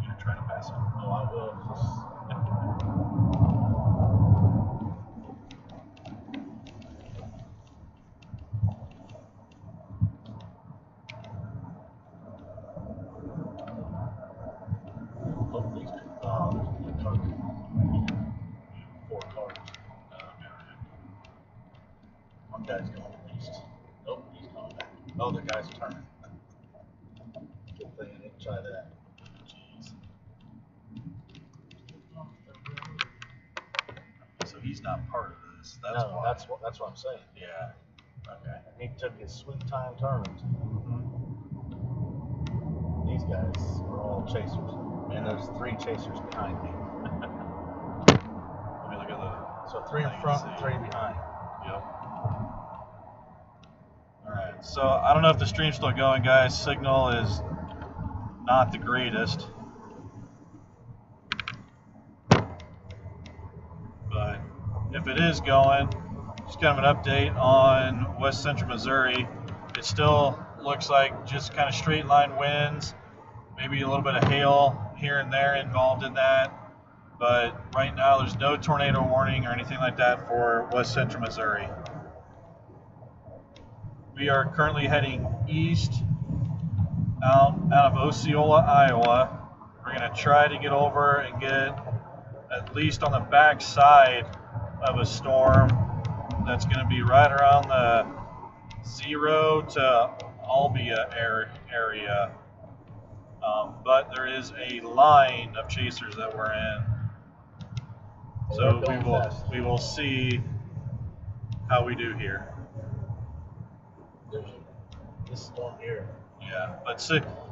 You're going to try to pass it? Oh, I will. Hope these four cars. One guy's going east. Nope, he's going back. Oh, the guy's turning. Good thing I didn't try that. Jeez. So he's not part of this. That's No, why. that's what I'm saying. Yeah. Okay. He took his sweet time turning. These guys are all chasers, and there's 3 chasers behind me. Let me look at the. So 3 in front and 3 behind. Yep. Alright, so I don't know if the stream's still going, guys. Signal is not the greatest. But if it is going, just kind of an update on West Central Missouri. It still looks like just kind of straight line winds, maybe a little bit of hail here and there involved in that. But right now there's no tornado warning or anything like that for West Central Missouri. We are currently heading east out of Osceola, Iowa. We're going to try to get over and get at least on the back side of a storm that's going to be right around the 0 to Albia area. But there is a line of chasers that we're in. So we will see how we do here. There's this storm here. Yeah, but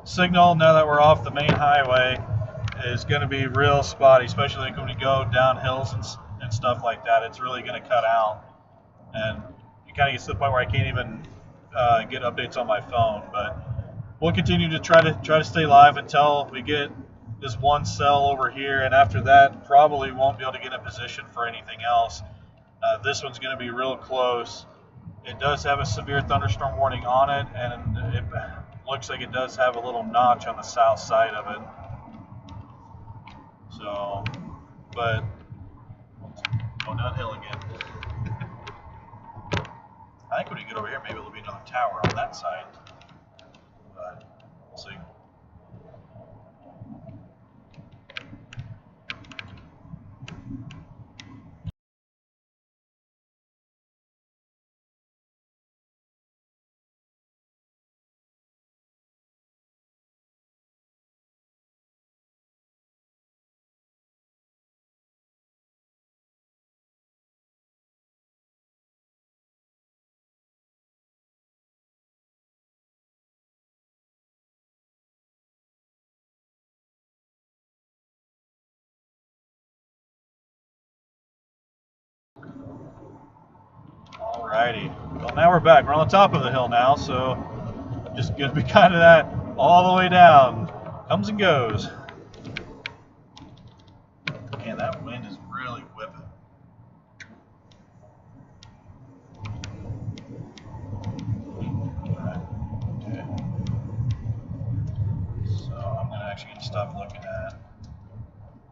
signal now that we're off the main highway is going to be real spotty, especially like when we go down hills and stuff like that. It's really going to cut out, and it kind of gets to the point where I can't even get updates on my phone. But we'll continue to try to stay live until we get this one cell over here, and after that, probably won't be able to get in position for anything else. This one's going to be real close. It does have a severe thunderstorm warning on it, and it looks like it does have a little notch on the south side of it. So, but going downhill again. I think when you get over here, maybe there'll be another tower on that side. But we'll see. Alrighty, well now we're back. We're on the top of the hill now, so I'm just going to be kind of that all the way down. Comes and goes. Man, that wind is really whipping. Alright, okay. So I'm going to actually stop looking at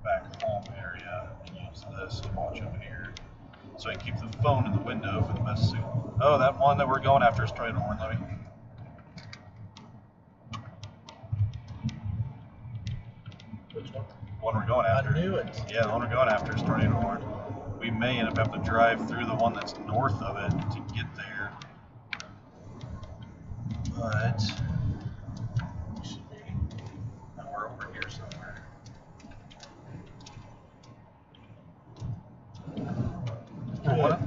back home area and use this to watch over here. So I keep the phone in the window for the best signal. Oh, that one that we're going after is tornado horn, let me. Which one? The one we're going after. I knew it. Yeah, the one we're going after is tornado horn. We may end up having to drive through the one that's north of it to get there. But we should be. No, we're over here somewhere.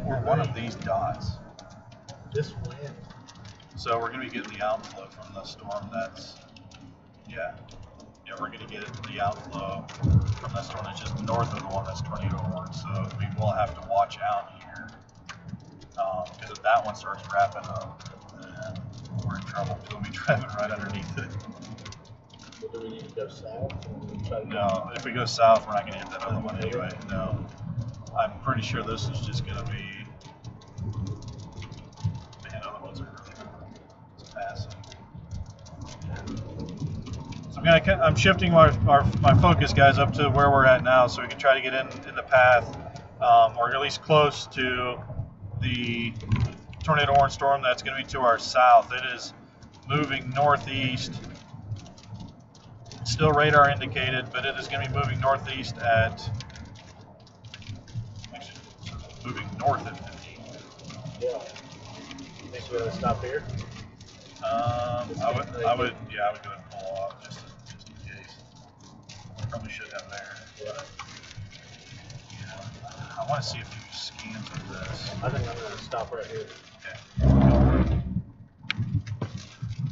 We're one of these dots. This wind. So we're going to be getting the outflow from the storm that's, yeah, we're going to get the outflow from the storm that's just north of the one that's tornado warned. So we will have to watch out here because if that one starts wrapping up, then we're in trouble. We'll be driving right underneath it. So do we need to go south? No, if we go south, we're not going to hit that other one anyway. No. I'm pretty sure this is just going to be... Man, other ones are really passing. So I'm shifting my focus, guys, up to where we're at now, so we can try to get in the path, or at least close to the tornado warning storm that's going to be to our south. It is moving northeast. Still radar indicated, but it is going to be moving northeast at, moving north at 15. Yeah. You think we're going to stop here? I would go ahead and pull off just in case. Probably should have there. Yeah. Yeah. I want to see a few scans of this. I think I'm going to stop right here. Okay.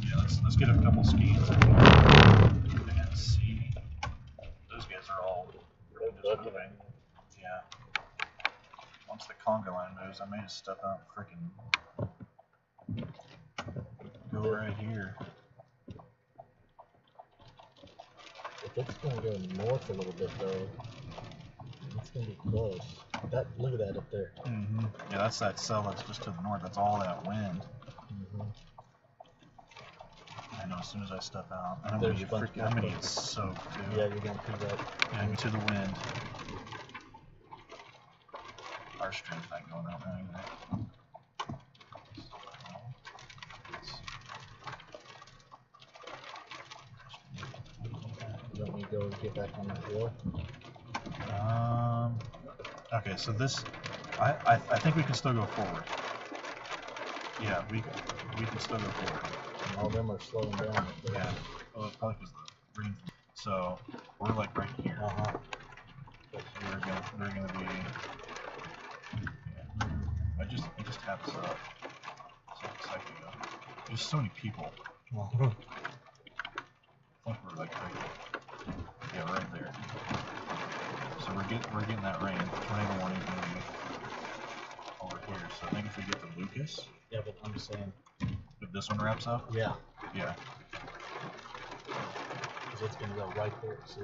Yeah, let's get a couple scans and see. Those guys are all just moving. Yeah. Once the conga line moves, I may just step out and freaking go right here. If it's going to go north a little bit, though, it's going to be close. Look at that up there. Mm-hmm. Yeah, that's that cell that's just to the north. That's all that wind. Mm-hmm. I know, as soon as I step out, I'm going to get soaked, too. Yeah, you're going to do that. Yeah, to the wind. Our stream's not going out now either. You want me to go and get back on that hill? Okay, so this, I think we can still go forward. Yeah, we can still go forward. And all of them are slowing down. Yeah. Oh, it's probably because the green. So we're like right here. They're gonna be. Yeah. I just tapped this up. So it's like there's so many people. I think we're like right there. Yeah, right there. So we're getting that rain. Tornado warning is gonna be over here. So I think if we get to Lucas. Yeah, but I'm saying. If this one wraps up. Yeah. Yeah. Because it's gonna go right there. See.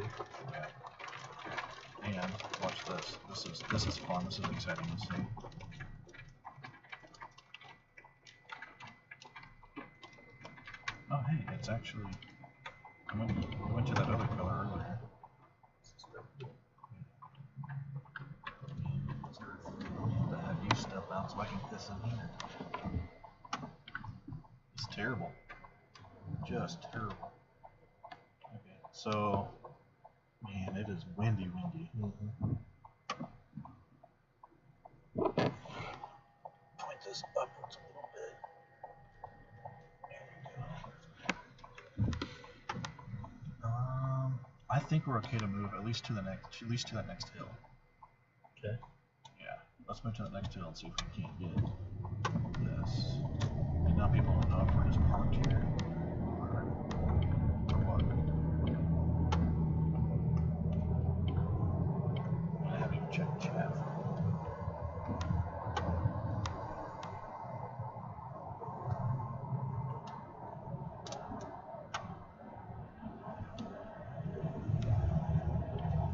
Yeah. And watch this. This is fun. This is exciting to see. Oh hey, it's actually. I went to that other color earlier. To have you step out so I can piss in here. It's terrible. Just terrible. Okay, so man, it is windy. Mm-hmm. Point this upwards a little bit. There we go. I think we're okay to move at least to that next hill. Okay. Yeah, let's move to the next hill and see if we can't get this. And now people don't know if we're just parked here. Or what? I haven't even checked chat.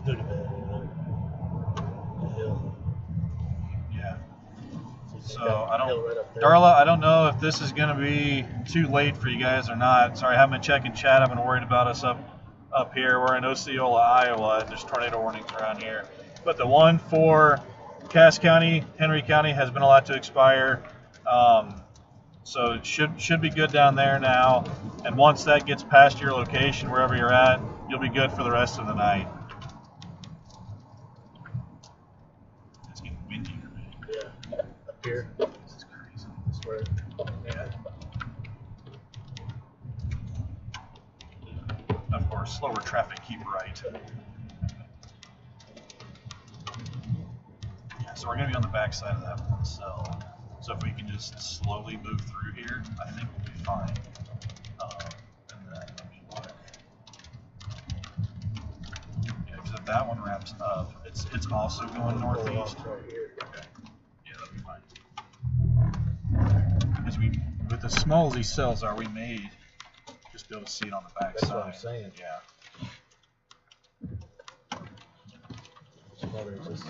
Look at that. The hill. Yeah. So So I don't, right up there. Darla, I don't know if this is going to be too late for you guys or not. Sorry, I haven't been checking chat. I've been worried about us up here. We're in Osceola, Iowa, and there's tornado warnings around here. But the one for Cass County, Henry County has been allowed to expire. So it should be good down there now. And once that gets past your location, wherever you're at, you'll be good for the rest of the night. It's getting windier, man. Yeah. Up here. This is crazy. I swear. Yeah. Of course, slower traffic, keep right. Yeah, so we're going to be on the back side of that one cell. So if we can just slowly move through here, I think we'll be fine. And then, let me look. Yeah, because if that one wraps up, it's also going northeast. Right here. Okay. Yeah, that'll be fine. Because with with as small as these cells are, we may just be able to see it on the back That's side. what I'm saying. Yeah. Well, there's this-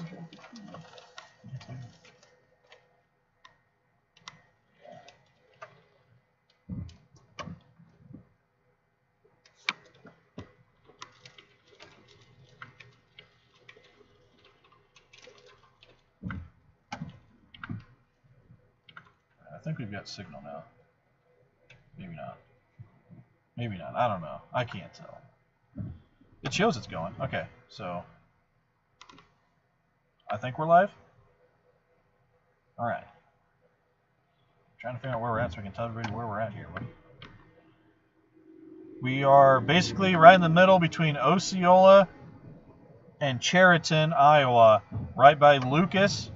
I think we've got signal now. Maybe not. Maybe not. I don't know. I can't tell. It shows it's going. Okay, so I think we're live. All right. Trying to figure out where we're at so we can tell everybody where we're at here. We are basically right in the middle between Osceola and Chariton, Iowa, right by Lucas.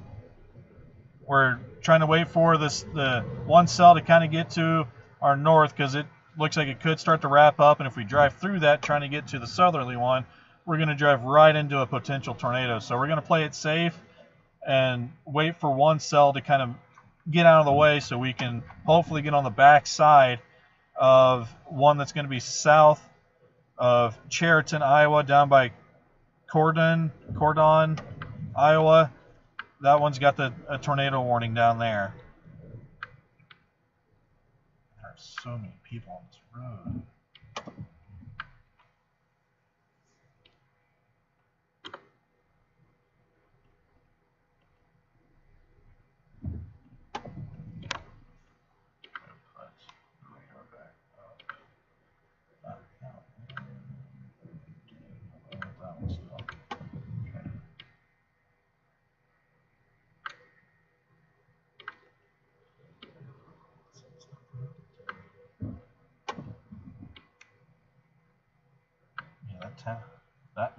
We're trying to wait for the one cell to kind of get to our north because it looks like it could start to wrap up, and if we drive through that trying to get to the southerly one, we're going to drive right into a potential tornado. So we're going to play it safe and wait for one cell to kind of get out of the way so we can hopefully get on the back side of one that's going to be south of Chariton, Iowa, down by Cordon, Iowa. That one's got a tornado warning down there. There are so many people on this road.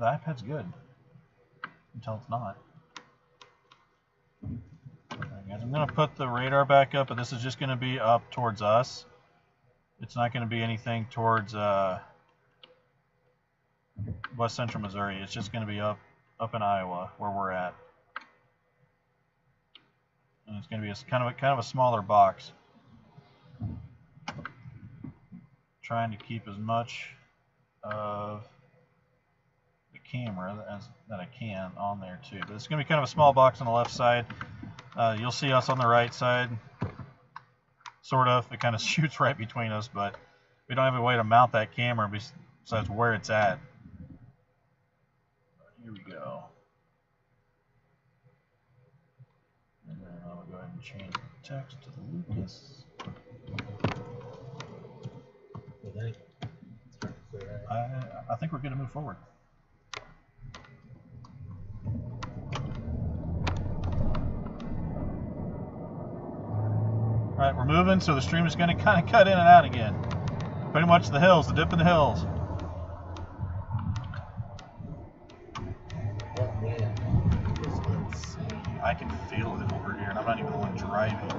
The iPad's good until it's not. Alright, guys, I'm going to put the radar back up, but this is just going to be up towards us. It's not going to be anything towards west central Missouri. It's just going to be up in Iowa where we're at. And it's going to be kind of a smaller box. Trying to keep as much of camera that I can on there too, but it's going to be kind of a small box on the left side. You'll see us on the right side, sort of. It kind of shoots right between us, but we don't have a way to mount that camera besides where it's at. Here we go. And then I'll go ahead and change the text to the Lucas. I think we're good to move forward. Alright, we're moving, so the stream is going to kind of cut in and out again. Pretty much the hills, the dip in the hills. I can feel it over here, and I'm not even the one driving, but...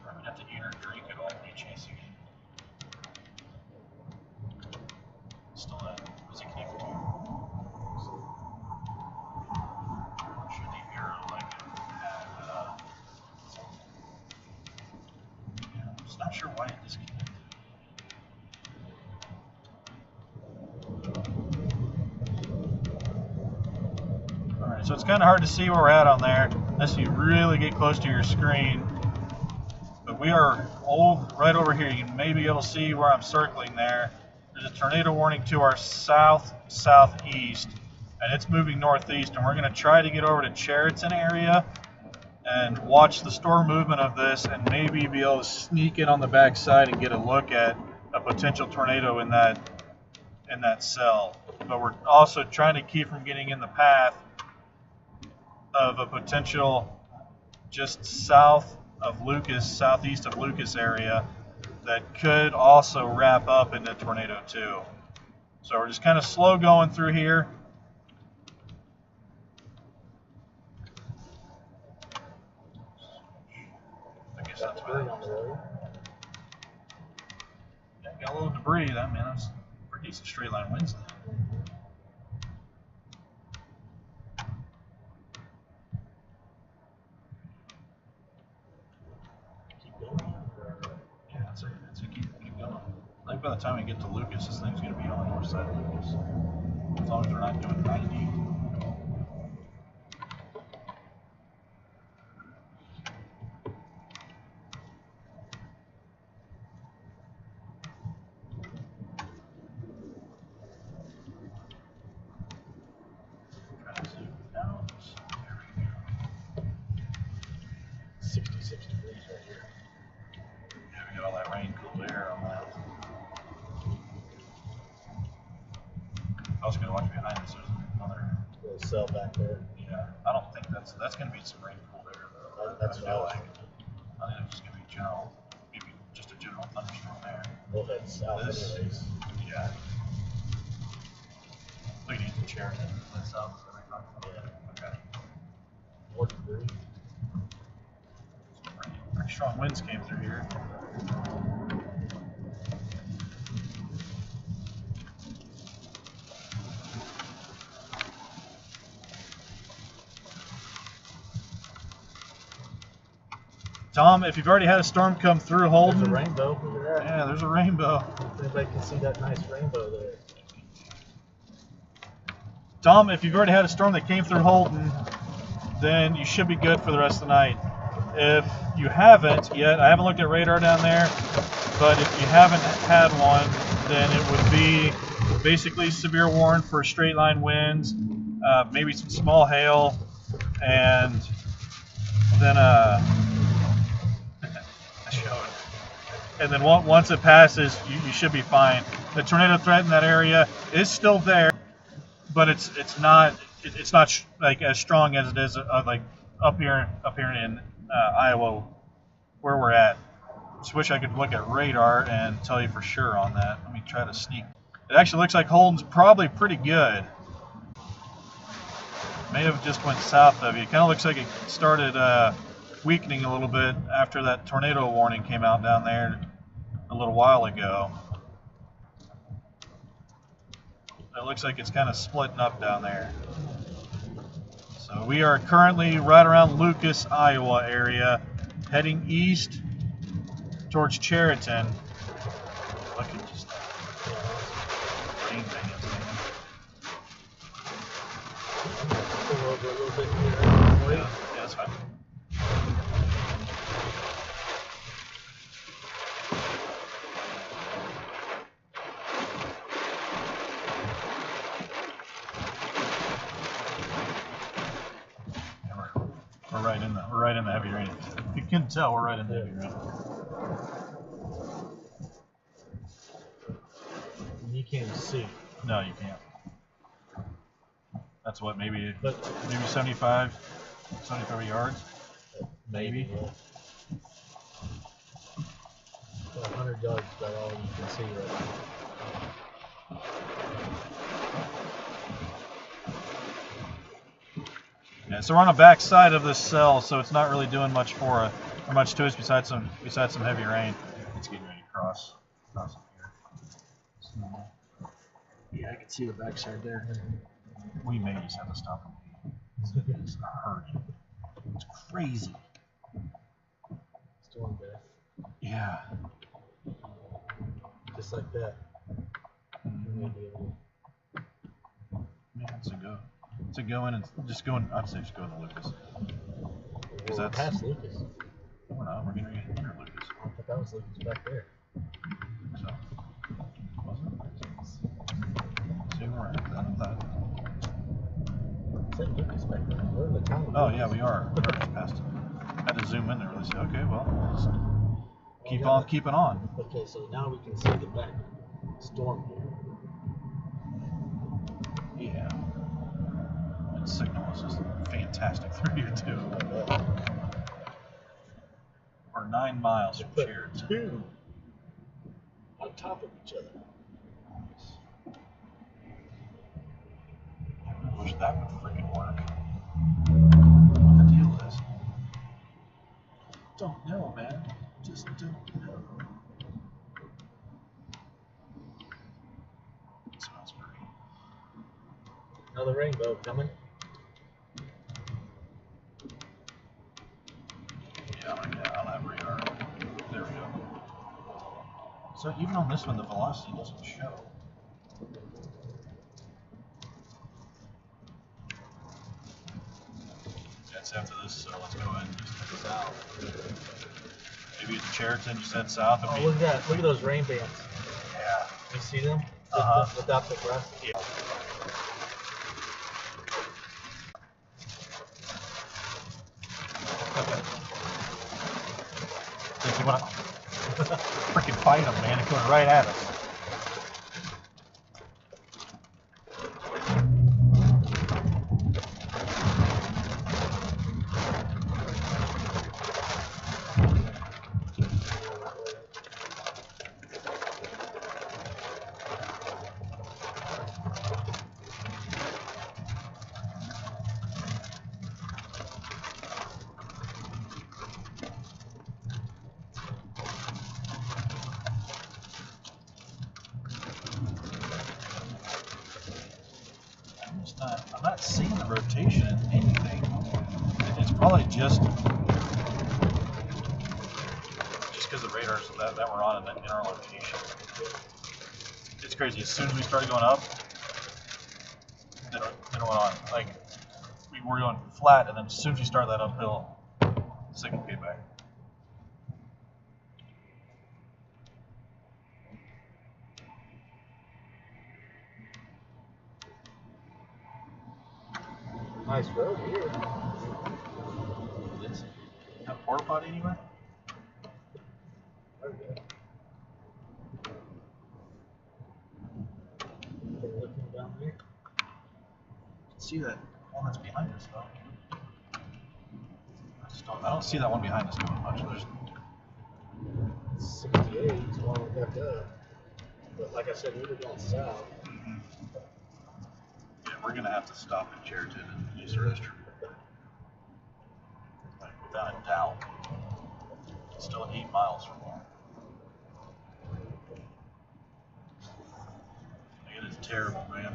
I'm going to have to eat or drink it all when chasing it. Still that. Is it connected to? Should the arrow like have yeah, I'm just not sure why it disconnected. Alright, so it's kind of hard to see where we're at on there unless you really get close to your screen. But we are right over here. You may be able to see where I'm circling there. There's a tornado warning to our southeast, and it's moving northeast, and we're going to try to get over to Chariton area and watch the storm movement of this and maybe be able to sneak in on the back side and get a look at a potential tornado in that cell. But we're also trying to keep from getting in the path of a potential just south of Lucas, southeast of Lucas area that could also wrap up into tornado 2. So we're just kind of slow going through here. I guess that's what it is. Yeah, got a little debris. That's Pretty decent straight line winds then. Yeah, it's a keep going. I think by the time we get to Lucas, this thing's going to be on the north side of Lucas. As long as we're not doing 90. Try to zoom out. There we go. 66 degrees right here. Yeah, we got all that rain, cool air on that. I was going to watch behind us. There's another Little cell back there. Yeah, I don't think that's going to be some rain cool there though. That's I what I feel was like. I think it's just going to be general, maybe just a general thunderstorm there. We'll head south anyways. Yeah. We need the chair and head south. Yeah. Okay. 4 degrees. Pretty strong winds came through here. Tom, if you've already had a storm come through Holden, There's a rainbow. Look at that. yeah, there's a rainbow. If anybody can see that nice rainbow there. Tom, if you've already had a storm that came through Holden, then you should be good for the rest of the night. If you haven't yet, I haven't looked at radar down there, but if you haven't had one, then it would be basically severe warning for straight line winds, maybe some small hail, and then and then once it passes, you should be fine. The tornado threat in that area is still there, but it's not like as strong as it is like up here in Iowa where we're at. Just wish I could look at radar and tell you for sure on that. Let me try to sneak. It actually looks like Holden's probably pretty good. May have just went south of you. It kind of looks like it started weakening a little bit after that tornado warning came out down there a little while ago. It looks like it's kind of splitting up down there. So we are currently right around Lucas, Iowa area, heading east towards Chariton. Look at just rain bands, man. Pull over a little bit here. Yeah, that's fine. We're right in the heavy rain. You can tell we're right in the heavy rain. You can't see. No, you can't. That's what, maybe But 75 yards? maybe. Yeah. 100 yards is about all you can see right now. Yeah, so we're on the back side of this cell, so it's not really doing much for us, or much to us besides some heavy rain. It's getting ready to cross up here. So, Yeah, I can see the backside there. we may just have to stop him. It's not hurting. It's crazy. Storm back. Yeah. Just like that. You may be able Yeah, it's a go. It's a go in and just go in. I'd say just go in the Lucas. to we're past Lucas. We're not. We're going to get near Lucas. I thought that was Lucas back there. So, was it? See where we're at. I thought. Say Lucas back there. We're in the town. Oh yeah, we are. We're just past it. I had to zoom in there really see. Okay, well, let's keep on keeping on. Okay, so now we can see the back storm here. Yeah. That signal is just fantastic through here too. We're 9 miles from But Chariton. two on top of each other. I wish that would freaking work. What the deal is? Don't know, man. Just don't know. Another rainbow coming. Yeah, I'll have radar. There we go. So even on this one, the velocity doesn't show. That's after this, so let's go ahead and just head south. Maybe at Chariton, just head south. Oh, look at that. Look at those rain bands. Yeah. You see them? Without the grass? Yeah. Does he want to freaking fight him, man? He's coming right at us. I'm not seeing the rotation in anything. It's probably just because the radars that we're on in our location. It's crazy. As soon as we started going up, then it went on. Like, we were going flat, and then as soon as we started that uphill, the signal came back. Nice road here. Is that a porta potty anywhere? There we go. Looking down there. See that one that's behind us though. I don't see that one behind us doing much. There's 68 is one we got up. But like I said, we were going south. Yeah, we're gonna have to stop in Chariton and use the restroom. Like, without a doubt. It's still 8 miles from there. It is terrible, man.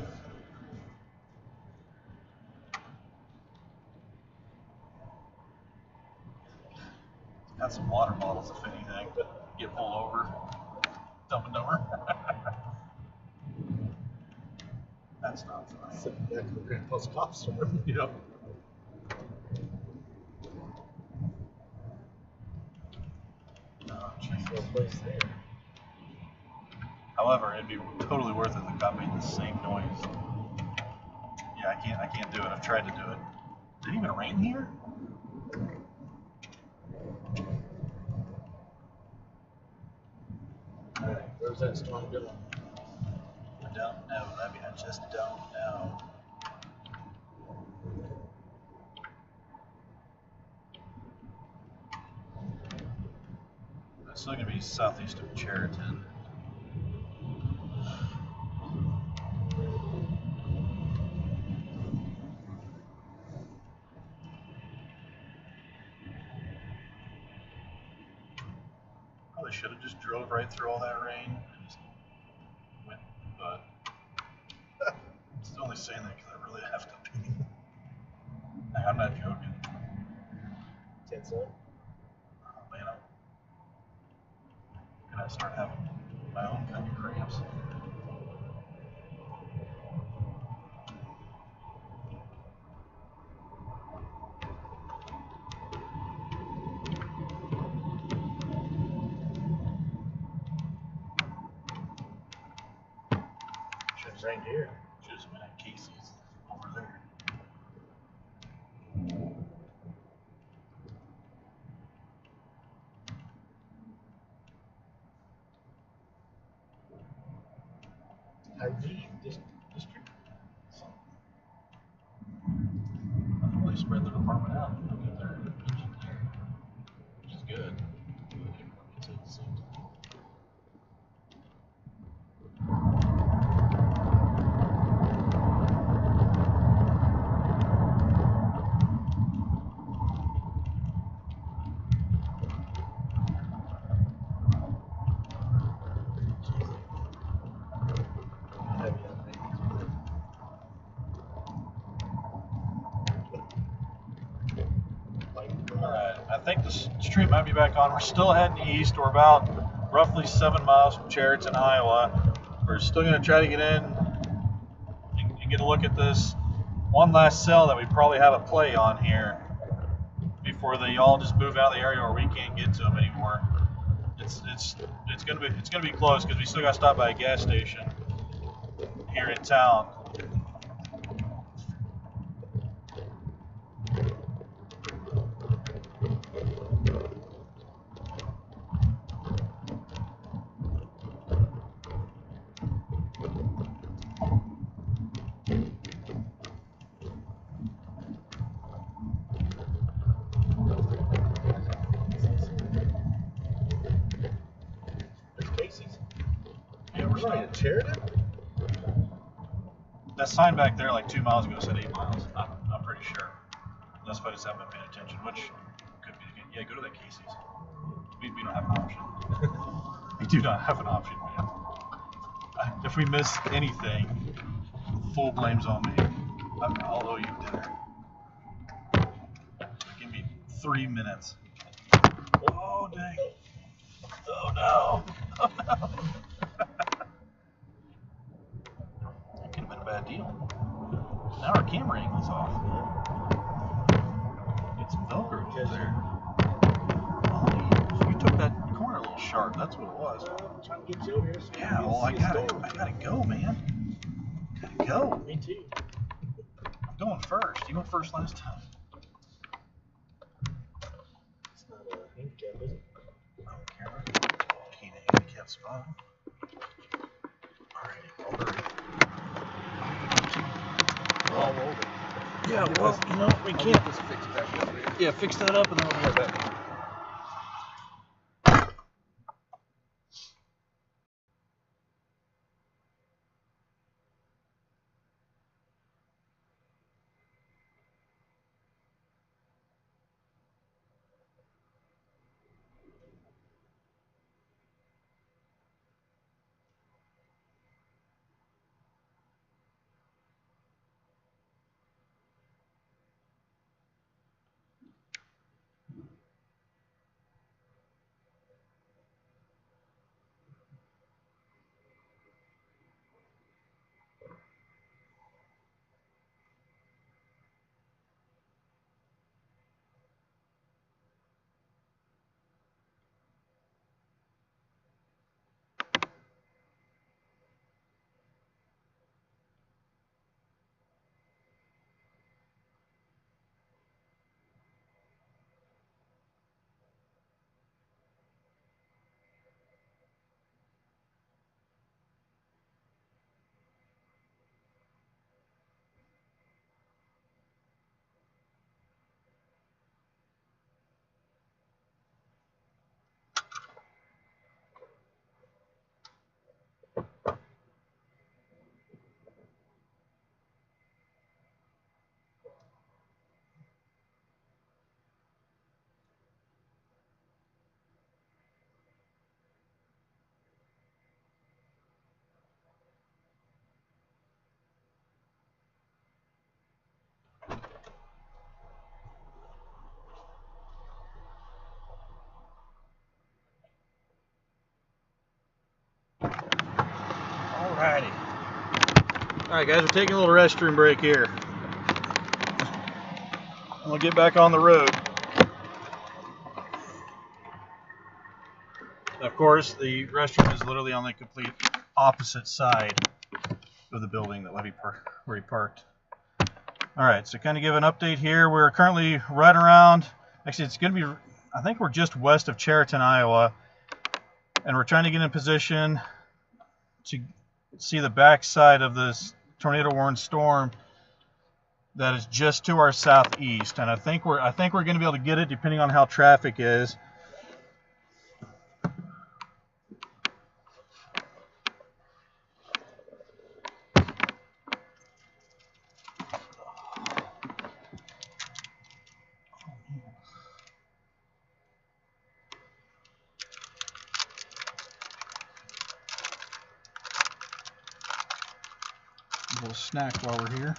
Got some water bottles, if anything, but get pulled over, dumping over. That's not funny. Sitting back in the grandpa's cop store. Yep. Oh, geez. No place there. However, it'd be totally worth it if the cop made the same noise. Yeah, I can't do it. I've tried to do it. Did it even rain here? Alright, where's that storm going? I don't know. I mean, I just don't know. It's still going to be southeast of Chariton. Probably should have just drove right through all that rain and just went, but I'm still only saying that because I really have to be. Like, I'm not joking. 10-7? Oh man, I'm gonna start having my own kind of cramps. Should have rained here. Should have been at Casey's over there. ID district. I think they spread the department out. They'll get their engineer, which is good. Everyone gets it at the same time. think the stream might be back on. We're still heading east. We're about roughly 7 miles from Chariton, Iowa. We're still going to try to get in and get a look at this one last cell that we probably have a play on here before they all just move out of the area where we can't get to them anymore. It's gonna be close because we still got to stop by a gas station here in town. Chariton? That sign back there, like 2 miles ago, said 8 miles. I'm pretty sure. Unless if I just haven't been paying attention, which could be. Yeah, go to that Casey's. We don't have an option. We do not have an option, man. If we miss anything, full blame's on me. I'll owe you dinner. Give me 3 minutes. Oh, dang. Oh, no. Oh, no. That could have been a bad deal. Now our camera angle's off. Get some Velcro over there. Oh, you took that corner a little sharp. That's what it was. I'm trying to get you over here. So yeah, well, I gotta go, man. Gotta go. Me too. I'm going first. You went first last time. It's not a handicap, is it? I don't care. Can't handicap spot. Alright, I'll hurry. All over. Yeah, well, you know, we can't. Just fix back up here. Yeah, fix that up and then we'll go back. Alrighty. Alright guys, we're taking a little restroom break here. And we'll get back on the road. Of course, the restroom is literally on the complete opposite side of the building that Levy where he parked. Alright, so kind of give an update here. We're currently right around, actually it's going to be, I think we're just west of Chariton, Iowa. And we're trying to get in position to see the backside of this tornado-warned storm that is just to our southeast, and I think we're going to be able to get it depending on how traffic is. A little snack while we're here.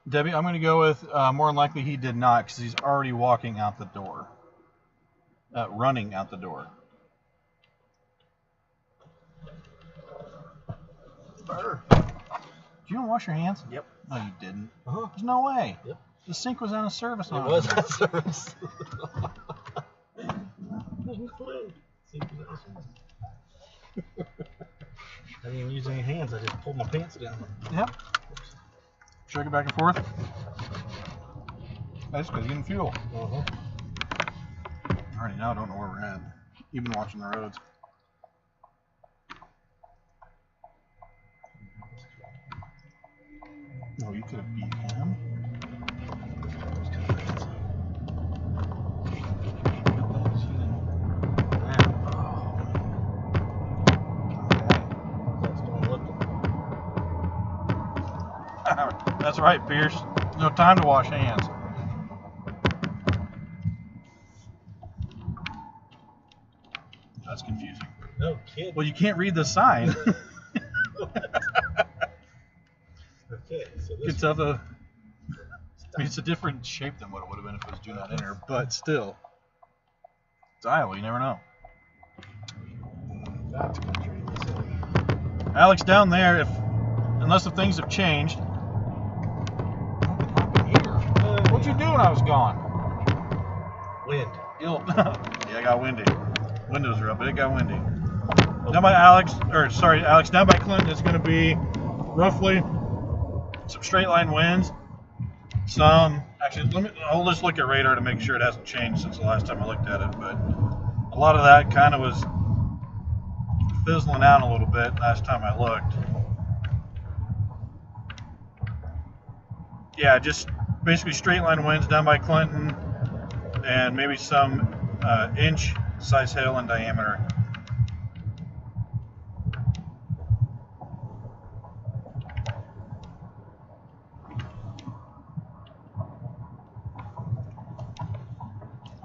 Debbie, I'm going to go with more than likely he did not because he's already walking out the door. Running out the door. Burr. Did you even wash your hands? Yep. No, you didn't. Uh-huh. There's no way. Yep. The sink was out of service. It was out of service. I didn't even use any hands. I just pulled my pants down. Yep. Shake it back and forth. That's because you're getting fuel. Uh-huh. Alrighty, now I don't know where we're at. You've been watching the roads. No, you could have beat him. That's right, Pierce. No time to wash hands. That's confusing. No kid. Well, you can't read the sign. Okay, so You can tell I mean, it's a different shape than what it would have been if it was do not enter, but still. It's Iowa, you never know. That's country. Alex, down there, unless if things have changed. What'd you do when I was gone? Wind. Yeah, it got windy. Windows are up, but it got windy. Down by Alex, down by Clinton, it's going to be roughly some straight line winds. I'll just look at radar to make sure it hasn't changed since the last time I looked at it, but a lot of that kind of was fizzling out a little bit last time I looked. Yeah, just basically straight line winds down by Clinton and maybe some inch size hail in diameter.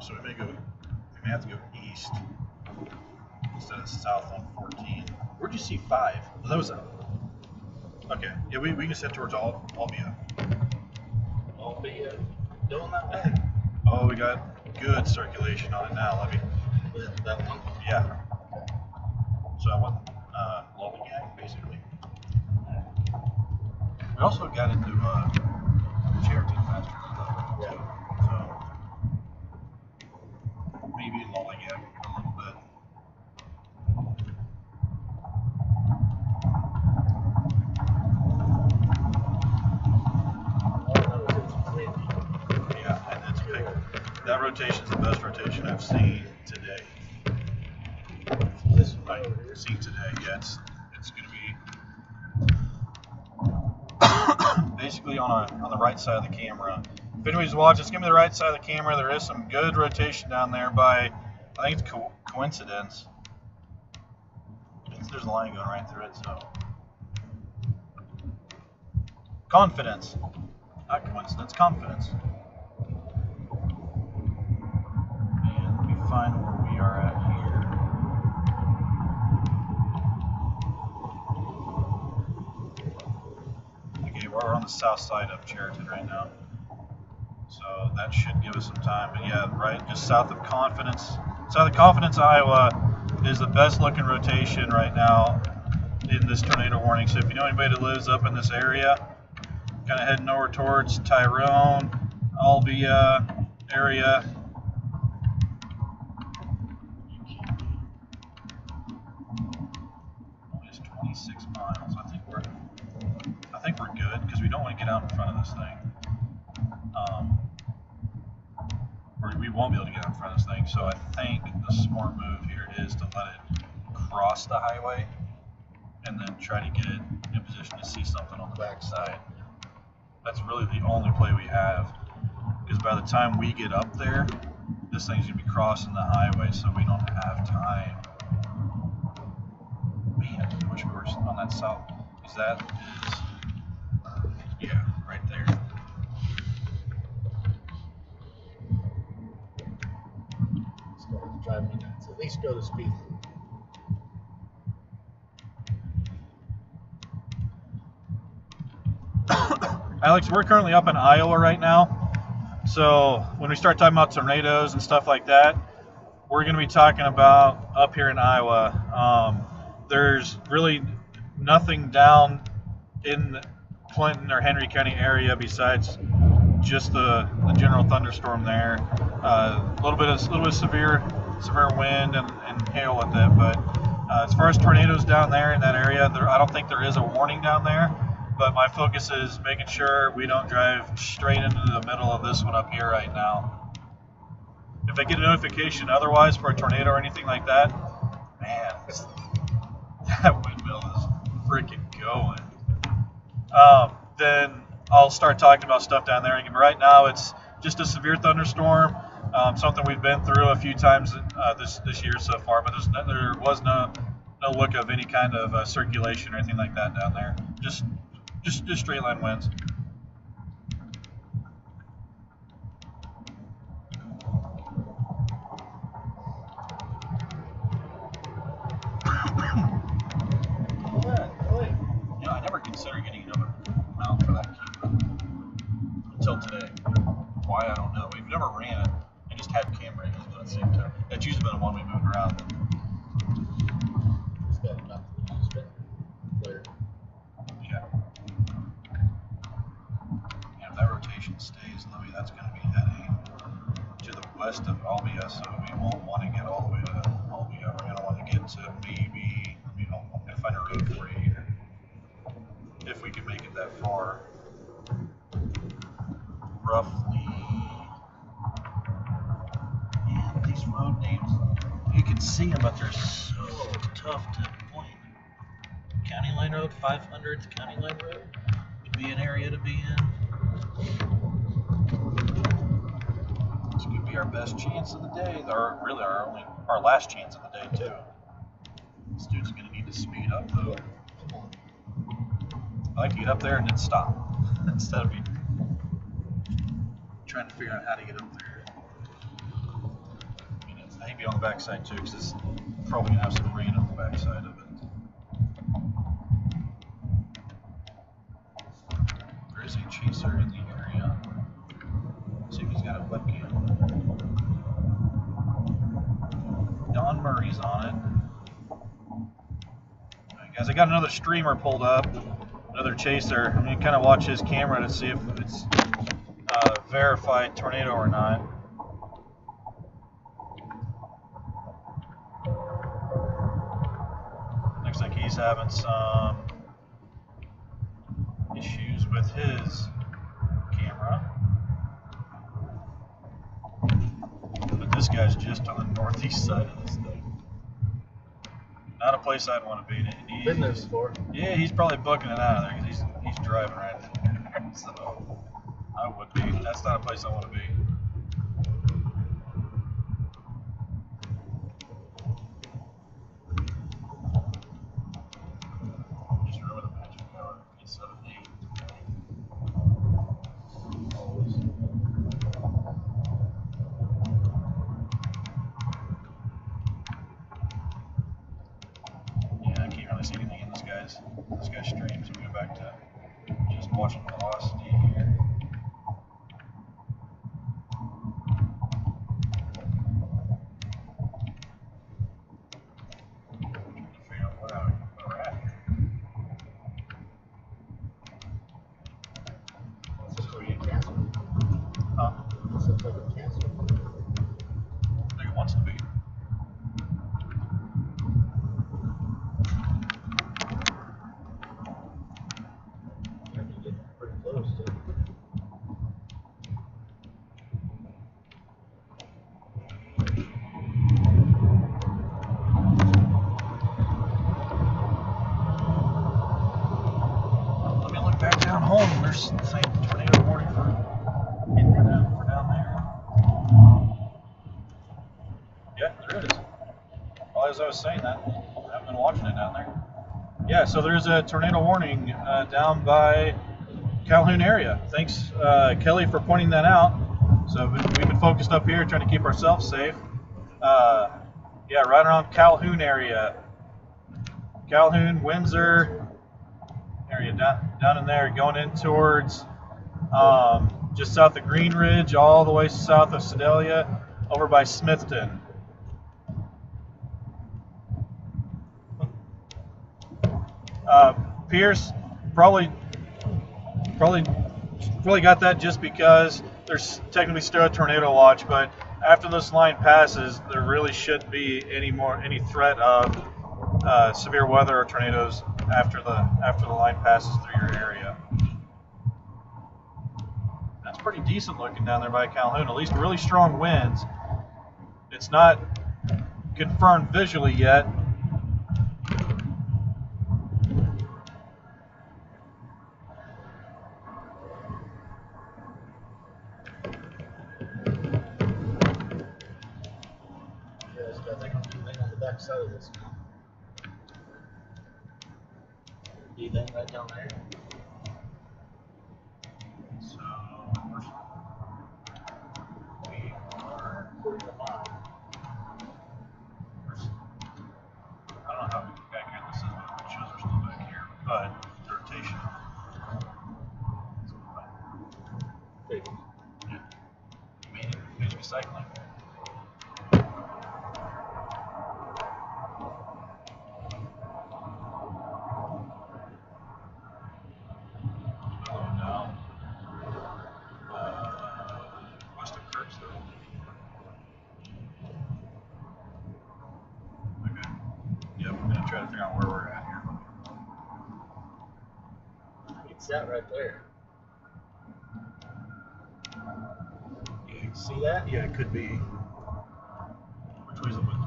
So we may have to go east instead of south on 14. Where'd you see 5? That was okay. Yeah, we can head towards Albia. Albia, going that way. Oh, we got good circulation on it now, Levy. That one. Yeah. So I went Lollygag, basically. We also got into Chariton faster than that. Yeah. So maybe Lollygag a little bit. Yeah, and it's big. That rotation's the best rotation I've seen today. I've seen today. Yeah, it's going to be basically on the right side of the camera. If anybody's watching, it's going to be the right side of the camera. There is some good rotation down there by, I think it's coincidence. There's a line going right through it, so. Confidence. Not coincidence, confidence. And let me find where we are at here. Okay, we're on the south side of Chariton right now. So that should give us some time. But yeah, right, just south of Confidence. South of Confidence, Iowa is the best looking rotation right now in this tornado warning. So if you know anybody that lives up in this area, kind of heading over towards Tyrone, Albia area. Only is 26 miles. I think we're good because we don't want to get out in front of this thing. Or we won't be able to get out in front of this thing. So I think the smart move here is to let it cross the highway and then try to get it in position to see something on the backside. That's really the only play we have, because by the time we get up there, this thing's going to be crossing the highway, so we don't have time. Man, I wish we were on that south, because that is, yeah, right there. It's going to drive me nuts. At least go the speed. Alex, we're currently up in Iowa right now. So when we start talking about tornadoes and stuff like that, we're going to be talking about up here in Iowa. There's really nothing down in Clinton or Henry County area besides just the general thunderstorm there. A little bit of severe wind and hail with it. But as far as tornadoes down there in that area, I don't think there is a warning down there. But my focus is making sure we don't drive straight into the middle of this one up here right now. If I get a notification otherwise for a tornado or anything like that, man, that windmill is freaking going. Then I'll start talking about stuff down there. And right now, it's just a severe thunderstorm, something we've been through a few times this year so far. But there was no look of any kind of circulation or anything like that down there. Just straight line winds. I never considered getting another mount for that camera until today. Why, I don't know. We've never ran it. I just had camera at the same time. That's usually been the one we moved around. It's got enough. It's been clear. Yeah. And if that rotation stays, Louis, that's going to be heading to the west of Albia, so we won't want to get all the way to Albia. We're going to want to get to maybe, I'm going to find a road for you here. If we can make it that far. Roughly. Man, these road names, you can see them, but they're so tough to point. County Line Road, 500th County Line Road would be an area to be in. This could be our best chance of the day, or really our last chance of the day too. This dude's gonna need to speed up though. I like to get up there and then stop instead of trying to figure out how to get up there. I think be on the backside too, because it's probably gonna have some rain on the backside of it. There is a chaser in the area. Let's see if he's got a webcam. Don Murray's on it. Alright guys, I got another streamer pulled up. Another chaser. I'm going to kind of watch his camera to see if it's a verified tornado or not. Looks like he's having some issues with his camera. But this guy's just on the northeast side of this thing. Not a place I'd want to be. Been there before. Yeah, he's probably booking it out of there because he's driving right there. So I would be. That's not a place I want to be. Just remember the magic hour. It's 7 to 8. Always. Yeah, I can't really see anything in this guy's stream, so we go back to just watching velocity here. Trying to figure out where we're at. This looks like a cancer. Huh? This looks like a cancer. I think it wants to be. Pretty close too. Let me look back down home. There's the same tornado warning for down there. Yeah, there it is. Well, as I was saying that, I haven't been watching it down there. Yeah, so there's a tornado warning down by Calhoun area. Thanks, Kelly, for pointing that out. So we've been focused up here, trying to keep ourselves safe. Yeah, right around Calhoun area. Calhoun, Windsor area, down in there, going in towards just south of Green Ridge, all the way south of Sedalia, over by Smithton. Pierce probably got that just because there's technically still a tornado watch, but after this line passes, there really shouldn't be any threat of severe weather or tornadoes after the line passes through your area. That's pretty decent looking down there by Calhoun. At least really strong winds. It's not confirmed visually yet. Side of this now. Do you think right down there? So we are Putting them on. I don't know how back here this is, but it shows we're still back here. But the rotation. Big. Yeah. Major recycling. Try to figure out where we're at here. It's that right there. You see that? Yeah, it could be. Which way's the wind?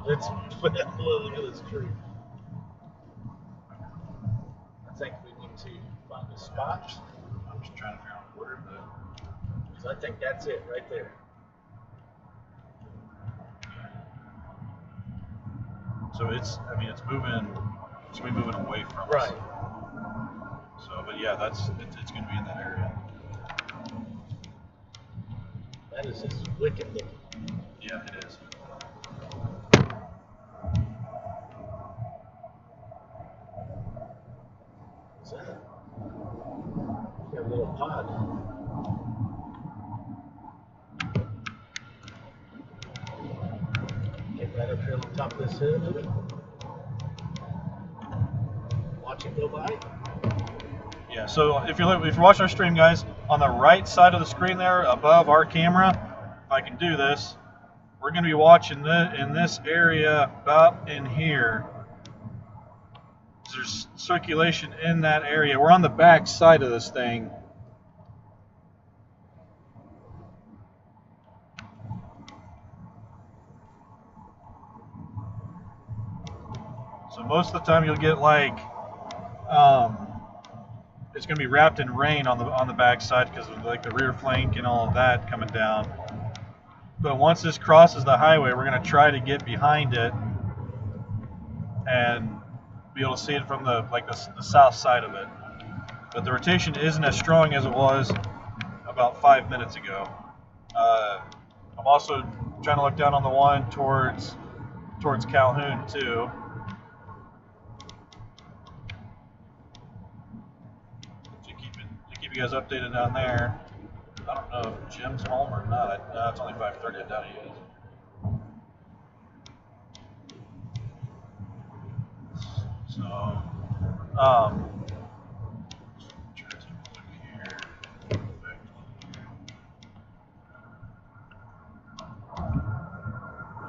Let's look at this tree. I think we need to find a spot. I'm just trying to figure out where, but so I think that's it right there. So it's moving. It's gonna be moving away from right. us. So, but yeah, it's gonna be in that area. That is just wicked looking. Yeah, it is. What's that? Got a little pod. Get right up here on top of this hill, maybe. Watch it go by. Yeah. So if you're watching our stream, guys, on the right side of the screen there, above our camera, if I can do this, we're going to be watching in this area about in here. There's circulation in that area. We're on the back side of this thing. So most of the time you'll get like, it's going to be wrapped in rain on the back side because of like the rear flank and all of that coming down. But once this crosses the highway, we're going to try to get behind it and be able to see it from the south side of it. But the rotation isn't as strong as it was about 5 minutes ago. I'm also trying to look down on the one towards Calhoun too. To keep you guys updated down there. I don't know if Jim's home or not. No, it's only 5:30. I doubt he is. So, try to take a look here.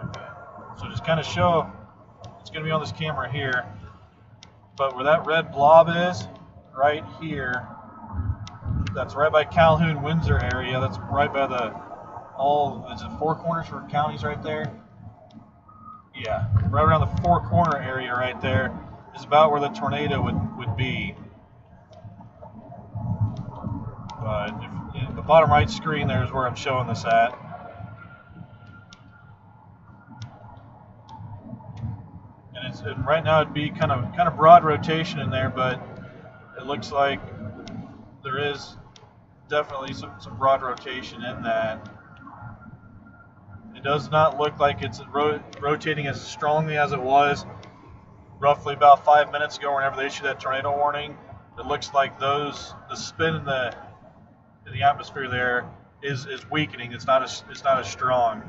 Okay. So just kind of show, it's going to be on this camera here, but where that red blob is, right here, that's right by Calhoun, Windsor area. That's right by is it Four Corners for counties right there? Yeah, right around the Four Corner area right there is about where the tornado would be. But in the bottom right screen there is where I'm showing this at. And right now it'd be kind of broad rotation in there, but it looks like there is definitely some broad rotation in that. It does not look like it's rotating as strongly as it was roughly about 5 minutes ago whenever they issued that tornado warning. It looks like the spin the atmosphere there is weakening. It's not as strong.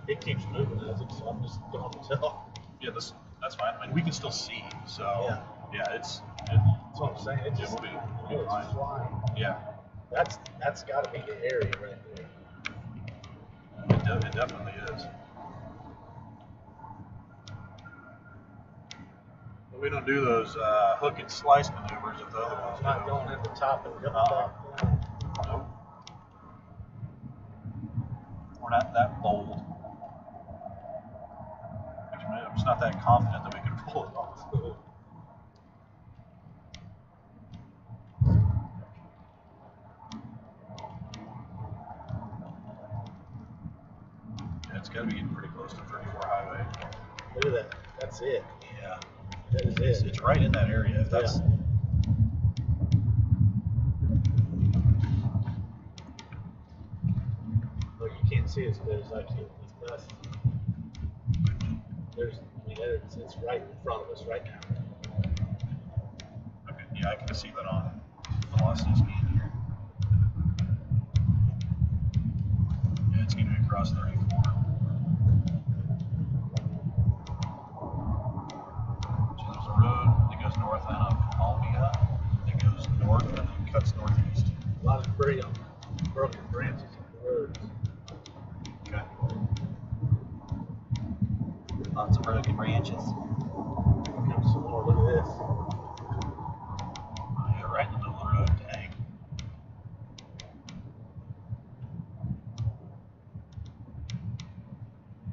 It keeps moving as it, so I'm just going to tell. Yeah, that's fine. I mean, we can still see. So yeah, that's what I'm saying. It just it's flying. Yeah, that's got to be the area right there. It definitely is. But we don't do those hook and slice maneuvers that the other ones do. Not going at the top and coming back. Nope. We're not that bold. I'm just not that confident that we can pull it off. Yeah, it's got to be getting pretty close to 34 highway. Look at that. That's it. Yeah. That is it. It's right in that area. If that's. Yeah. Well, you can't see as good as I can with this. It's right in front of us right now. Okay, yeah, I can see that on velocity scan here. Yeah, it's getting across 34. So there's a road that goes north out of Albia that goes north and then cuts northeast. A lot of broken branches on the roads. Okay. Lots of broken branches. Here comes some more. Look at this. Yeah, right in the middle of the road. Dang.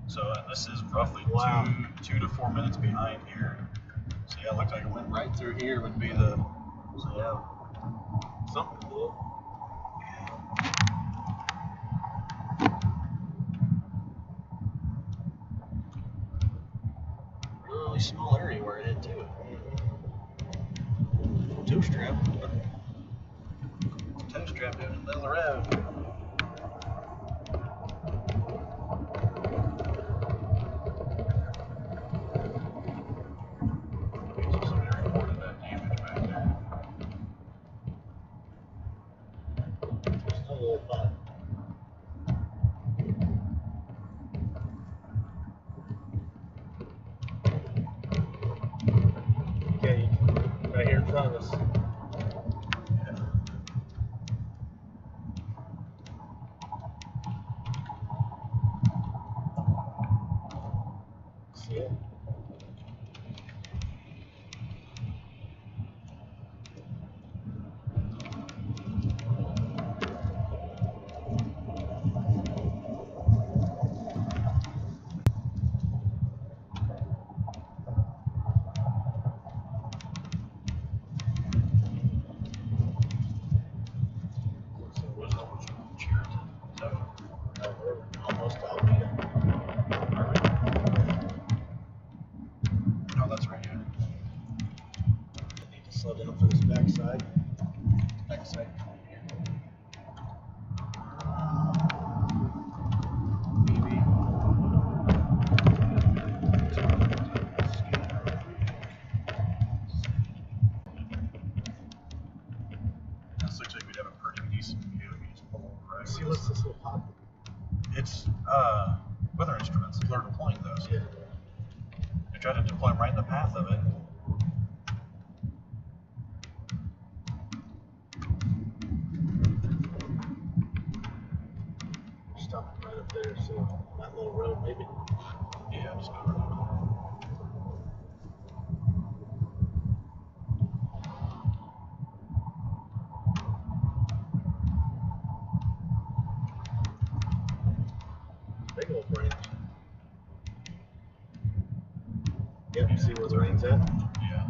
So this is roughly 2 to 4 minutes behind here. So yeah, it looked like it went right through here would be the. So yeah, Something cool. Really small area we're in too. Two strap. toe strap down in the middle of the road. Somebody reported that damage back there. There's no little button. Okay, right here in front of us. See it? Was that what you Cheriton? Is that what? No, we're almost out here. Are we? No, that's right here. I need to slow down for this backside. Backside. Maybe. This looks like we'd have a pretty decent view if you just pull over right. See what's this little pop? It's weather instruments. They're deploying those. Yeah. They try to deploy them right in the path of it. Stopping right up there, so that little road maybe. Yeah, just go around. Big old branch. Yep, you see where the rain's at? Yeah.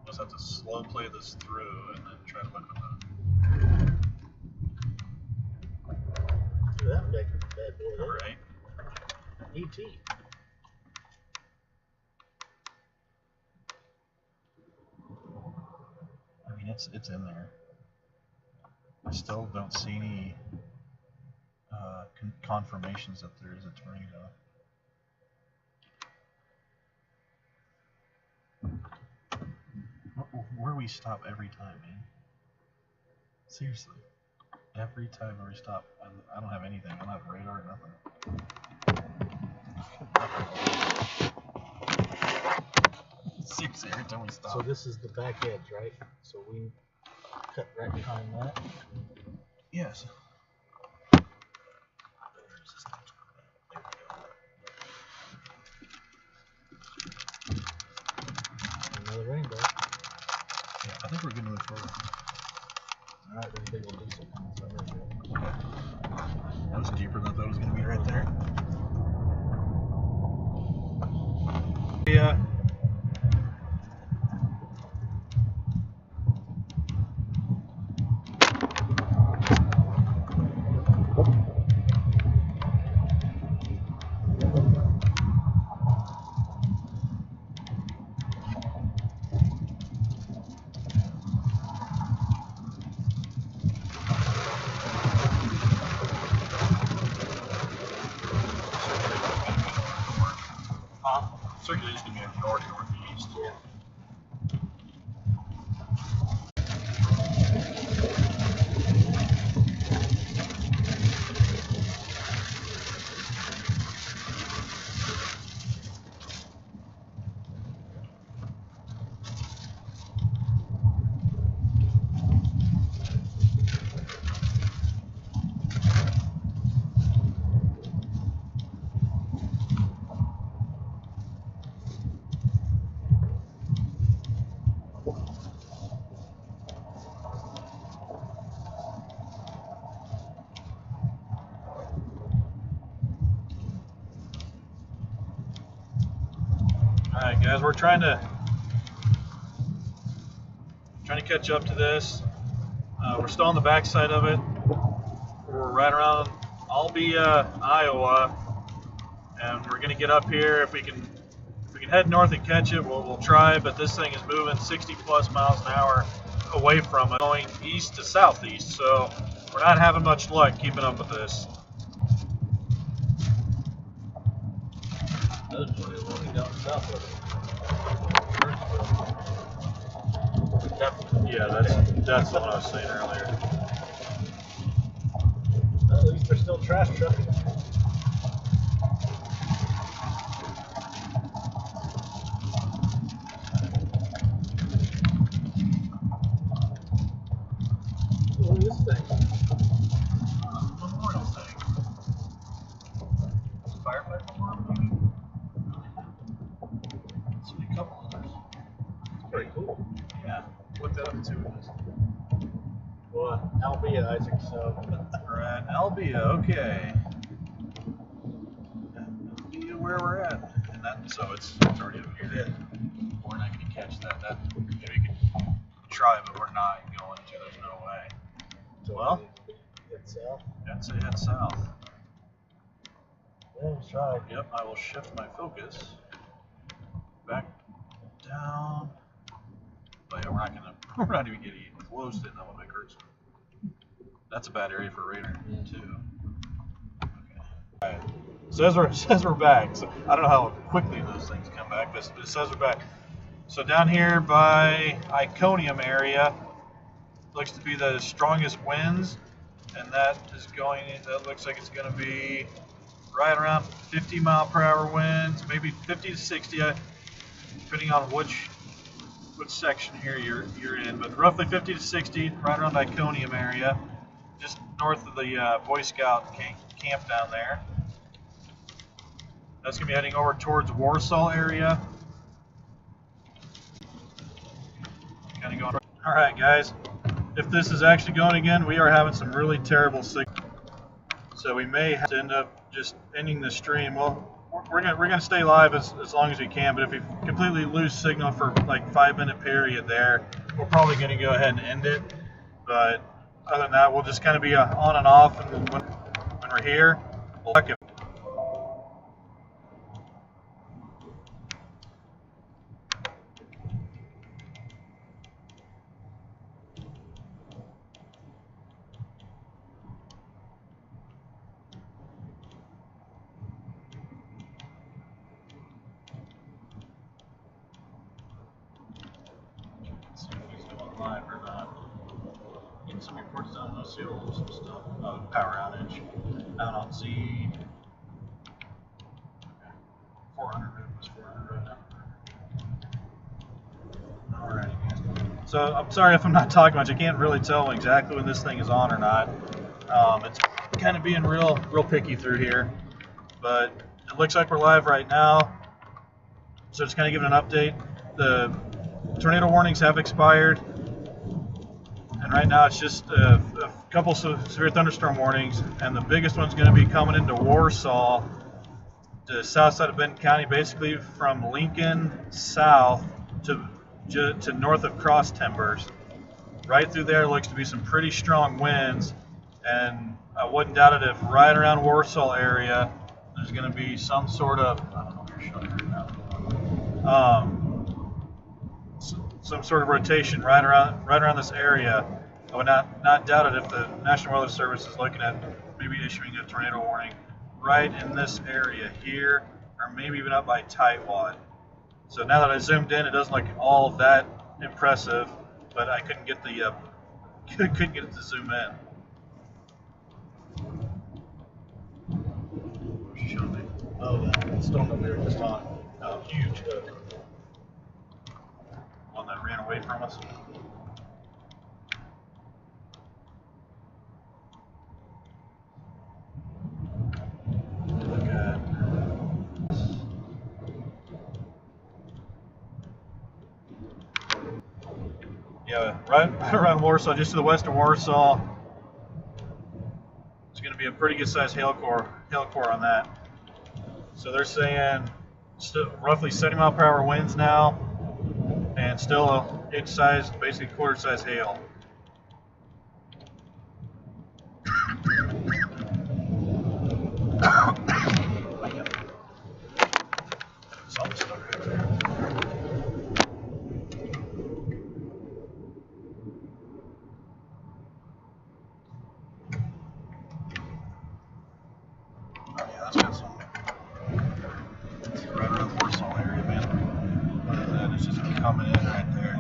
Just have to slow play this through and then try to look at the. Look at that big bad boy there. Right. ET. I mean, it's in there. I still don't see any confirmations that there is a tornado. where we stop every time, man. Seriously. Every time we stop, I don't have anything. I don't have radar or nothing. Seriously, every time we stop. So this is the back edge, right? So we cut right behind that. Yes. Another rainbow. Yeah, I think we're gonna move forward. Alright, then big will do something. That was deeper than I thought it was gonna be right there. Yeah. Circulation's gonna be northeast. Yeah. Alright guys, we're trying to catch up to this. We're still on the backside of it. We're right around Albia, Iowa, and we're gonna get up here. If we can head north and catch it, we'll try. But this thing is moving 60 plus miles an hour away from it, going east to southeast. So we're not having much luck keeping up with this. Yeah, that's what I was saying earlier. At least they're still trash trucking. What is this thing? Memorial thing. Firefighter memorial, maybe? See a couple others. It's pretty cool. Yeah. Look that up and see what it is. Well, Albia, Isaac, so. We're at Albia, okay. Albia, where we're at. And that, so it's already over here. Yeah. We're not going to catch that. Maybe we can try, but we're not going to. There's no way. So Well, head south. I'd say head south. Yeah, let's try. Yep, I will shift my focus back down. But yeah, we're not even getting close to it. That one big hurts. That's a bad area for radar too. Okay. All right. Says we're back. So I don't know how quickly those things come back, but it says we're back. So down here by Iconium area looks to be the strongest winds, and that looks like it's going to be right around 50 mile per hour winds, maybe 50 to 60, depending on which section here you're in, but roughly 50 to 60 right around Iconium area, just north of the Boy Scout camp down there. That's going to be heading over towards Warsaw area. Kind of going. All right, guys. If this is actually going again, we are having some really terrible signal. So we may have to end up just ending the stream. Well, we're gonna stay live as long as we can. But if we completely lose signal for like 5-minute period there, we're probably gonna go ahead and end it. But other than that, we'll just kind of be on and off, and when we're here, we'll check it. See if we see some stuff. Power outage. Out on Z. 400 was 400 right now. Alright, guys. So I'm sorry if I'm not talking much. I can't really tell exactly when this thing is on or not. It's kind of being real picky through here, but it looks like we're live right now. So just kind of giving an update. The tornado warnings have expired, and right now it's just a couple severe thunderstorm warnings, and the biggest one's going to be coming into Warsaw, the south side of Benton County, basically from Lincoln south to north of Cross Timbers. Right through there looks to be some pretty strong winds, and I wouldn't doubt it if right around Warsaw area there's going to be some sort of, I don't know if you're showing it right now, some sort of rotation right around this area. I would not doubt it if the National Weather Service is looking at maybe issuing a tornado warning right in this area here, or maybe even up by Tightwad. So now that I zoomed in, it doesn't look all that impressive, but I couldn't get the couldn't get it to zoom in. What's she showing me? Oh, the storm that we were just on. Huge hook. One that ran away from us. Look at yeah, right around Warsaw, just to the west of Warsaw. It's going to be a pretty good sized hail core on that. So they're saying still roughly 70 mile per hour winds now, and still a inch size, basically quarter size hail. Something stuck right there. Oh yeah, that's got some. It's right around the Warsaw area, man. Look at that, it's just coming in right there.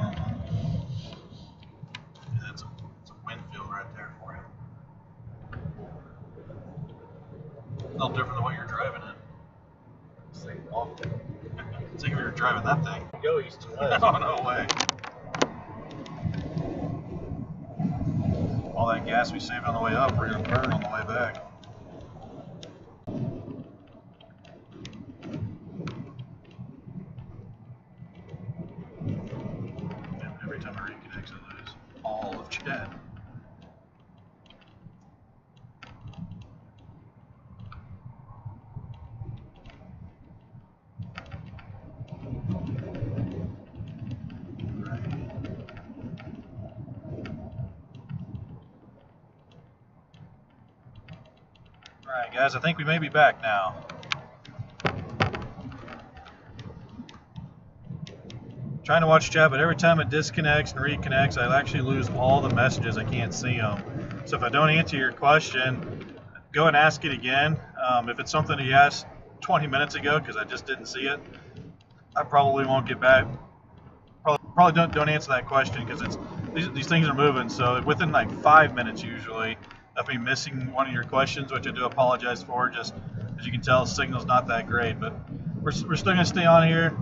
Yeah, it's a wind field right there for you. A little different than what you're driving in. This thing awful. It's like if you were driving that thing. Go east and west. Oh, no way. All that gas we saved on the way up, we're going to burn on the way back. Every time I reconnect, I lose all of Chad. Alright guys, I think we may be back now. Trying to watch chat, but every time it disconnects and reconnects, I actually lose all the messages. I can't see them. So if I don't answer your question, go and ask it again. If it's something that you asked 20 minutes ago, because I just didn't see it, I probably won't get back. Probably don't answer that question, because it's these things are moving. So within like 5 minutes usually of me missing one of your questions, which I do apologize for. Just as you can tell, the signal's not that great, but we're still gonna stay on here,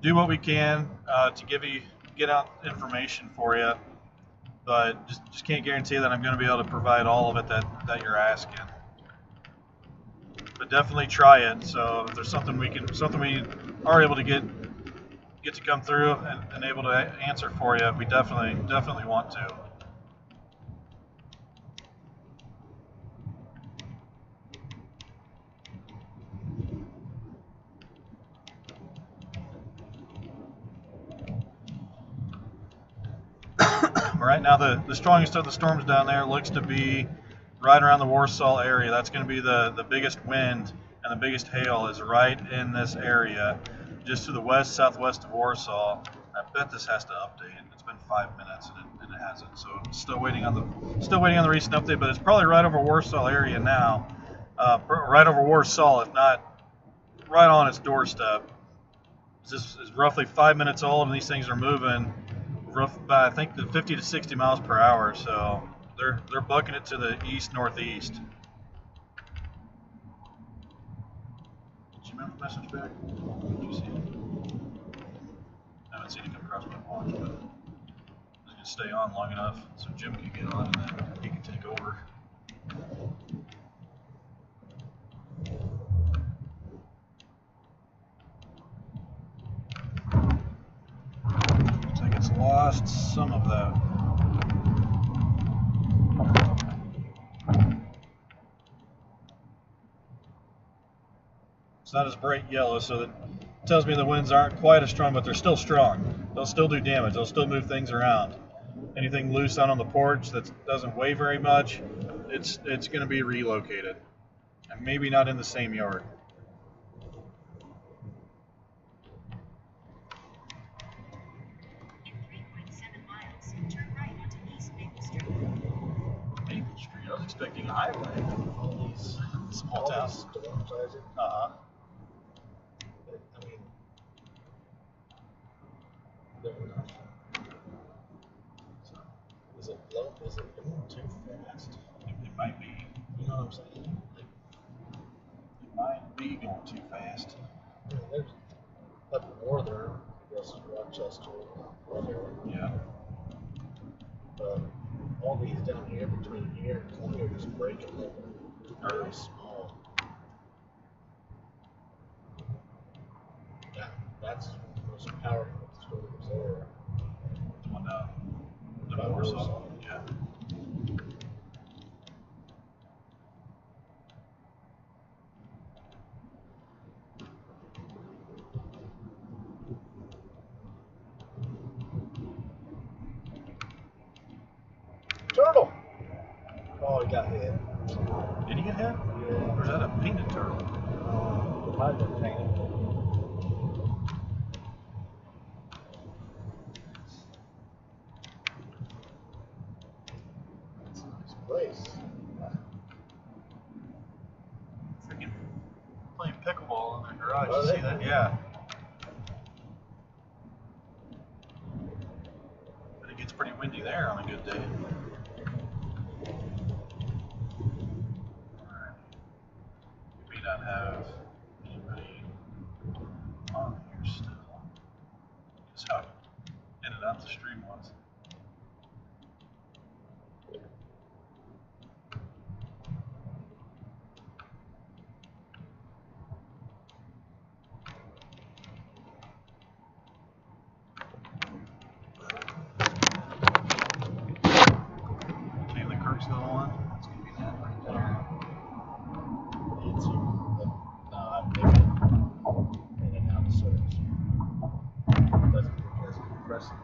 do what we can to get out information for you, but just can't guarantee that I'm going to be able to provide all of it that you're asking. But definitely try it. So if there's something we are able to get to come through and able to answer for you, we definitely want to. Right now, the strongest of the storms down there looks to be right around the Warsaw area. That's going to be the biggest wind and the biggest hail is right in this area, just to the west, southwest of Warsaw. I bet this has to update. It's been 5 minutes and it hasn't. So still waiting on the recent update, but it's probably right over Warsaw area now, right over Warsaw, if not right on its doorstep. This is roughly 5 minutes old, and these things are moving by, I think, the 50 to 60 miles per hour. So They're bucking it to the east-northeast. Did you remember the message back? Did you see it? I haven't seen it come across my watch, but I'm going to stay on long enough so Jim can get on and then he can take over. Looks like it's lost some of that. It's not as bright yellow, so that tells me the winds aren't quite as strong, but they're still strong. They'll still do damage. They'll still move things around. Anything loose out on the porch that doesn't weigh very much, it's going to be relocated, and maybe not in the same yard. Maple Street. I was expecting a highway. All these Small all town. these storms, Isaac. Uh-huh. I mean, they're not. Is it low? Is it going too fast? It might be. You know what I'm saying? Like, It might be going too fast. I mean, there's up northern, I guess Rochester, whatever. Yeah. But all these down here between here and Columbia are just breaking them. Very small. That's the most powerful storms there. The one down. The By Warsaw. Warsaw. Yeah. Turtle! Oh, he got hit. Did he get hit? Yeah. Or is that a painted turtle? It might have been painted. That's a nice place. Freaking playing pickleball in their garage. Oh, You they- see that? Yeah. But it gets pretty windy there on a good day. Alright. We may not have anybody on here still. Just how in and out the stream was. Maybe the Kirk's still on. It's gonna be that right there. It's no, I'm thinking in and out of service. Doesn't look as impressive.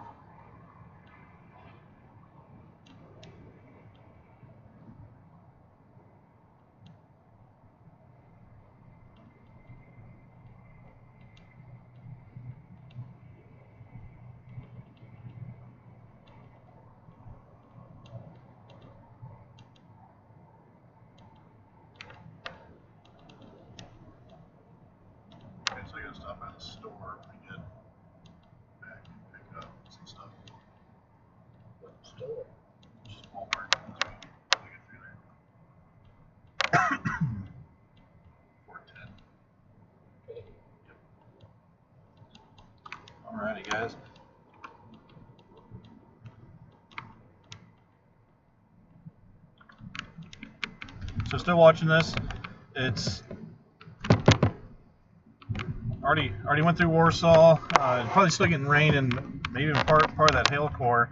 Okay, so I gotta stop by the store and get back and pick up some stuff. What store? Just Walmart. Once we get through there. 410. Okay. Alrighty, guys. So still watching this. It's already went through Warsaw. Probably still getting rain and maybe even part of that hail core.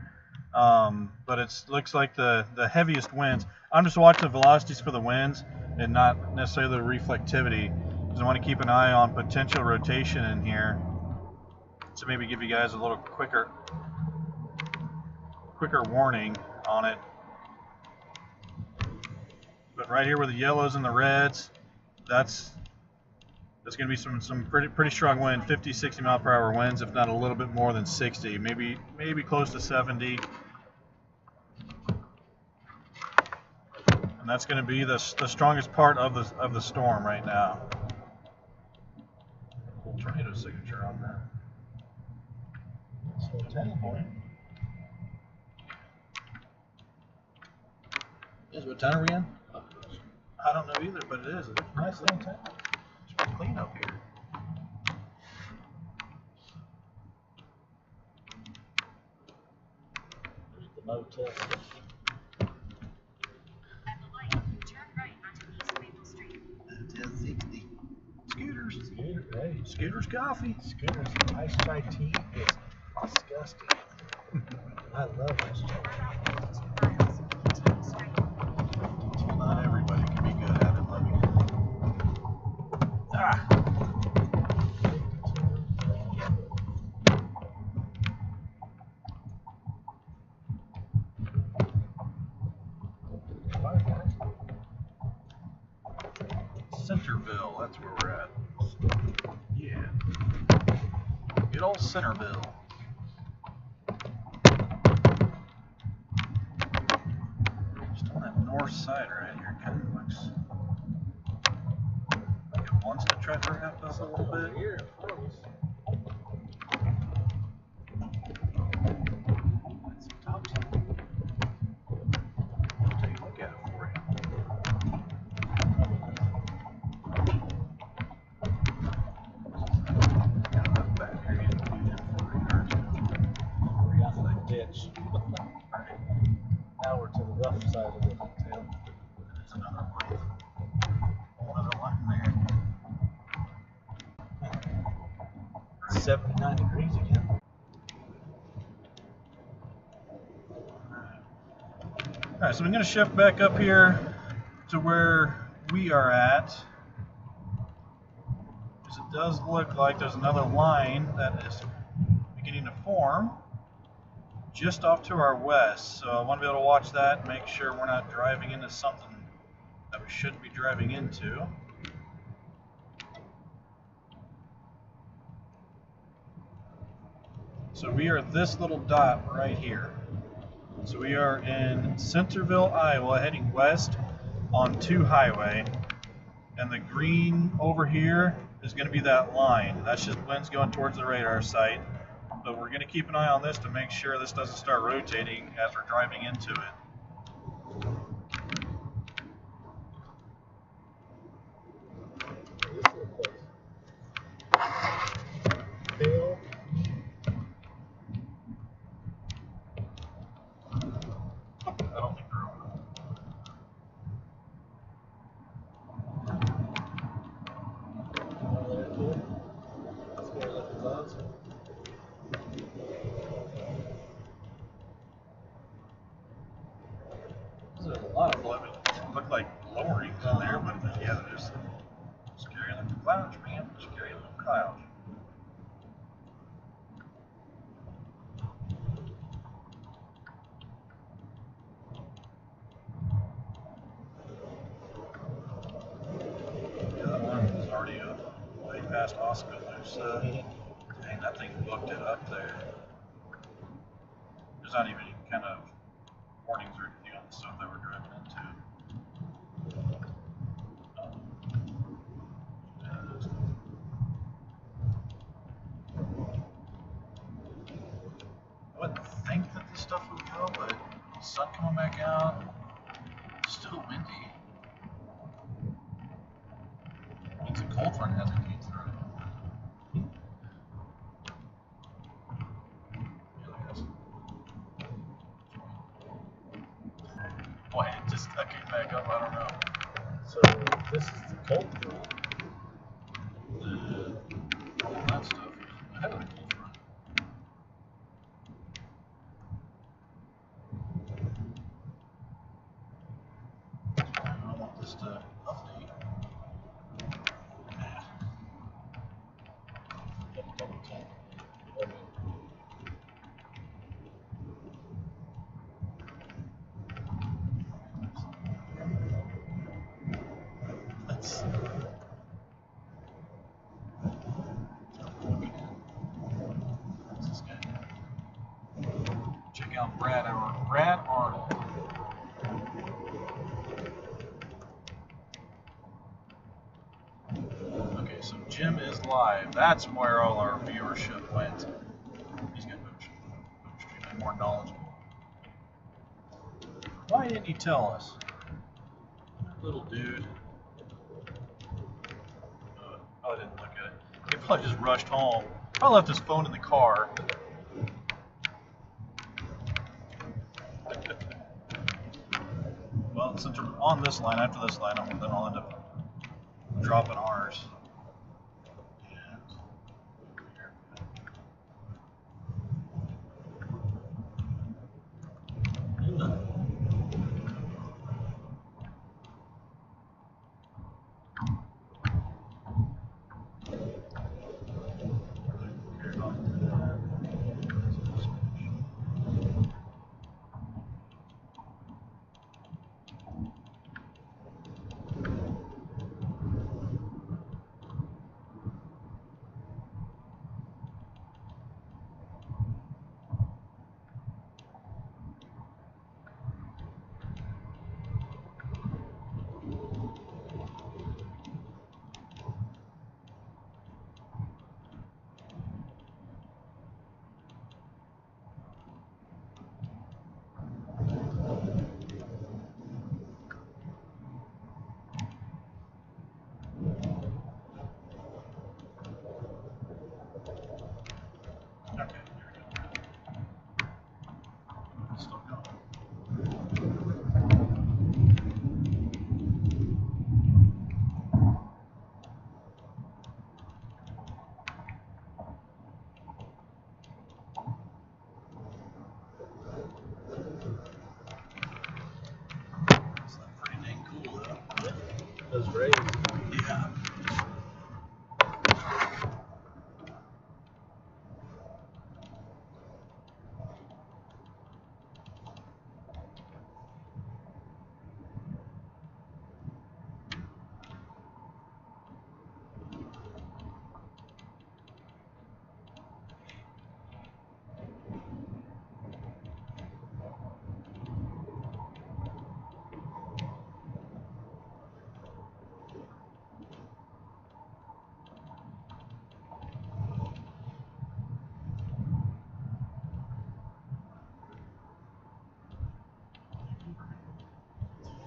But it looks like the heaviest winds. I'm just watching the velocities for the winds and not necessarily the reflectivity, because I want to keep an eye on potential rotation in here. So maybe give you guys a little quicker warning on it. But right here where the yellows and the reds, that's going to be some pretty strong wind, 50, 60 mile per hour winds, if not a little bit more than 60, maybe close to 70. And that's going to be the strongest part of the storm right now. Cool tornado signature on that. So 10 point. Is what town are we in? I don't know either, but it is. It's a nice little town. It's pretty clean up here. There's the motel. Motel 60. Scooters. Scooter, hey, Scooters coffee. Scooter's ice chai tea is disgusting. I love ice chai. Not everybody can be good at it, let me. Ah. Centerville, that's where we're at. Yeah. Good old Centerville. Just on that north side right here, kind of looks like it wants to try to wrap up a little bit. Here in front of us. Let's talk to you. I'll take a look at it for you. Got that back here, you can do that for you. We're out in the ditch. Now we're to the rough side of the hotel. There's another light. Another light in there. 79 degrees again. Alright, so I'm going to shift back up here to where we are at. Because it does look like there's another line that is beginning to form just off to our west. So I want to be able to watch that and make sure we're not driving into something that we shouldn't be driving into. So we are this little dot right here. So we are in Centerville, Iowa, heading west on 2 highway. And the green over here is going to be that line. That's just winds going towards the radar site. But we're going to keep an eye on this to make sure this doesn't start rotating as we're driving into it. This little place. Bill. I don't think they're open. Over there too. Let's go look at the clouds. There's a lot of blowing. Look like lowerings in there, but yeah, there's scary looking clouds, man. Scary looking clouds. The other one is already way past Oscar. Dang, that thing booked it up there. There's not even any kind of warnings or anything on the stuff that we're driving into. I wouldn't think that this stuff would go, but the sun coming back out, it's still windy. Means a cold front hasn't came through. Yeah, I guess. Boy, it just came back up. I don't know. So this is the cold front. All that stuff was ahead of the cold front. I want this to update. Nah. Double tap. Let's what's this guy? Check out Brad Arnold. Okay, so Jim is live. That's where all our viewership went. He's got more knowledgeable. Why didn't he tell us? Little dude. I didn't look at it. He probably just rushed home. Probably left his phone in the car. Well, since we're on this line, after this line, then I'll end up dropping ours. That's great. Yeah.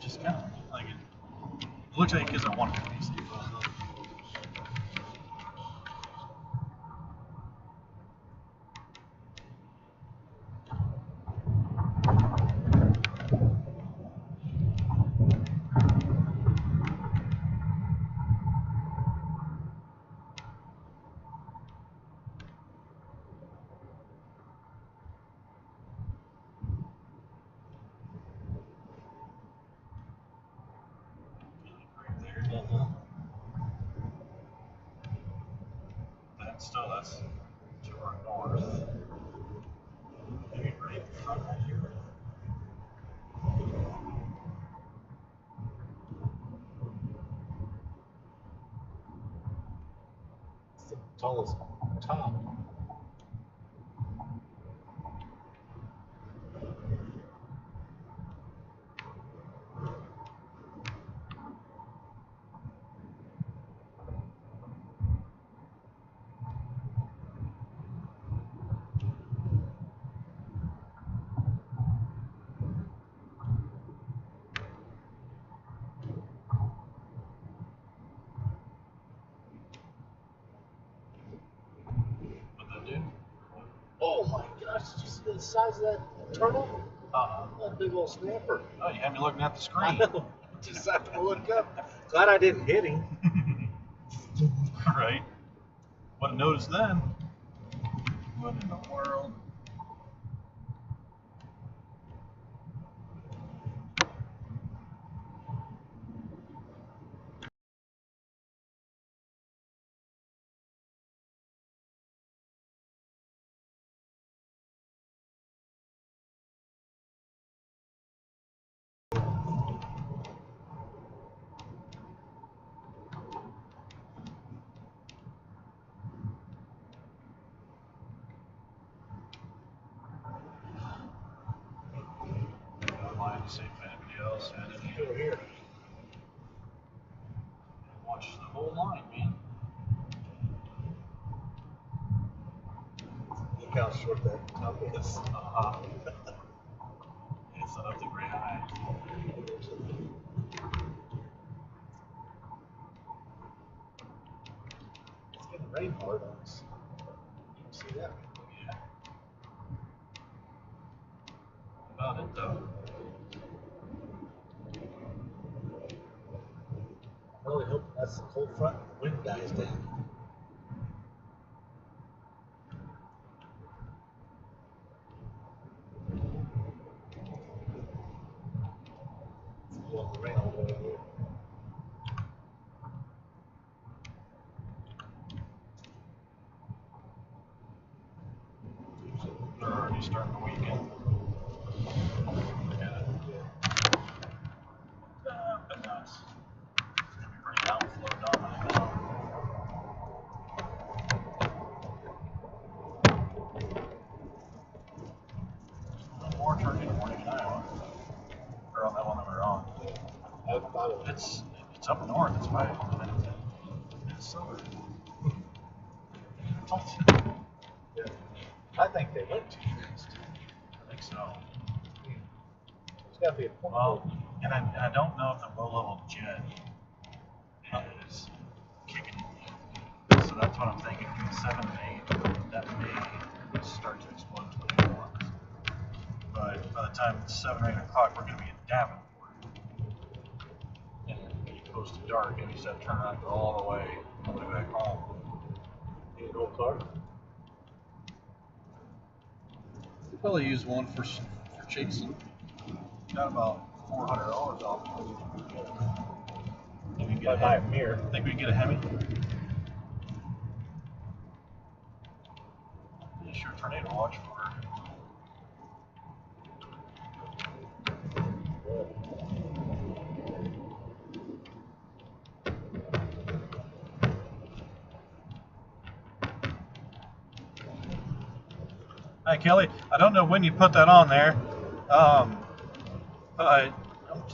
Just kind of like it looks like kids are wanting these. That's to our north. Maybe right in front of here. It's the tallest top. Oh my gosh, did you see the size of that turtle? That big old snapper. Oh, you have me looking at the screen. Just have to look up. Glad I didn't hit him. Right. Wouldn't notice then. What in the world? Online to see if anybody else had any. Over here. Watch the whole line, man. Look how short that top is. It's up the great high. getting rain hard on us. You can see that. Yeah. About it though. I really hope that's the cold front and the wind dies down. You want the rain all the way here. They're already starting the weekend. Yeah. But no, it's gonna be pretty outflow dominant now. More turkey morning in Iowa. Or on that one that we were on. I thought it was. It's up north. It's by Minnesota. Yeah. I think they went too fast. I think so. There's got to be a point. Well, and I don't know if the low-level jet is kicking in. So that's what I'm thinking. Between 7 and 8, that may start to explode tornadoes. But by the time it's 7 or 8 o'clock, we're going to be in Davenport. And when you close to dark, and you said turn around and go all the way back home. Need an old car? We'll probably use one for chasing. Got about $400 off. Think we can get If I buy a mirror. Think we can get a Hemi? Yeah, sure, tornado watch for her. Hi, Kelly. I don't know when you put that on there. I'm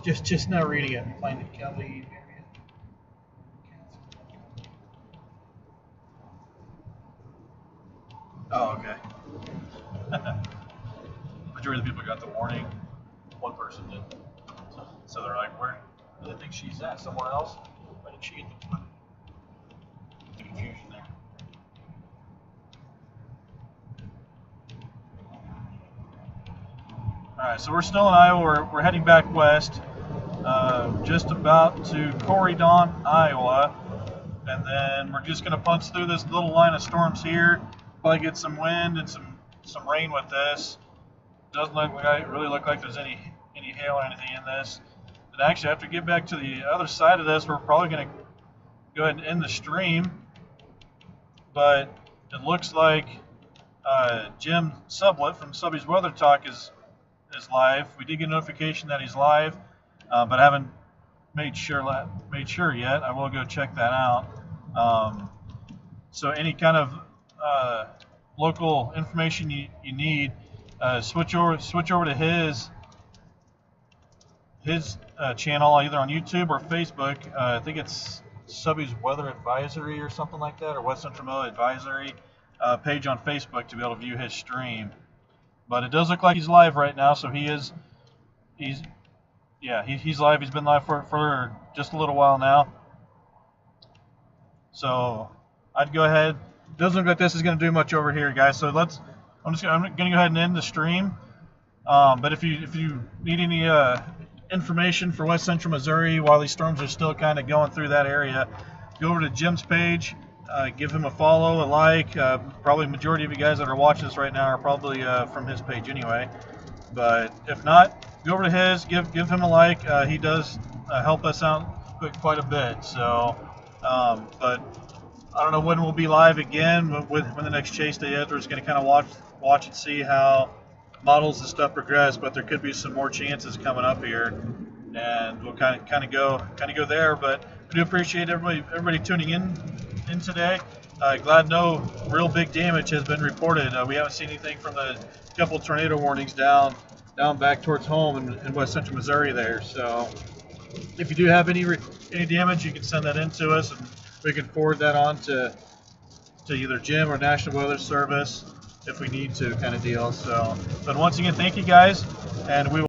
just now reading it. Find it, Kelly. Oh, okay. Majority of the people got the warning. One person did. So they're like, where do they think she's at? Somewhere else? Why did she get the foot? The confusion there. Alright, so we're still in Iowa. We're heading back west. Just about to Corydon, Iowa. And then we're just going to punch through this little line of storms here. Probably get some wind and some rain with this. Doesn't really look like there's any hail or anything in this. And actually, after we get back to the other side of this, we're probably going to go ahead and end the stream. But it looks like Jim Sublett from Subby's Weather Talk is live. We did get a notification that he's live, but I haven't made sure yet. I will go check that out. So any kind of local information you need, switch over to his channel, either on YouTube or Facebook. I think it's Subby's Weather Advisory or something like that, or West Central Weather Advisory page on Facebook to be able to view his stream. But it does look like he's live right now, so he's live. He's been live for just a little while now. So I'd go ahead. Doesn't look like this is going to do much over here, guys. So I'm going to go ahead and end the stream. But if you need any information for West Central Missouri while these storms are still kind of going through that area, go over to Jim's page. Give him a follow, a like. Probably the majority of you guys that are watching this right now are probably from his page anyway. But if not, go over to his, give him a like. He does help us out quite a bit. So, but I don't know when we'll be live again. When the next chase day is, we're just going to kind of watch and see how models and stuff progress. But there could be some more chances coming up here, and we'll kind of go there. But I do appreciate everybody tuning in today. Glad no real big damage has been reported. We haven't seen anything from the couple tornado warnings down back towards home in West Central Missouri there. So if you do have any damage, you can send that in to us, and we can forward that on to either Jim or National Weather Service if we need to, kind of deal. So, but once again, thank you guys, and we will